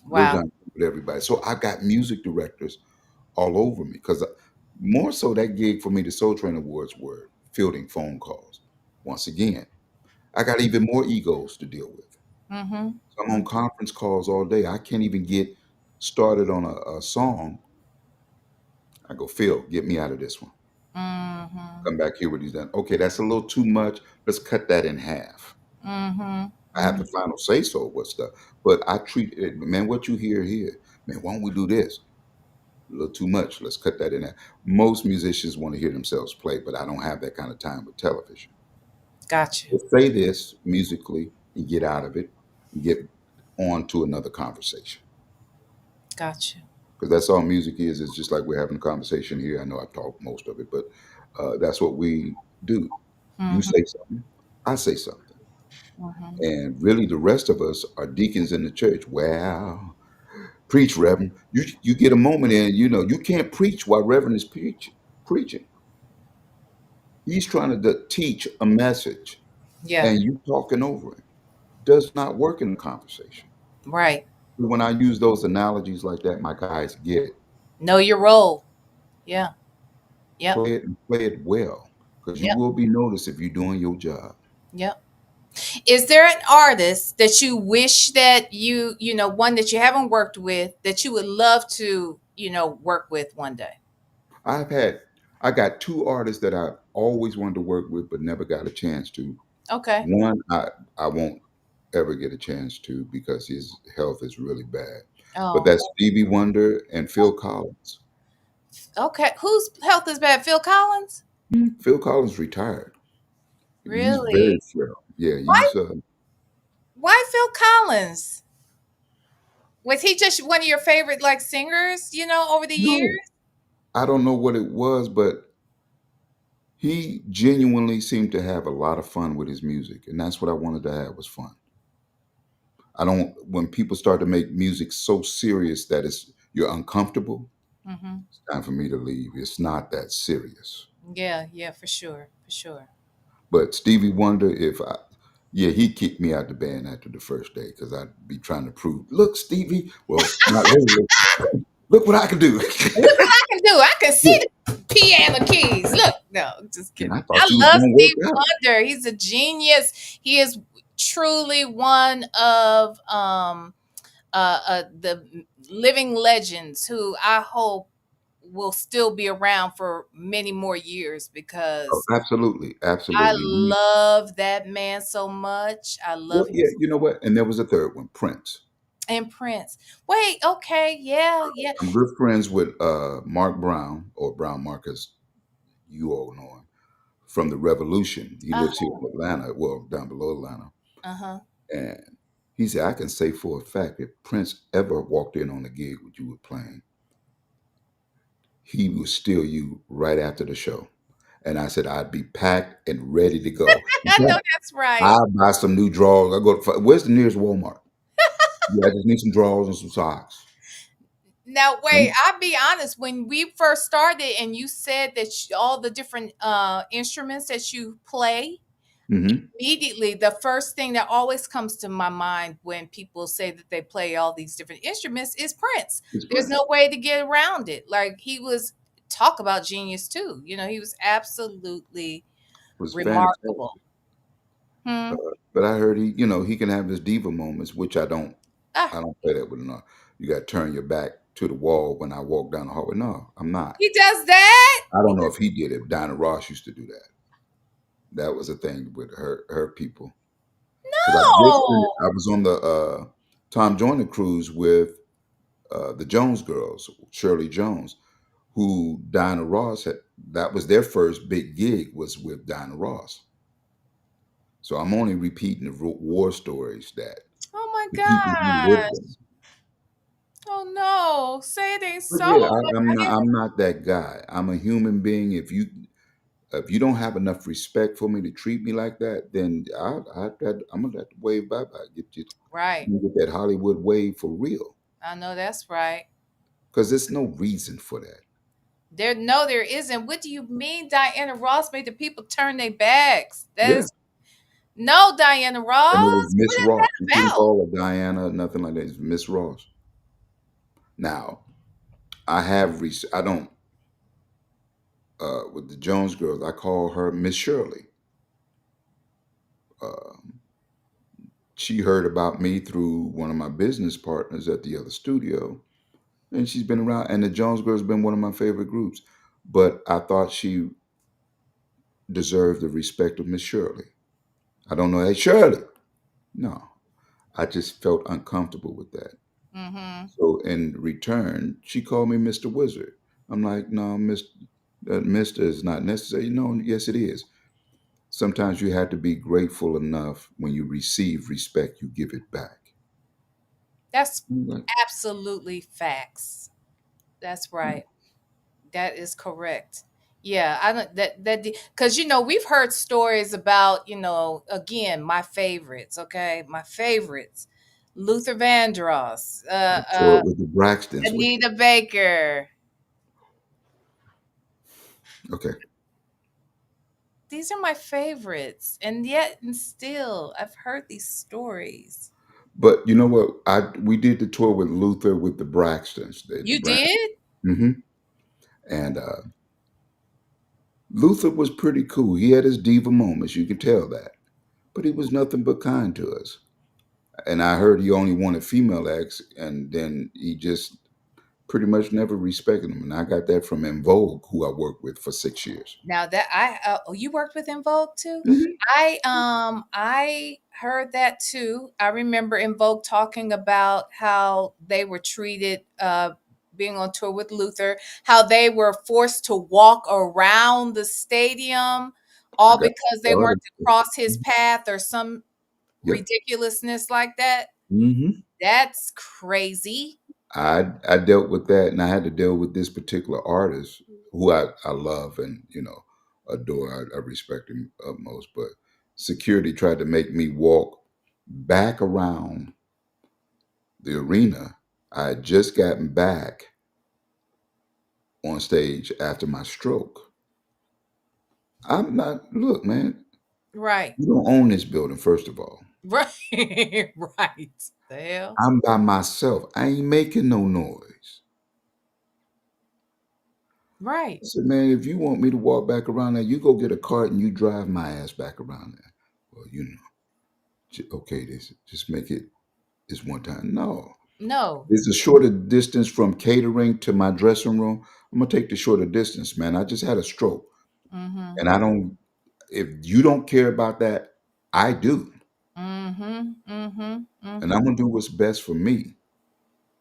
Lil Wow. John with everybody. So I got music directors all over me because more so that gig for me, the Soul Train Awards were fielding phone calls. Once again, I got even more egos to deal with. Mm-hmm. So I'm on conference calls all day. I can't even get started on a song. I go, Phil, get me out of this one. Mm-hmm. Come back here with these done. Okay, that's a little too much. Let's cut that in half. Mm-hmm. I have Mm-hmm. the final say so what stuff. But I treat it, man, what you hear here, man, why don't we do this? A little too much. Let's cut that in half. Most musicians want to hear themselves play, but I don't have that kind of time with television. Got you. We'll say this musically and get out of it and get on to another conversation. Got you. Because that's all music is. It's just like we're having a conversation here. I know I've talked most of it, but that's what we do. You Mm-hmm. say something, I say something. Mm-hmm. And really, the rest of us are deacons in the church. Well, preach, Reverend. You get a moment in, you can't preach while Reverend is preaching. He's trying to teach a message, Yeah. and you talking over him. Does not work in a conversation. Right. When I use those analogies like that, my guys get it. Know your role. Yeah. Yep. Play it and play it well, because you Yep. will be noticed if you're doing your job. Yep. Is there an artist that you wish that one that you haven't worked with that you would love to, work with one day? I've had, I got two artists that I always wanted to work with, but never got a chance to. Okay. One, I won't ever get a chance to because his health is really bad. But Oh, that's Stevie Wonder and Phil Collins. okay. Whose health is bad? Phil Collins? Phil Collins retired. He's very Really? frail. Yeah, Why? he's Why Phil Collins? Was he just one of your favorite like singers? Over the no. years? I don't know what it was, but he genuinely seemed to have a lot of fun with his music, and that's what I wanted to have was fun. I don't when people start to make music so serious that you're uncomfortable, Hmm. it's time for me to leave. It's not that serious. Yeah. Yeah. For sure. For sure. But Stevie Wonder, yeah, he kicked me out the band after the first day because I'd be trying to prove, look, Stevie, well, not really. Look what I can do. Look what I can do. I can Yeah, see the piano keys. Look, no, just and kidding. I I thought you was love going to Steve work out. Wonder. He's a genius. He is truly one of the living legends who I hope will still be around for many more years Oh, because absolutely, I absolutely. love that man so much. I Well, love him yeah, so you know what? And there was a third one, Prince. and Prince. Wait, okay, yeah, yeah. I'm good friends with Mark Brown, or Brown Marcus, you all know him, from the Revolution. He lives here in Atlanta, well, down below Atlanta. Uh-huh. And he said, I can say for a fact if Prince ever walked in on a gig with you were playing, he would steal you right after the show. And I said, I'd be packed and ready to go. In I know fact, that's right. I'll buy some new drawers. I go to, where's the nearest Walmart? Yeah, I just need some drawers and some socks. Now, wait, I'll be honest. When we first started and you said that all the different instruments that you play, Mm-hmm. immediately the first thing that always comes to my mind when people say that they play all these different instruments is Prince. It's There's Prince. no way to get around it. Like he was talk about genius too. He was absolutely It was fantastic. remarkable. Hmm. But I heard he can have his diva moments, which I don't. Ah, I don't play that with no. You got to turn your back to the wall when I walk down the hallway. No, I'm not. he does that. I don't know if he did it. Dinah Ross used to do that. That was a thing with her people. Because No. I was on the Tom Joyner cruise with the Jones girls, Shirley Jones, who Dinah Ross had. That was their first big gig was with Dinah Ross. So I'm only repeating the war stories that Oh my the people who lived gosh. them. Oh no. Say it ain't But so. yeah, But I guess I'm not that guy. I'm a human being. If you don't have enough respect for me to treat me like that, then I'm gonna have to wave bye bye. right. Get that Hollywood wave for real, I know that's right. because there's no reason for that. There, no, there isn't. What do you mean Diana Ross made the people turn their backs? That Yeah, is no Diana and it was Ross. What Miss is Ross. You that couldn't about? call her Diana, nothing like that. It's Miss Ross. Now I don't with the Jones girls. I call her Miss Shirley. Um, she heard about me through one of my business partners at the other studio, and she's been around. And the Jones Girls been one of my favorite groups. But I thought she deserved the respect of Miss Shirley. I don't know, hey Shirley. No, I just felt uncomfortable with that. Mm-hmm. So in return, she called me Mr. Wizard. I'm like, no, Mr. is not necessary. No, yes, it is. Sometimes you have to be grateful enough when you receive respect, you give it back. That's I'm like, absolutely facts. That's right. That is correct. Yeah, I don't that because we've heard stories about again my favorites. Okay, my favorites, Luther Vandross, I toured with the Braxtons with Anita Baker. okay. These are my favorites, and yet and still, I've heard these stories. But you know what? We did the tour with Luther with the Braxtons. The You Braxtons. did? Hmm. And Luther was pretty cool. He had his diva moments, you can tell that. But he was nothing but kind to us. And I heard he only wanted female acts, and then he just pretty much never respected them. And I got that from En Vogue, who I worked with for 6 years. Now that you worked with In Vogue too? Hmm. I heard that too. I remember In Vogue talking about how they were treated being on tour with Luther, how they were forced to walk around the stadium I all got because they weren't started. to cross his path or some Yep. ridiculousness like that. Hmm. That's crazy. I dealt with that, and I had to deal with this particular artist who I love and adore. I respect him utmost, but security tried to make me walk back around the arena. I had just gotten back on stage after my stroke. I'm not. Look, man, Right. you don't own this building. First of all, Right. Right. The hell? I'm by myself. I ain't making no noise. Right. I said, man, if you want me to walk back around there, you go get a cart and you drive my ass back around there. Well, okay, this just make it this one time. No, No. it's a shorter distance from catering to my dressing room. I'm gonna take the shorter distance, man. I just had a stroke, Mm-hmm. and I don't. If you don't care about that, I do, Mm-hmm. Mm-hmm. and I'm Mm-hmm. gonna do what's best for me.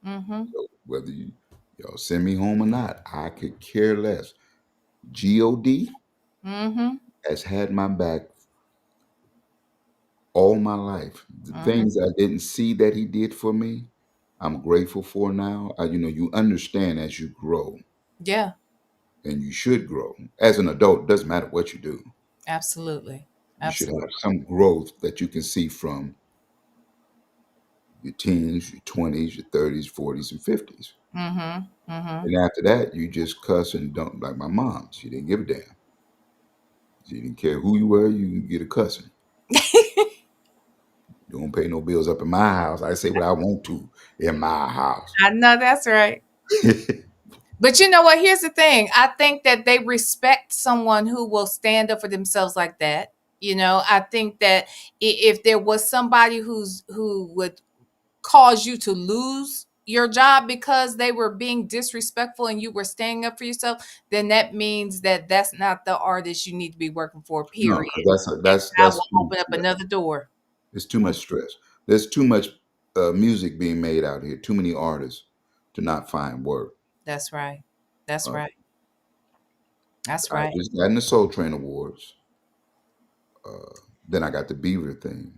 Mm-hmm. So whether y'all send me home or not, I could care less. God Mm-hmm. has had my back all my life. The Mm-hmm. things I didn't see that he did for me, I'm grateful for now. You understand as you grow, Yeah, and you should grow. As an adult, it doesn't matter what you do. absolutely. You should Absolutely. have some growth that you can see from your teens, your 20s, your 30s, 40s, and 50s. Mm-hmm. Mm-hmm. And after that, you just cuss and don't like my mom. She didn't give a damn. She didn't care who you were, you can get a cussing. You don't pay no bills up in my house. I say what I want to in my house. I know that's right. But you know what? Here's the thing. I think that they respect someone who will stand up for themselves like that. I think that if there was somebody who would cause you to lose your job because they were being disrespectful and you were standing up for yourself, then that means that that's not the artist you need to be working for, No, period. because And God that's will too much open up stress. another door. It's too much stress. There's too much music being made out here. Too many artists to not find work. That's right. That's Uh, right. That's I right. just got in the Soul Train Awards. Then I got the Beaver thing.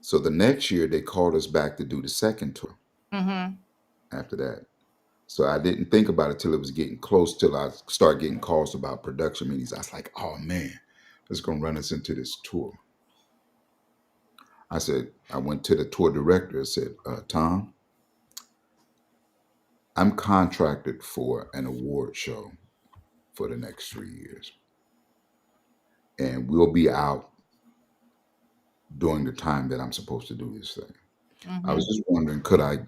So the next year they called us back to do the second tour Mhm. after that. So I didn't think about it till it was getting close, till I started getting calls about production meetings. I was like, oh man, it's gonna run us into this tour. I went to the tour director and said, Tom, I'm contracted for an award show for the next 3 years. And we'll be out during the time that I'm supposed to do this thing. I was Mhm. just wondering, could I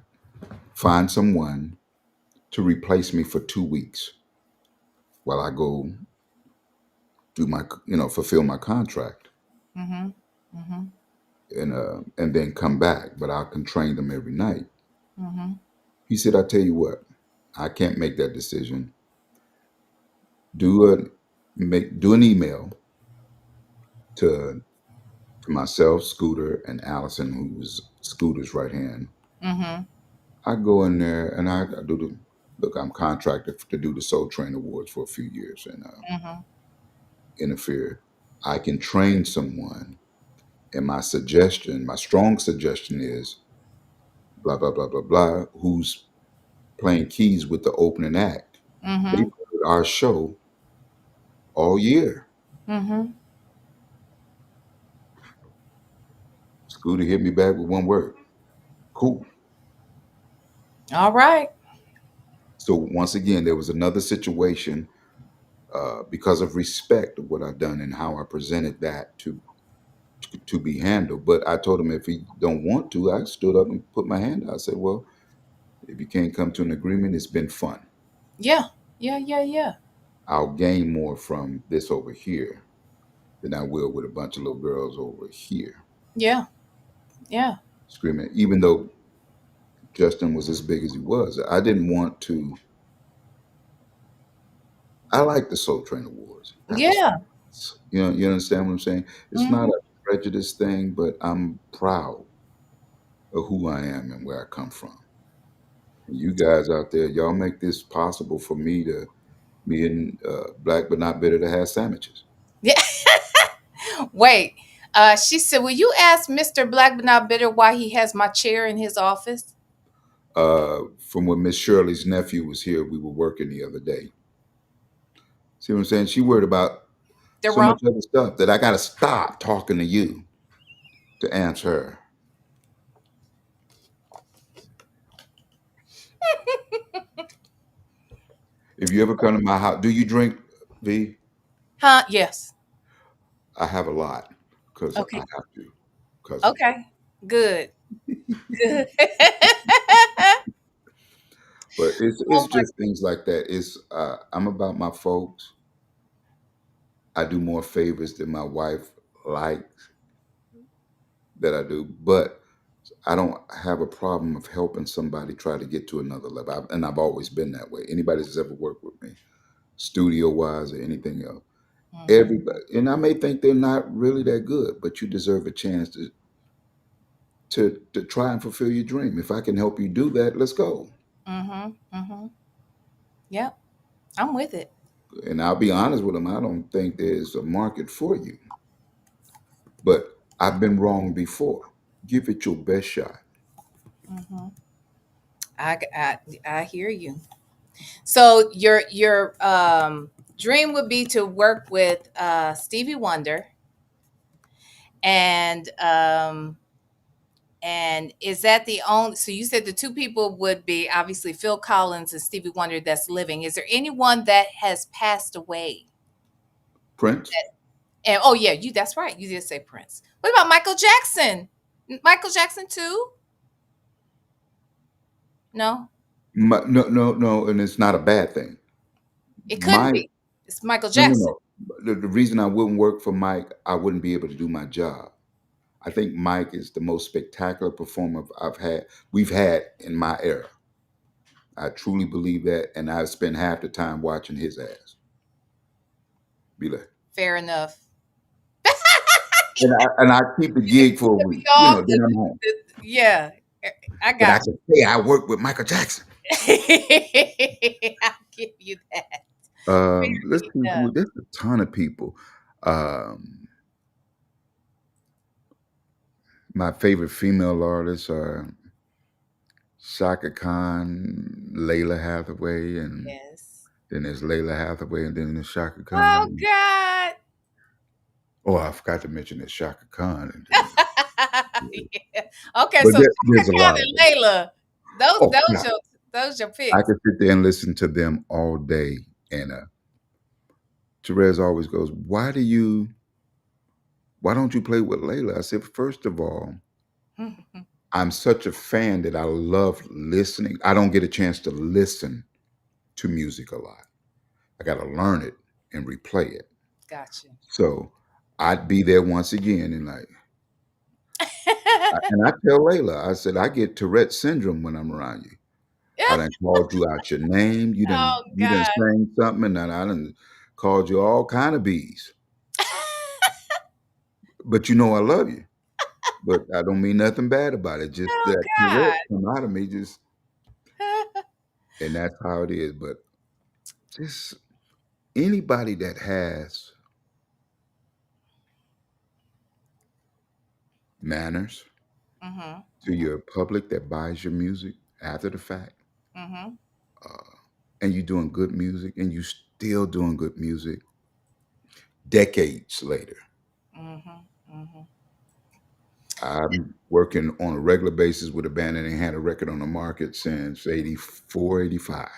find someone to replace me for 2 weeks while I go do fulfill my contract Mhm. Mhm. and then come back, but I can train them every night. Mhm. He said, I tell you what, I can't make that decision. Do a do an email to myself, Scooter, and Allison, who was Scooter's right hand. Mhm. I go in there and I do the look. I'm contracted to do the Soul Train Awards for a few years and Mhm. interfere. I can train someone, and my strong suggestion is blah blah blah blah blah. Who's playing keys with the opening act? They Mhm. played our show all year. Mhm. Scooter hit me back with one word: cool. All right. So once again, there was another situation because of respect of what I've done and how I presented that to be handled. But I told him if he don't want to, I stood up and put my hand out. I said, well, if you can't come to an agreement, it's been fun. Yeah. Yeah. Yeah. Yeah. I'll gain more from this over here than I will with a bunch of little girls over here Yeah. Yeah. screaming. Even though Justin was as big as he was, I didn't want to. I like the Soul Train Awards. That was, Yeah. you understand what I'm saying? It's not Mhm. a prejudice thing, but I'm proud of who I am and where I come from. And you guys out there, y'all make this possible for me and Black but not bitter to have sandwiches. Yeah. Wait. She said, "Will you ask Mr. Black but not bitter why he has my chair in his office?" From when Miss Shirley's nephew was here, we were working the other day. See what I'm saying? She worried about The so wrong. much other stuff that I got to stop talking to you to answer her. If you ever come to my house, do you drink, V? Huh? Yes. I have a lot because I Okay. have to because of you. Okay. Good. Good. But Oh it's my. just things like that. It's I'm about my folks. I do more favors than my wife likes that I do, but I don't have a problem of helping somebody try to get to another level. And I've always been that way. Anybody that's ever worked with me, studio wise or anything else, Mhm. everybody, and I may think they're not really that good, but you deserve a chance to try and fulfill your dream. If I can help you do that, let's go. Mhm. Mhm. Yep. I'm with it. And I'll be honest with them. I don't think there's a market for you, but I've been wrong before. Give it your best shot. Mhm. I hear you. So your dream would be to work with Stevie Wonder, and is that the only, so you said the two people would be obviously Phil Collins and Stevie Wonder that's living. Is there anyone that has passed away? Prince, And oh yeah, you that's right. You did say Prince. What about Michael Jackson? Michael Jackson too? No? no, no, no, and it's not a bad thing. It couldn't My be. It's Michael No, no, Jackson. no. The reason I wouldn't work for Mike, I wouldn't be able to do my job. I think Mike is the most spectacular performer we've had in my era. I truly believe that, and I've spent half the time watching his ass. Be like, Fair enough. and I keep the gig for a We week, all, then I'm home. yeah, I But I got can say I worked with Michael Jackson. you. I'll give you that. Let's see Yeah. who. There's a ton of people. Um, my favorite female artists are Shaka Khan, Layla Hathaway, and Yes. then there's Layla Hathaway, and then there's Shaka Oh Khan. God. Oh, I forgot to mention there's Shaka Khan. And then, Yeah. Okay, but so Shaka there's a Khan lot of and them. Layla, those Oh, those yeah. your those your I picks. can sit there and listen to them all day. And Therese always goes, why don't you play with Layla? I said, first of all, I'm such a fan that I love listening. I don't get a chance to listen to music a lot. I got to learn it and replay it. Gotcha. So I'd be there once again and and I tell Layla, I said, I get Tourette syndrome when I'm around you. I done called you out your name. Oh You done God. sang something, and I done called you all kind of bees. But you know I love you. But I don't mean nothing bad about it. Just Oh that Tourette come out of me, God. and that's how it is. But just anybody that has manners Mm-hmm. to your public that buys your music after the fact, Mm-hmm. uh, and you're doing good music, and you still doing good music decades later. Mm-hmm. Mm-hmm. I'm working on a regular basis with a band that ain't had a record on the market since 84, 85.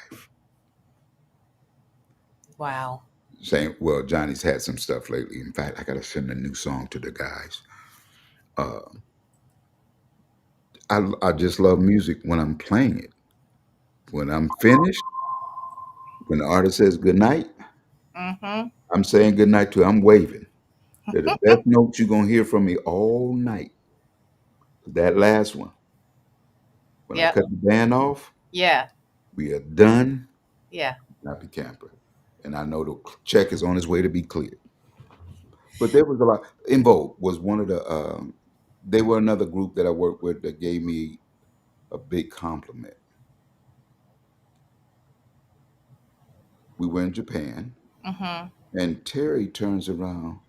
Wow. Saying, well, Johnny's had some stuff lately. In fact, I got to send a new song to the guys. Uh, I just love music when I'm playing it. When I'm finished, when the artist says good night, Mm-hmm. I'm saying good night to. I'm waving. They're the best notes you're gonna hear from me all night. That last one, when I Yep. cut the band off, Yeah. we are done. Yeah. Happy camper, and I know the check is on its way to be cleared. But there was a lot. In Vogue was one of the. They were another group that I worked with that gave me a big compliment. We were in Japan, Mm-hmm. and Terry turns around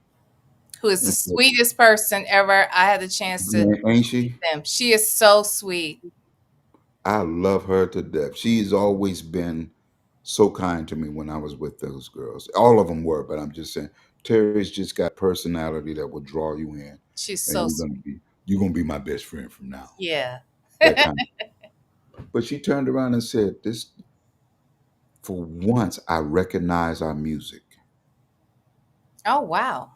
Who is the and said, sweetest person ever. I had the chance to "Man, ain't meet she? them. She is so sweet. I love her to death. She's always been so kind to me when I was with those girls. All of them were, but I'm just saying, Terry's just got personality that will draw you in, She's and so sweet. you're gonna be my best friend from now. Yeah. That kind of. But she turned around and said, "This for once, I recognize our music." Oh wow.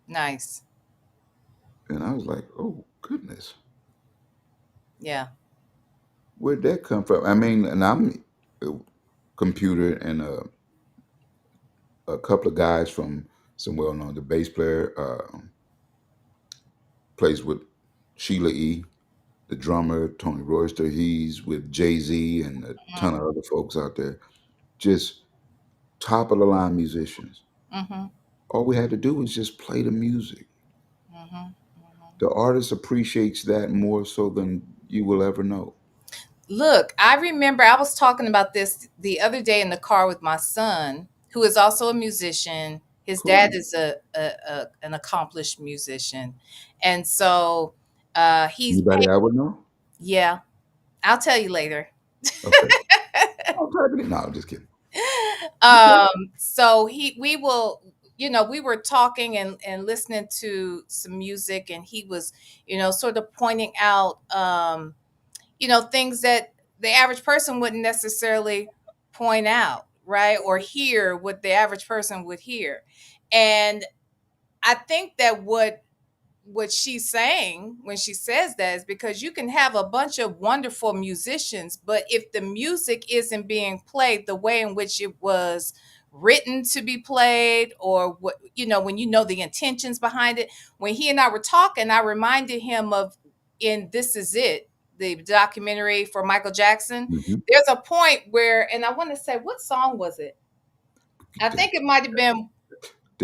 Nice. And I was like, "Oh goodness, Yeah. where'd that come from?" I mean, and I'm a computer and a couple of guys from some well-known. The bass player plays with Sheila E. The drummer Tony Royster. He's with Jay Z and a ton of other folks out there. Just top of the line musicians. Mm-hmm. All we had to do was just play the music. Mm-hmm. The artist appreciates that more so than you will ever know. Look, I remember I was talking about this the other day in the car with my son, who is also a musician. His dad Cool. is an accomplished musician, and so he's Anybody I would know? yeah. I'll tell you later. Okay. I'll type it in. No, I'm just kidding. Okay. So we will, we were talking and listening to some music, and he was, sort of pointing out, things that the average person wouldn't necessarily point out, right? Or hear what the average person would hear. And I think that what she's saying when she says that is because you can have a bunch of wonderful musicians, but if the music isn't being played the way in which it was written to be played, or what, when you know the intentions behind it. When he and I were talking, I reminded him of, in This Is It, the documentary for Michael Jackson. Mhm. There's a point where, and I want to say, what song was it? I think it might have been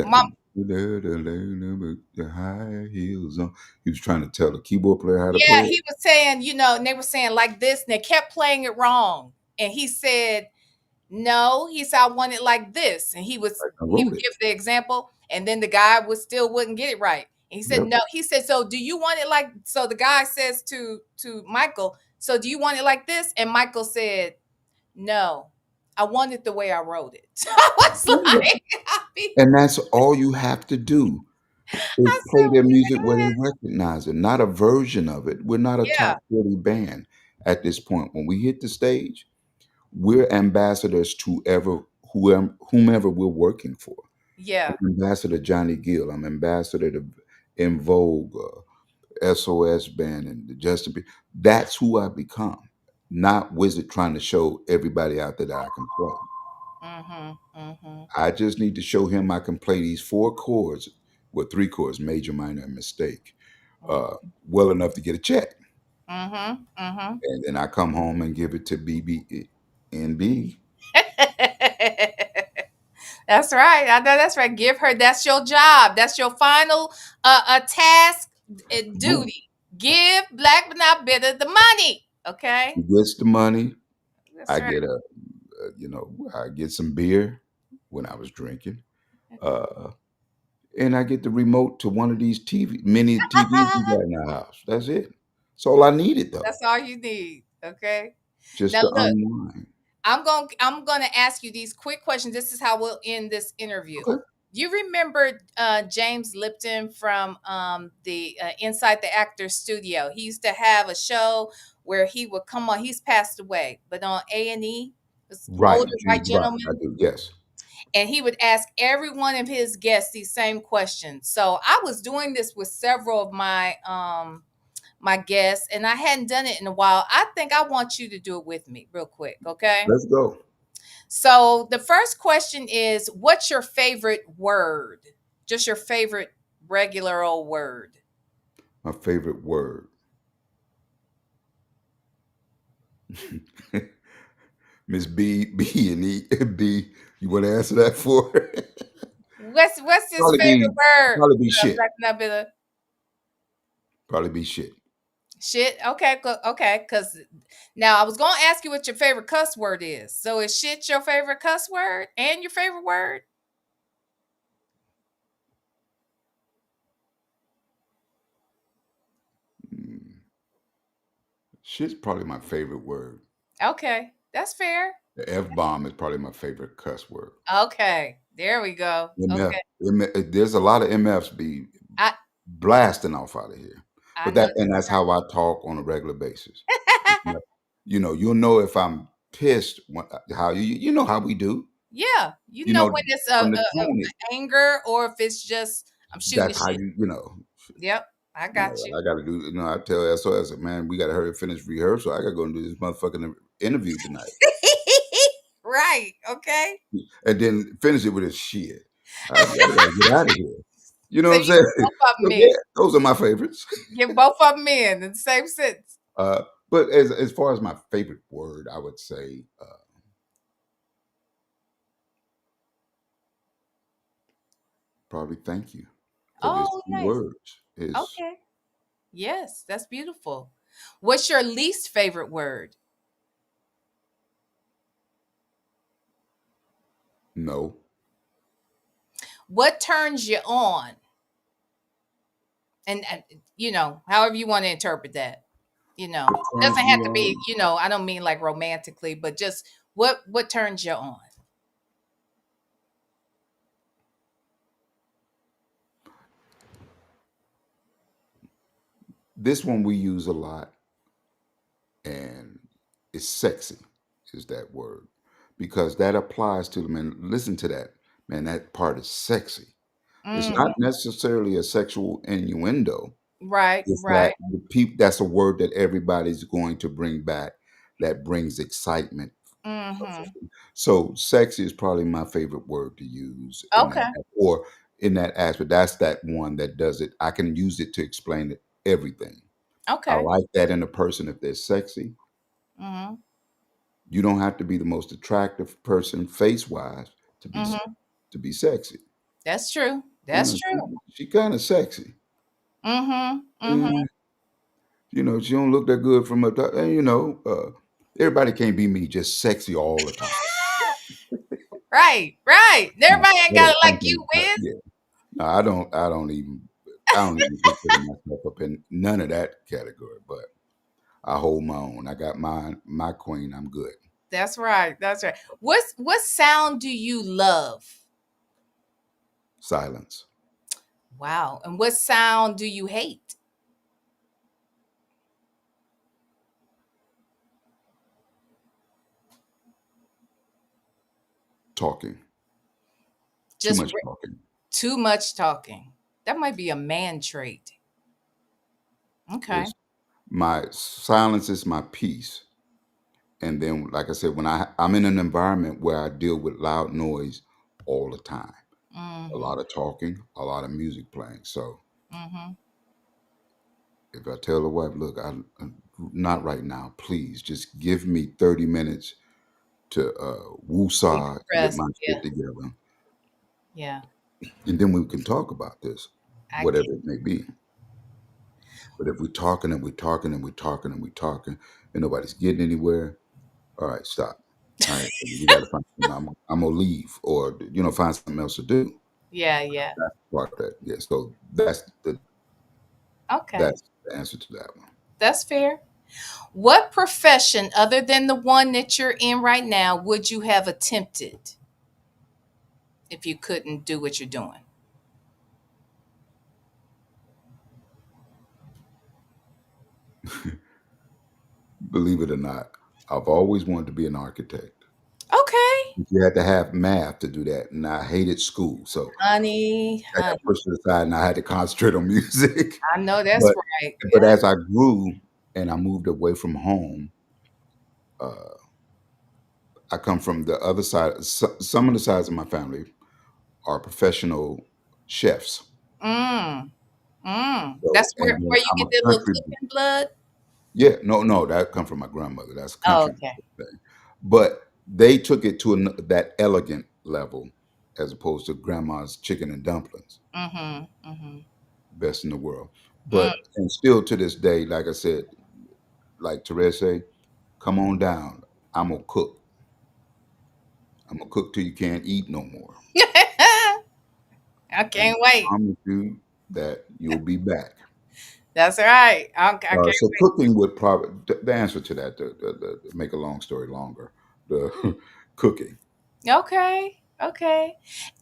my, The high heels on. He was trying to tell the keyboard player how to play yeah, it. he was saying, and they were saying like this, and they kept playing it wrong. And he said, no, he said, I want it like this. And he I would wrote it. give the example, and then the guy wouldn't get it right. And he said, Yep. no. He said, so do you want it like, so the guy says to Michael, so do you want it like this? And Michael said, no, I want it the way I wrote it. I was like, And that's all you have to do is I play said, their music where they recognize it, not a version of it. We're not a yeah, top 40 band at this point. When we hit the stage, we're ambassadors to whomever we're working for. yeah, I'm Ambassador Johnny Gill. I'm ambassador to In Vogue, SOS Band, and the Justin Bieber. That's who I become, not Wizard trying to show everybody out there that I can play. mm-hmm, mm-hmm, I just need to show him I can play these four chords, well, three chords, major, minor, and mistake, uh, well enough to get a check. mm-hmm, mm-hmm. And then I come home and give it to BBNB. That's right. I know that's right. Give her. That's your job. That's your final task and Boom. duty. Give Black but not bitter the money. Okay. He gets the money. That's I right. get I get some beer when I was drinking. Uh, and I get the remote to one of these mini TVs we got in our house. That's it. That's all I needed though, That's all you need. Okay. just Now to look, unwind. I'm gonna ask you these quick questions. This is how we'll end this interview. Okay. You remember James Lipton from the Inside the Actor Studio? He used to have a show where he would come on. He's passed away, but on A&E, this Right. older white Right. I gentleman, do. Yes. and he would ask every one of his guests these same questions. So I was doing this with several of my guests, and I hadn't done it in a while. I think I want you to do it with me, real quick, okay? Let's go. So the first question is, what's your favorite word? Just your favorite regular old word. My favorite word. Miss B and E B. You want to answer that for? What's his Probably favorite be word? probably be shit. Black Nut Bitter? Probably be shit. Shit. Okay, okay. Because now I was gonna ask you what your favorite cuss word is. So is shit your favorite cuss word and your favorite word? Mm. Shit's probably my favorite word. Okay, that's fair. The F bomb is probably my favorite cuss word. Okay, there we go. MF, Okay, there's a lot of MFs be I blasting off out of here, I but know. that's how I talk on a regular basis. You'll know if I'm pissed. How you know how we do. Yeah, you You know know when it's from the tone. anger, or if it's just I'm shooting the That's how shit. you. Yep, I got you. I got to do. I tell SOS, man, we got to hurry finish rehearsal. I got to go and do this motherfucking interview tonight, Right. Okay. and then finish it with a shit. I got to get out of here. You know So what I'm you saying? give both of So them in. yeah, those are my favorites. Give both of them in the same sentence. But as far as my favorite word, I would say probably thank you, because it's Oh, two nice. words. Is Okay. Yes, that's beautiful. What's your least favorite word? no. What turns you on? And however you want to interpret that. What turns Doesn't me have to be, on? I don't mean like romantically, but just what turns you on? This one we use a lot, and it's sexy. Is that word? Because that applies to the man. Listen to that, man. That part is sexy. It's Mm, not necessarily a sexual innuendo. right, It's that right. the people. That's a word that everybody's going to bring back. That brings excitement Mm-hmm. So sexy is probably my favorite word to use in that, Okay. or in that aspect. That's that one that does it. I can use it to explain it, everything. I Okay. like that in a person if they're sexy. Mm-hmm. You don't have to be the most attractive person face wise to be Mm-hmm. to be sexy. That's true. You That's know, true. she kind of sexy. Mm-hmm. Mm-hmm. Eh, she don't look that good from a. Everybody can't be me, just sexy all the time. Right. Right. No, Everybody ain't that got it is like something. you, Wiz. Yeah, no, I don't even consider myself up in none of that category. But I hold my own. I got my queen. I'm good. That's right. That's right. What sound do you love? Silence, Wow. And what sound do you hate? talking, too Just much talking. too much talking. That might be a man trait. Okay. Is my silence is my peace. And then, like I said, when I'm in an environment where I deal with loud noise all the time, a Mm-hmm. lot of talking, a lot of music playing. So Mm-hmm. if I tell the wife, look, not right now, please, just give me 30 minutes to woosah and get Rest. my Yeah. shit together, Yeah. and then we can talk about this, I get. whatever it may be. But if we're talking and we're talking and we're talking and we're talking and nobody's getting anywhere, all right, stop. All right, we got to find something. I'm gonna leave, or find something else to do. Yeah. Yeah. That's part of that. Yeah. So Okay. that's the answer to that one. That's fair. What profession other than the one that you're in right now would you have attempted if you couldn't do what you're doing? Believe it or not, I've always wanted to be an architect. Okay. You had to have math to do that, and I hated school, so Honey, I got honey. pushed to the side, and I had to concentrate on music. I know that's But right. but as I grew and I moved away from home, uh, I come from the other side. Some of the sides of my family are professional chefs. Mm. Mm. So, That's and then where you I'm get a that little country. cooking blood. Yeah, no, that come from my grandmother. That's a Oh, country okay. thing. But they took it to that elegant level as opposed to grandma's chicken and dumplings, Mm-hmm. Mm-hmm. best in the world. Mm. But and still to this day, like I said, like Therese say, come on down. I'm gonna cook. I'm gonna cook till you can't eat no more. I And can't I wait. promise you that you'll be back. That's right. I can't So wait. cooking would probably the answer to that. To make a long story longer, the cooking. Okay. Okay.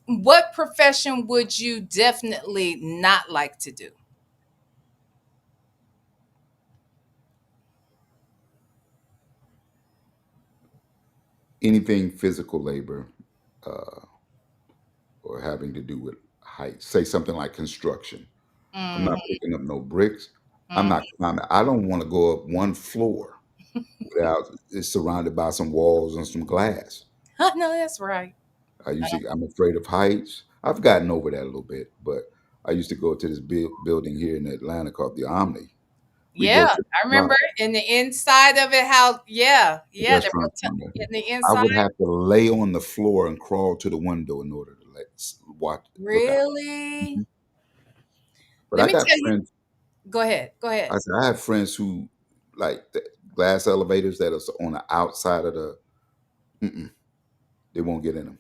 What profession would you definitely not like to do? Anything physical labor, uh, or having to do with height. Say something like construction. I'm not Mm-hmm. picking up no bricks. I'm Mm. not climbing. I don't want to go up one floor without it's surrounded by some walls and some glass. I know that's right. I'm afraid of heights. I've gotten over that a little bit, but I used to go to this building here in Atlanta called the Omni. We Yeah, go to I the top, remember in the inside of it how yeah, the yeah, the restaurant rotel counter. in the I inside. would have to lay on the floor and crawl to the window in order to watch, look out. Really? Mhm. But Let I me got tell you. friends. Go ahead. Go ahead. I said I have friends who like the glass elevators that are on the outside of the. Mm-mm, they won't get in them.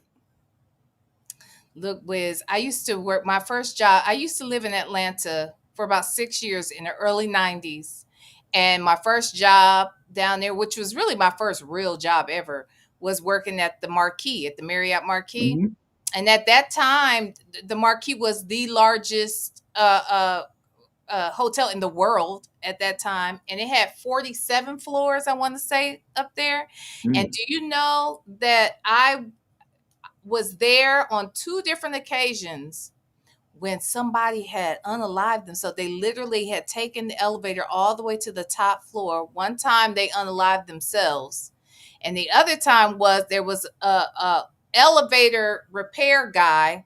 Look, Wiz, I used to work my first job. I used to live in Atlanta for about 6 years in the early 90s. And my first job down there, which was really my first real job ever, was working at the Marquis, at the Marriott Marquis. Hmm. And at that time, the Marquis was the largest hotel in the world at that time. And it had 47 floors, I want to say, up there. And Mm. do you know that I was there on two different occasions when somebody had unalived them. So they literally had taken the elevator all the way to the top floor. One time they unalived themselves. And the other time was there was a elevator repair guy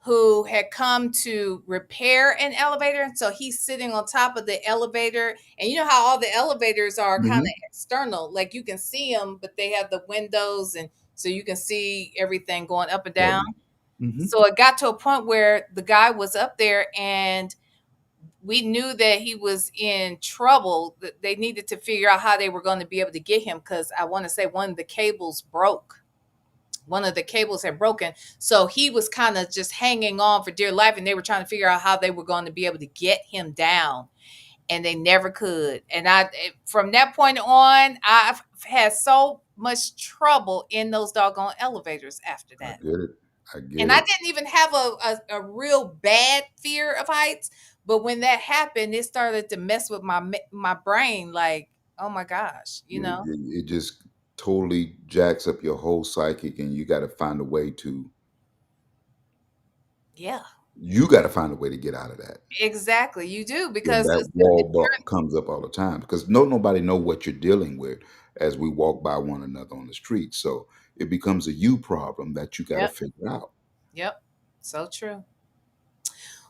who had come to repair an elevator. And so he's sitting on top of the elevator. And you know how all the elevators are kind Hmm. of external, like you can see them, but they have the windows. And so you can see everything going up and down. Hmm. So it got to a point where the guy was up there and we knew that he was in trouble. That they needed to figure out how they were going to be able to get him because I want to say one of the cables broke. One of the cables had broken. So he was kind of just hanging on for dear life. And they were trying to figure out how they were going to be able to get him down. And they never could. And from that point on, I've had so much trouble in those doggone elevators after I that. get it. I get And I it. didn't even have a real bad fear of heights. But when that happened, it started to mess with my brain. Like, oh my gosh, you It, know? it just totally jacks up your whole psychic, and you got to find a way to. Yeah, You got to find a way to get out of that. exactly. You do And because that comes up all the time because nobody know what you're dealing with as we walk by one another on the street. So it becomes a you problem that you got to yep, figure out. yep. So true.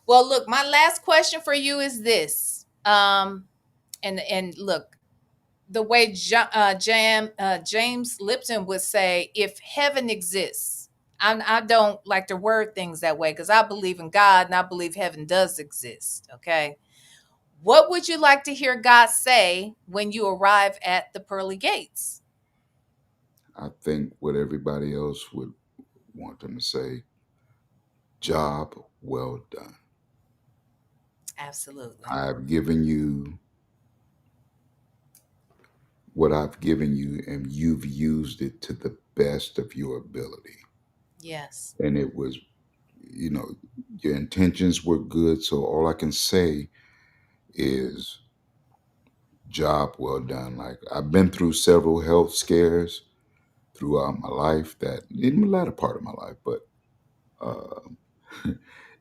Well, look, my last question for you is this. And look, the way James Lipton would say, if heaven exists, I don't like to word things that way because I believe in God and I believe heaven does exist. Okay. What would you like to hear God say when you arrive at the pearly gates? I think what everybody else would want them to say, job well done. Absolutely. I have given you what I've given you, and you've used it to the best of your ability. Yes. And it was, you know, your intentions were good. So all I can say is job well done. Like I've been through several health scares throughout my life that in the latter part of my life, but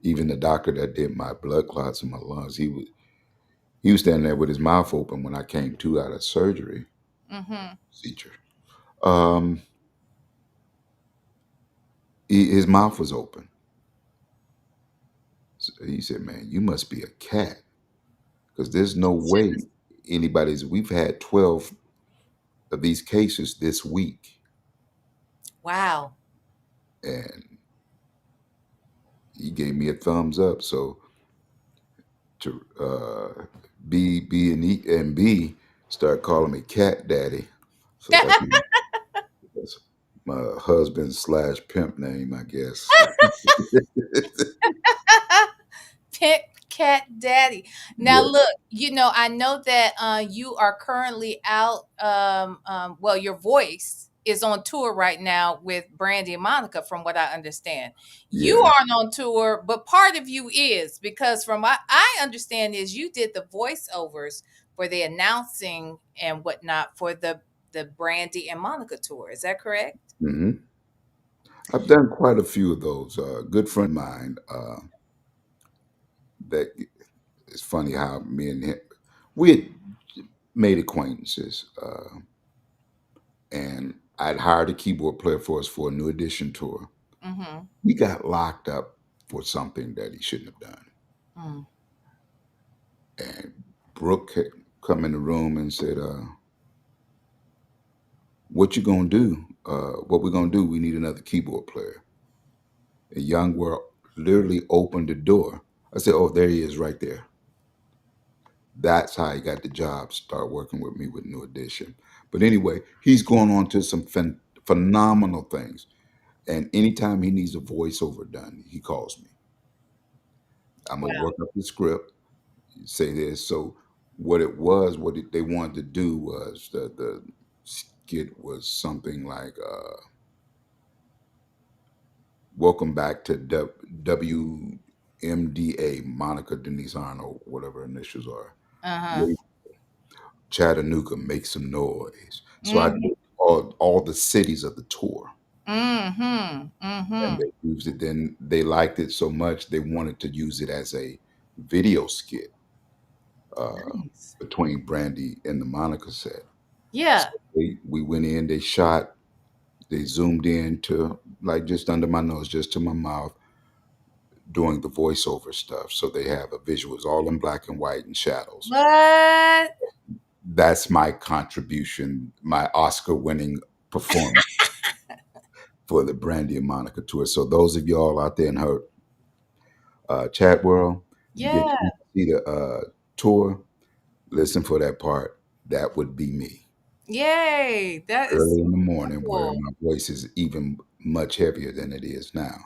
even the doctor that did my blood clots in my lungs, he was standing there with his mouth open when I came to out of surgery Mm-hmm. procedure. Um, his mouth was open. So he said, "Man, you must be a cat because there's no way anybody's." We've had 12 of these cases this week, Wow. and he gave me a thumbs up. So to B and E and B start calling me Cat Daddy. So that's my husband slash pimp name, I guess. Pet cat daddy. Now Yeah, look, I know that you are currently out well, your voice is on tour right now with Brandy and Monica from what I understand. You yeah. aren't on tour, but part of you is because from what I understand is you did the voiceovers for the announcing and whatnot for the Brandy and Monica tour. Is that correct? Hmm. I've done quite a few of those. A good friend of mine, that it's funny how me and him, we had made acquaintances, and I'd hired a keyboard player for us for a New Edition tour. Mm-hmm. He got locked up for something that he shouldn't have done. Mm. And Brooke had come in the room and said, "What you gonna do? What we gonna do? We need another keyboard player." And Young World literally opened the door. I said, "Oh, there he is, right there." That's how he got the job. Start working with me with New Edition. But anyway, he's going on to some phenomenal things. And anytime he needs a voiceover done, he calls me. I'm gonna Wow. work up the script, say this. So what they wanted to do was the skit was something like "Welcome back to WMDA," Monica Denise Arnold, whatever her initials are. Uh-huh. Chattanooga, make some noise. So I Mm-hmm. did all the cities of the tour, Mm-hmm. and Mm-hmm. they used it. Then they liked it so much they wanted to use it as a video skit uh, Nice. between Brandy and the Monica set. Yeah. So we went in, they shot, they zoomed in to like just under my nose, just to my mouth, doing the voiceover stuff. So they have a visuals all in black and white and shadows. What? That's my contribution, my Oscar winning performance for the Brandy and Monica tour. So those of y'all out there in her chat world, you get Yeah. to see the tour, listen for that part. That would be me Yay. That is early in the morning where cool. my voice is even much heavier than it is now.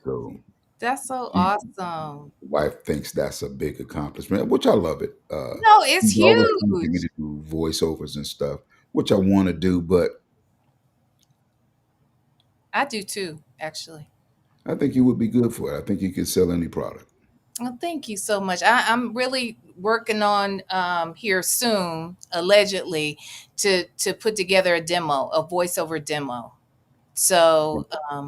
So That's so she, awesome. wife thinks that's a big accomplishment, which I love it. No, it's She's always trying to get me huge. to do voiceovers and stuff, which I want to do, but I do too, actually. I think you would be good for it. I think you could sell any product. Well, thank you so much. I'm really working on here soon, allegedly, to put together a demo, a voiceover demo. So,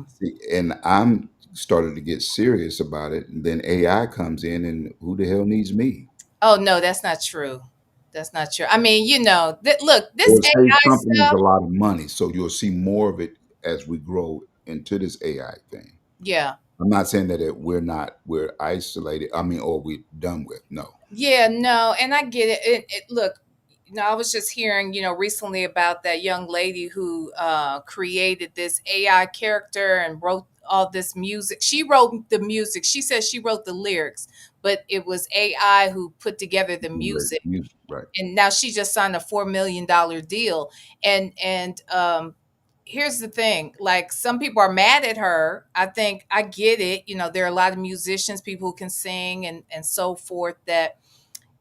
See, and I'm started to get serious about it, and then AI comes in, and who the hell needs me? oh no, that's not true. That's not true. I mean, look, this Well, it saves AI companies a stuff. lot of money, so you'll see more of it as we grow into this AI thing. Yeah, I'm not saying that we're isolated. I mean, or we're done with. No, yeah, no, and I get it. Look, I was just hearing, recently about that young lady who created this AI character and wrote all this music. She wrote the music. She said she wrote the lyrics, but it was AI who put together the great music. music, right? And now she just signed a $4 million deal. And here's the thing: like, some people are mad at her. I think I get it. There are a lot of musicians, people who can sing and so forth, that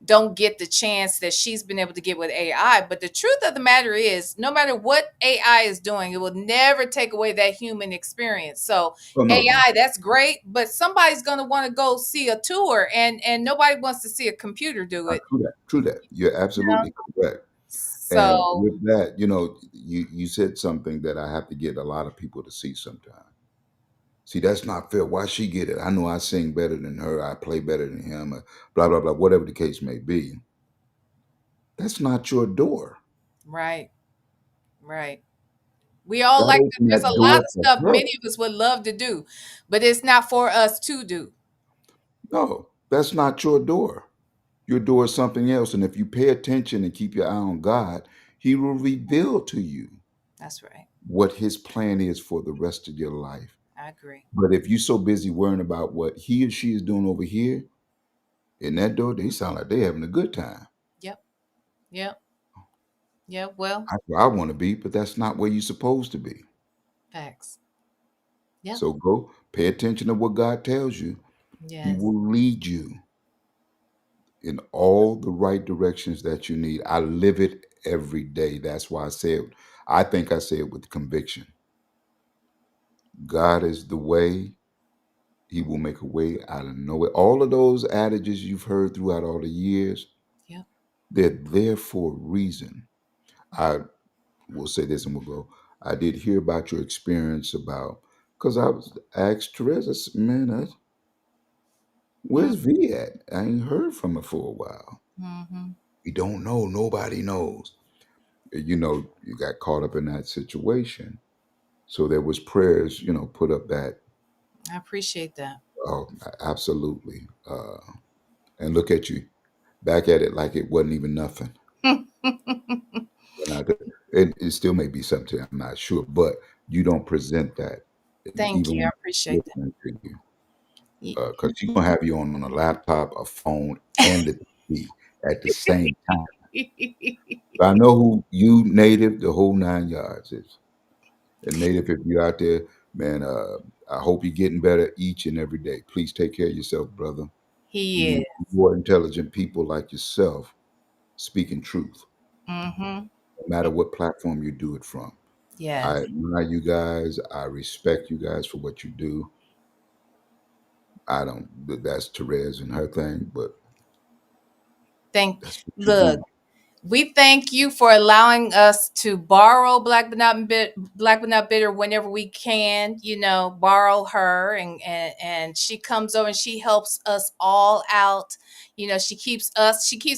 don't get the chance that she's been able to get with AI. But the truth of the matter is, no matter what AI is doing, it will never take away that human experience. So Oh no, no, AI, that's great, but somebody's going to want to go see a tour, and nobody wants to see a computer do it. true that, true that. You're absolutely correct. And So, with that, you said something that I have to get a lot of people to see sometime. See, that's not fair. Why she get it? I know I sing better than her. I play better than him. Blah blah blah. Whatever the case may be, that's not your door. right, right. We all God like to, opened there's that a lot door of for stuff her. many of us would love to do, but it's not for us to do. No, that's not your door. Your door is something else. And if you pay attention and keep your eye on God, He will reveal to you That's right. what His plan is for the rest of your life. I agree. But if you're so busy worrying about what he or she is doing over here in that door, they sound like they're having a good time. Yep. Yep. Yep. Well, That's where I want to be, but that's not where you're supposed to be. facts. Yep. So go pay attention to what God tells you. He Yes. will lead you in all the right directions that you need. I live it every day. That's why I think I say it with conviction. God is the way. He will make a way out of nowhere. All of those adages you've heard throughout all the years, Yep. they're there for a reason. I will say this and we'll go. I did hear about your experience about, because I was asked Teresa, I said, man, where's V at? I ain't heard from her for a while. Mm-hmm. We don't know. Nobody knows. You got caught up in that situation. So there was prayers, put up that. I appreciate that. Oh, absolutely. And look at you back at it like it wasn't even nothing. And it still may be something, I'm not sure, but you don't present that. And Thank even you. I when appreciate that. listening to you, Y- because you're going to have you on a laptop, a phone, and the TV at the same time. I know who you native, the whole 9 yards is. And native, if you're out there, man, I hope you're getting better each and every day. Please take care of yourself, brother. We He is. need more intelligent people like yourself speaking truth, Mm-hmm. no matter what platform you do it from. I Yes. admire you guys. I respect you guys for what you do. I don't, that's Therese and her thing, but Thank. that's what you Look, do. We thank you for allowing us to borrow Black but not bitter whenever we can. You know, borrow her, and she comes over and she helps us all out. You know, she keeps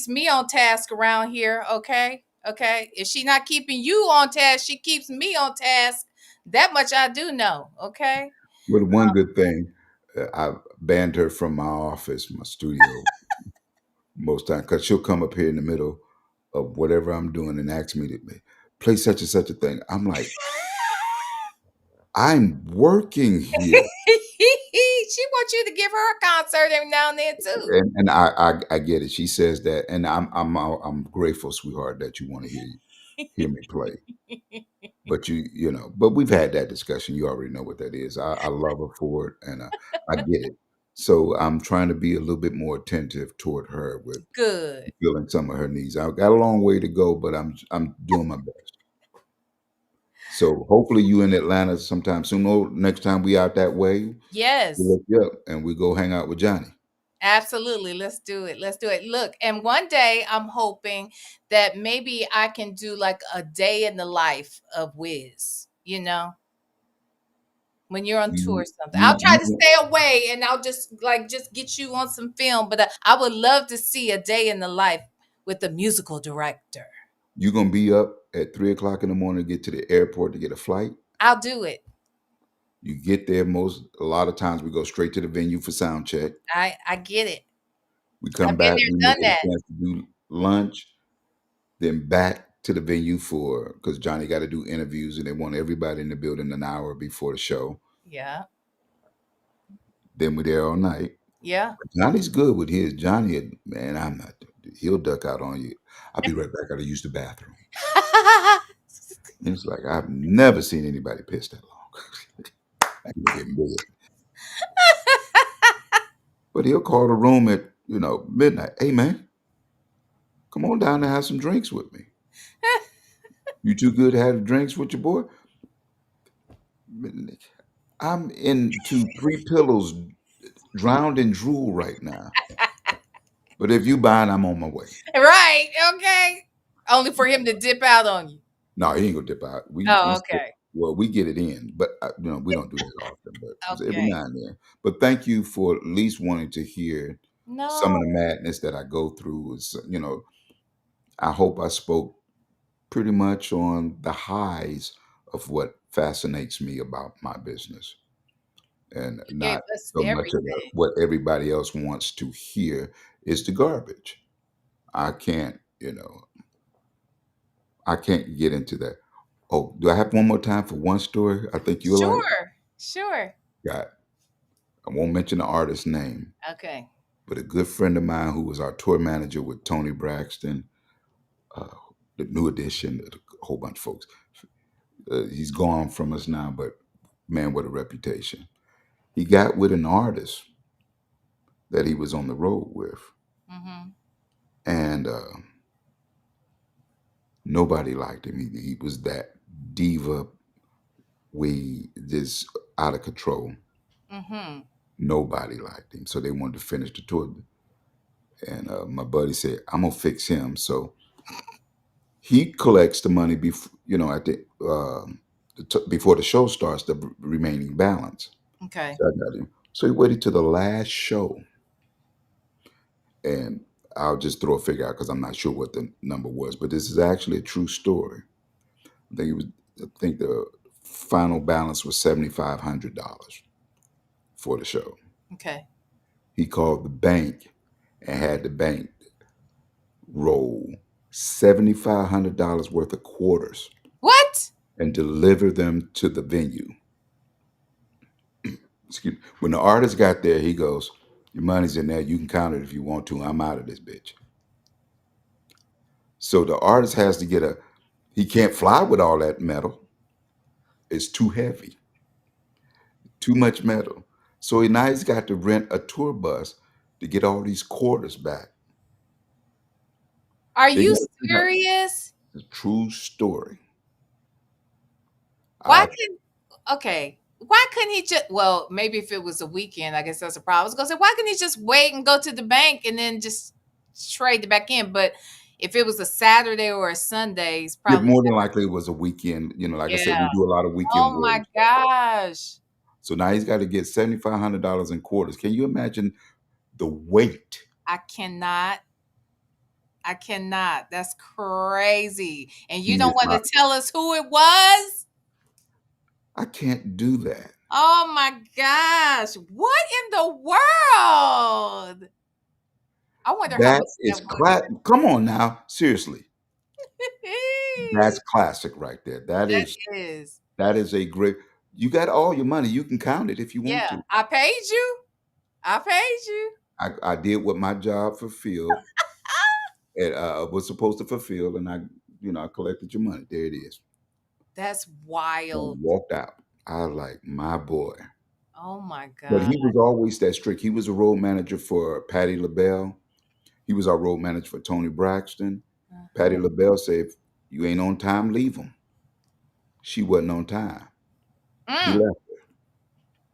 me on task around here. Okay, okay. If she not keeping you on task, she keeps me on task. That much I do know. Okay. But one good thing, I banned her from my office, my studio, most time because she'll come up here in the middle of whatever I'm doing and ask me to play such and such a thing. I'm like, I'm working here. She wants you to give her a concert every now and then too. And I get it. She says that, and I'm grateful, sweetheart, that you want to hear me play. But but we've had that discussion. You already know what that is. I love her for it, and I get it. So I'm trying to be a little bit more attentive toward her with Good. fulfilling some of her needs. I've got a long way to go, but I'm doing my best. So hopefully you in Atlanta sometime soon. Or next time we out that way, we'll Yes. look you up and we go hang out with Johnny. Absolutely. Let's do it. Let's do it. Look, and one day I'm hoping that maybe I can do like a day in the life of Wiz, when you're on tour or You something. I'll try to you stay away and I'll just get you on some film, but I would love to see a day in the life with the musical director. you gonna be up at 3 o'clock in the morning to get to the airport to get a flight. I'll do it. You get there a lot of times we go straight to the venue for sound check. I get it. We I've come been back, we there, may done get a that. chance to do lunch, then back to the venue because Johnny got to do interviews and they want everybody in the building an hour before the show. Yeah. Then we're there all night. Yeah. Johnny's good with his. Johnny, man, I'm not. He'll duck out on you. I'll be right back. I gotta use the bathroom. And it's like I've never seen anybody piss that long. I can get big. But he'll call the room at midnight. Hey man, come on down and have some drinks with me. You too good to have drinks with your boy? I'm into 3 pillows, drowned in drool right now. But if you buying, I'm on my way. Right. Okay. Only for him to dip out on you. No, he ain't gonna dip out. We Oh, still, okay. well, we get it in, but we don't do that often. But every Okay. now and then. But thank you for at least wanting to hear some of No, the madness that I go through. I hope I spoke pretty much on the highs of what fascinates me about my business, and you gave not us so much of everything. what everybody else wants to hear is the garbage. I can't, I can't get into that. Oh, do I have one more time for one story I think you'll like? Sure. Sure. Got I won't mention the artist's name, Okay. but a good friend of mine who was our tour manager with Toni Braxton, uh, the New Edition, a whole bunch of folks. He's gone from us now, but man, what a reputation. He got with an artist that he was on the road with, Mm-hmm. and nobody liked him. He was that diva, we just out of control. Mm-hmm. Nobody liked him, so they wanted to finish the tour. And my buddy said, "I'm gonna fix him." So he collects the money before at before the show starts, the remaining balance. Okay. So I got him. So he waited to the last show, and I'll just throw a figure out because I'm not sure what the number was, but this is actually a true story. I think it was. I think the final balance was $7,500 for the show. Okay. He called the bank and had the bank roll $7,500 worth of quarters What? and deliver them to the venue. Excuse me. When the artist got there, he goes, "Your money's in there. You can count it if you want to. I'm out of this bitch." So the artist has to he can't fly with all that metal. It's too heavy, too much metal. So now he's got to rent a tour bus to get all these quarters back. Are They you got serious? a true story. Why I couldn't okay. Why couldn't he just well, maybe if it was a weekend, I guess that's a problem. I was gonna say, why couldn't he just wait and go to the bank and then just trade it back in? But If it was a Saturday or a Sunday, it's Yeah, probably more than likely it was a weekend. Like I said, yeah. we do a lot of weekend Oh work my and stuff like that. gosh. So now he's got to get $7,500 in quarters. Can you imagine the weight? I cannot. I cannot. That's crazy. And you He don't is want not. to tell us who it was? I can't do that. Oh my gosh. What in the world? I wonder how That much is that would Come on now, seriously. That's be. classic right there. That That is is. that is a great. You got all your money. You can count it if you want Yeah. to. I paid you. I paid you. I did what my job fulfilled and was supposed to fulfill, and I collected your money. There it is. That's And wild. walked out. I was like, my boy. Oh my But God. he was always that strict. He was a road manager for Patti LaBelle. He was our road manager for Toni Braxton. Patti Uh-huh. LaBelle said, if you ain't on time, leave him. She wasn't on time. He Mm, left.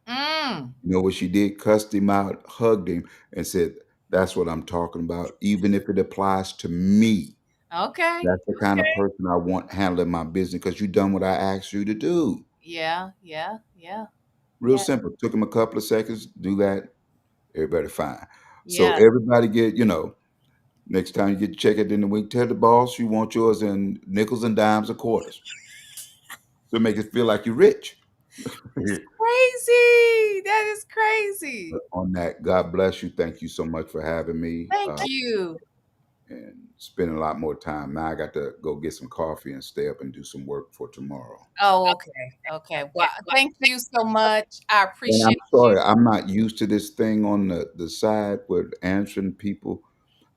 mm. You know what she did? Cussed him out, hugged him, and said, that's what I'm talking about. Even if it applies to me, Okay. that's the kind of person I want handling my business because you done what I asked you to do. Yeah, yeah, yeah, Real yeah, simple. Took him a couple of seconds, do that, everybody fine. So yeah. everybody next time you get your check at the end of the week, tell the boss you want yours in nickels and dimes or quarters. So make it feel like you're rich. Crazy. That is crazy. On that, God bless you. Thank you so much for having me Thank you. and spending a lot more time. Now I got to go get some coffee and stay up and do some work for tomorrow. Oh, okay. Okay. Well, thank you so much. I And I'm appreciate you. sorry, I'm not used to this thing on the side with answering people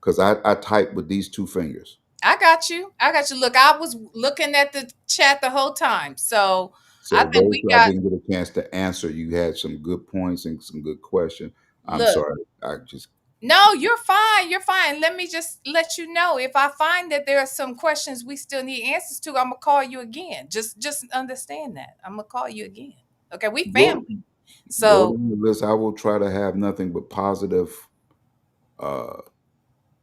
because I type with these two fingers. I got you. I got you. Look, I was looking at the chat the whole time. So I So think those we who I got, didn't get a chance to answer, you had some good points and some good questions. I'm look, sorry. I just no, you're fine. You're fine. Let me just let you know if I find that there are some questions we still need answers to, I'm gonna call you again. Just understand that. I'm gonna call you again. Okay, we go family. go So down the list. I will try to have nothing but positive uh,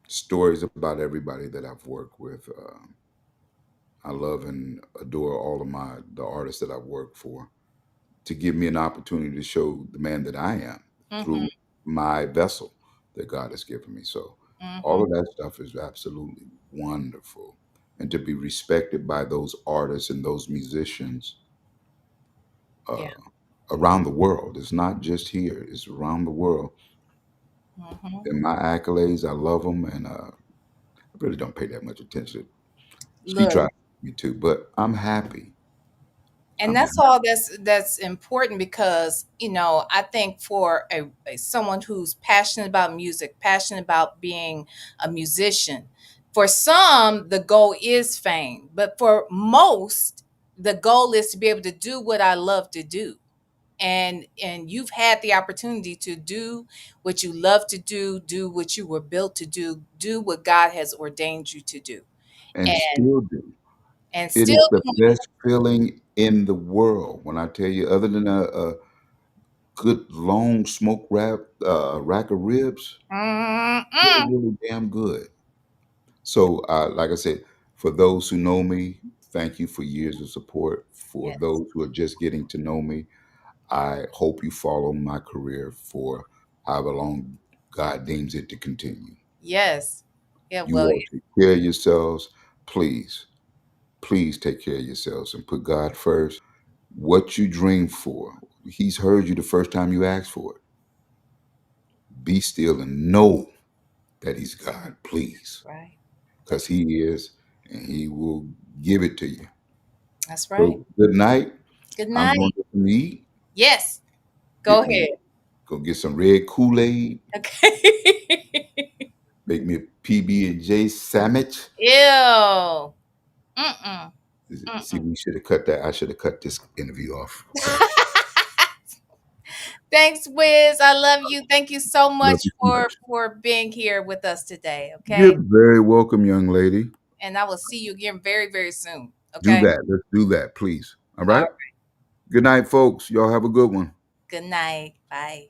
stories about everybody that I've worked with. I love and adore all of the artists that I've worked for to give me an opportunity to show the man that I am mm-hmm, through my vessel that God has given me. So all mm-hmm, of that stuff is absolutely wonderful. And to be respected by those artists and those musicians yeah, uh, around the world. It's not just here, it's around the world. mm-hmm. And my accolades, I love them. And I really don't pay that much attention. She Look, tries me to, but I'm happy. and I'm that's happy. all that's important because I think for someone who's passionate about music, passionate about being a musician, for some the goal is fame, but for most the goal is to be able to do what I love to do. And you've had the opportunity to do what you love to do what you were built to do what God has ordained you to do, And and still do. It is still the doing best feeling in the world. When I tell you, other than a good long smoke rack of ribs, it. really, really damn good. So, like I said, for those who know me, thank you for years of support. For Yes. those who are just getting to know me, I hope you follow my career for however long God deems it to continue. Yes. Yeah, You well, all take care of yourselves. Please, please take care of yourselves and put God first. What you dream for, He's heard you the first time you asked for it. Be still and know that He's God, please, right. because That's He is, and He will give it to you. that's right. So, good night. Good I'm night. going to eat, Yes. Go get me, ahead. go get some red Kool-Aid, Okay. make me a PB&J sandwich. Ew. Mm-mm. See, Mm-mm. we should have cut that. I should have cut this interview off. Okay. Thanks, Wiz. I love you. Thank you so Love much you so for much. being here with us today. You're Okay. very welcome, young lady. And I will see you again very, very soon. Do Okay. that. Let's do that, please. All All right. right. Good night, folks. Y'all have a good one. Good night. Bye.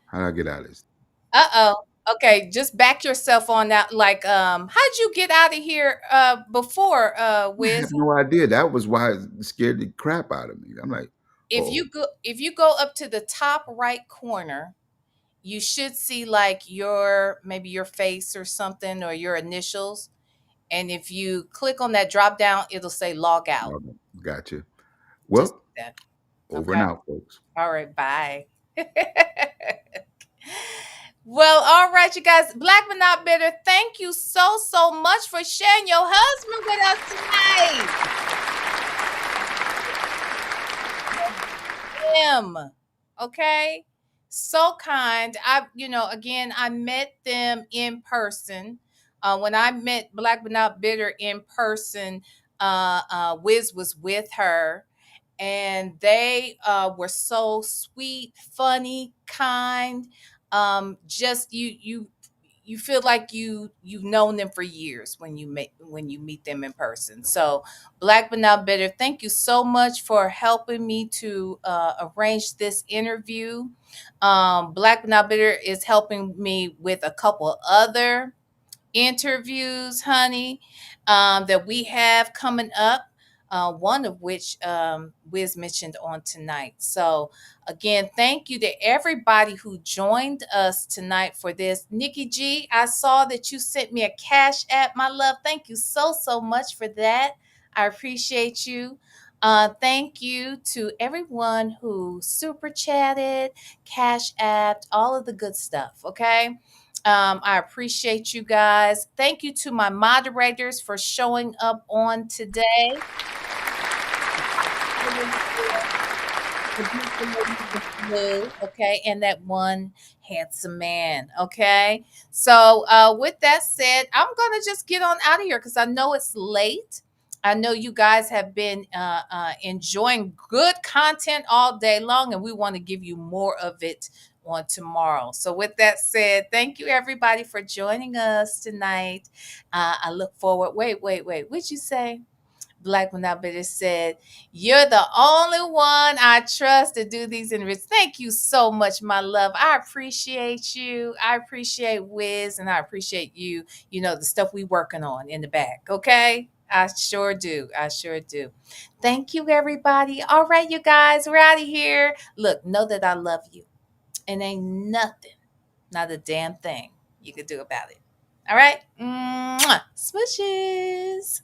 How do I get out of this? Uh-oh. Okay, just back yourself on that. Like, how'd you get out of here before, I have Wiz? no idea. That was why it scared the crap out of me. I'm like, oh, If you go up to the top right corner, you should see like your maybe your face or something or your initials. And if you click on that drop down, it'll say log out. okay, gotcha. Just Well, that. over and Okay. out, folks. All right. Bye. Well, all right, you guys. Black but not bitter. Thank you so, so much for sharing your husband with us tonight. Him. Okay. So kind. Again, I met them in person. When I met Black but not bitter in person, Wiz was with her, and they were so sweet, funny, kind. Just you feel like you've known them for years when you meet them in person. So Black but not bitter, thank you so much for helping me to arrange this interview. Black but not bitter is helping me with a couple other interviews, honey, that we have coming up. One of which Wiz mentioned on tonight. So, again, thank you to everybody who joined us tonight for this. Nikki G, I saw that you sent me a cash app, my love. Thank you so, so much for that. I appreciate you. Thank you to everyone who super chatted, cash apped, all of the good stuff. Okay. I appreciate you guys. Thank you to my moderators for showing up on today. Okay, and that one handsome man. Okay, so with that said, I'm gonna just get on out of here because I know it's late. I know you guys have been enjoying good content all day long, and we want to give you more of it on tomorrow. So, with that said, thank you everybody for joining us tonight. I look forward. Wait. What'd you say? Black Without Bitter said, "You're the only one I trust to do these interviews." Thank you so much, my love. I appreciate you. I appreciate Wiz, and I appreciate you. You know, the stuff we working on in the back. Okay. I sure do. I sure do. Thank you, everybody. All right, you guys, we're out of here. Look, know that I love you. And ain't nothing, not a damn thing you could do about it. All right? Mwah. Swishes.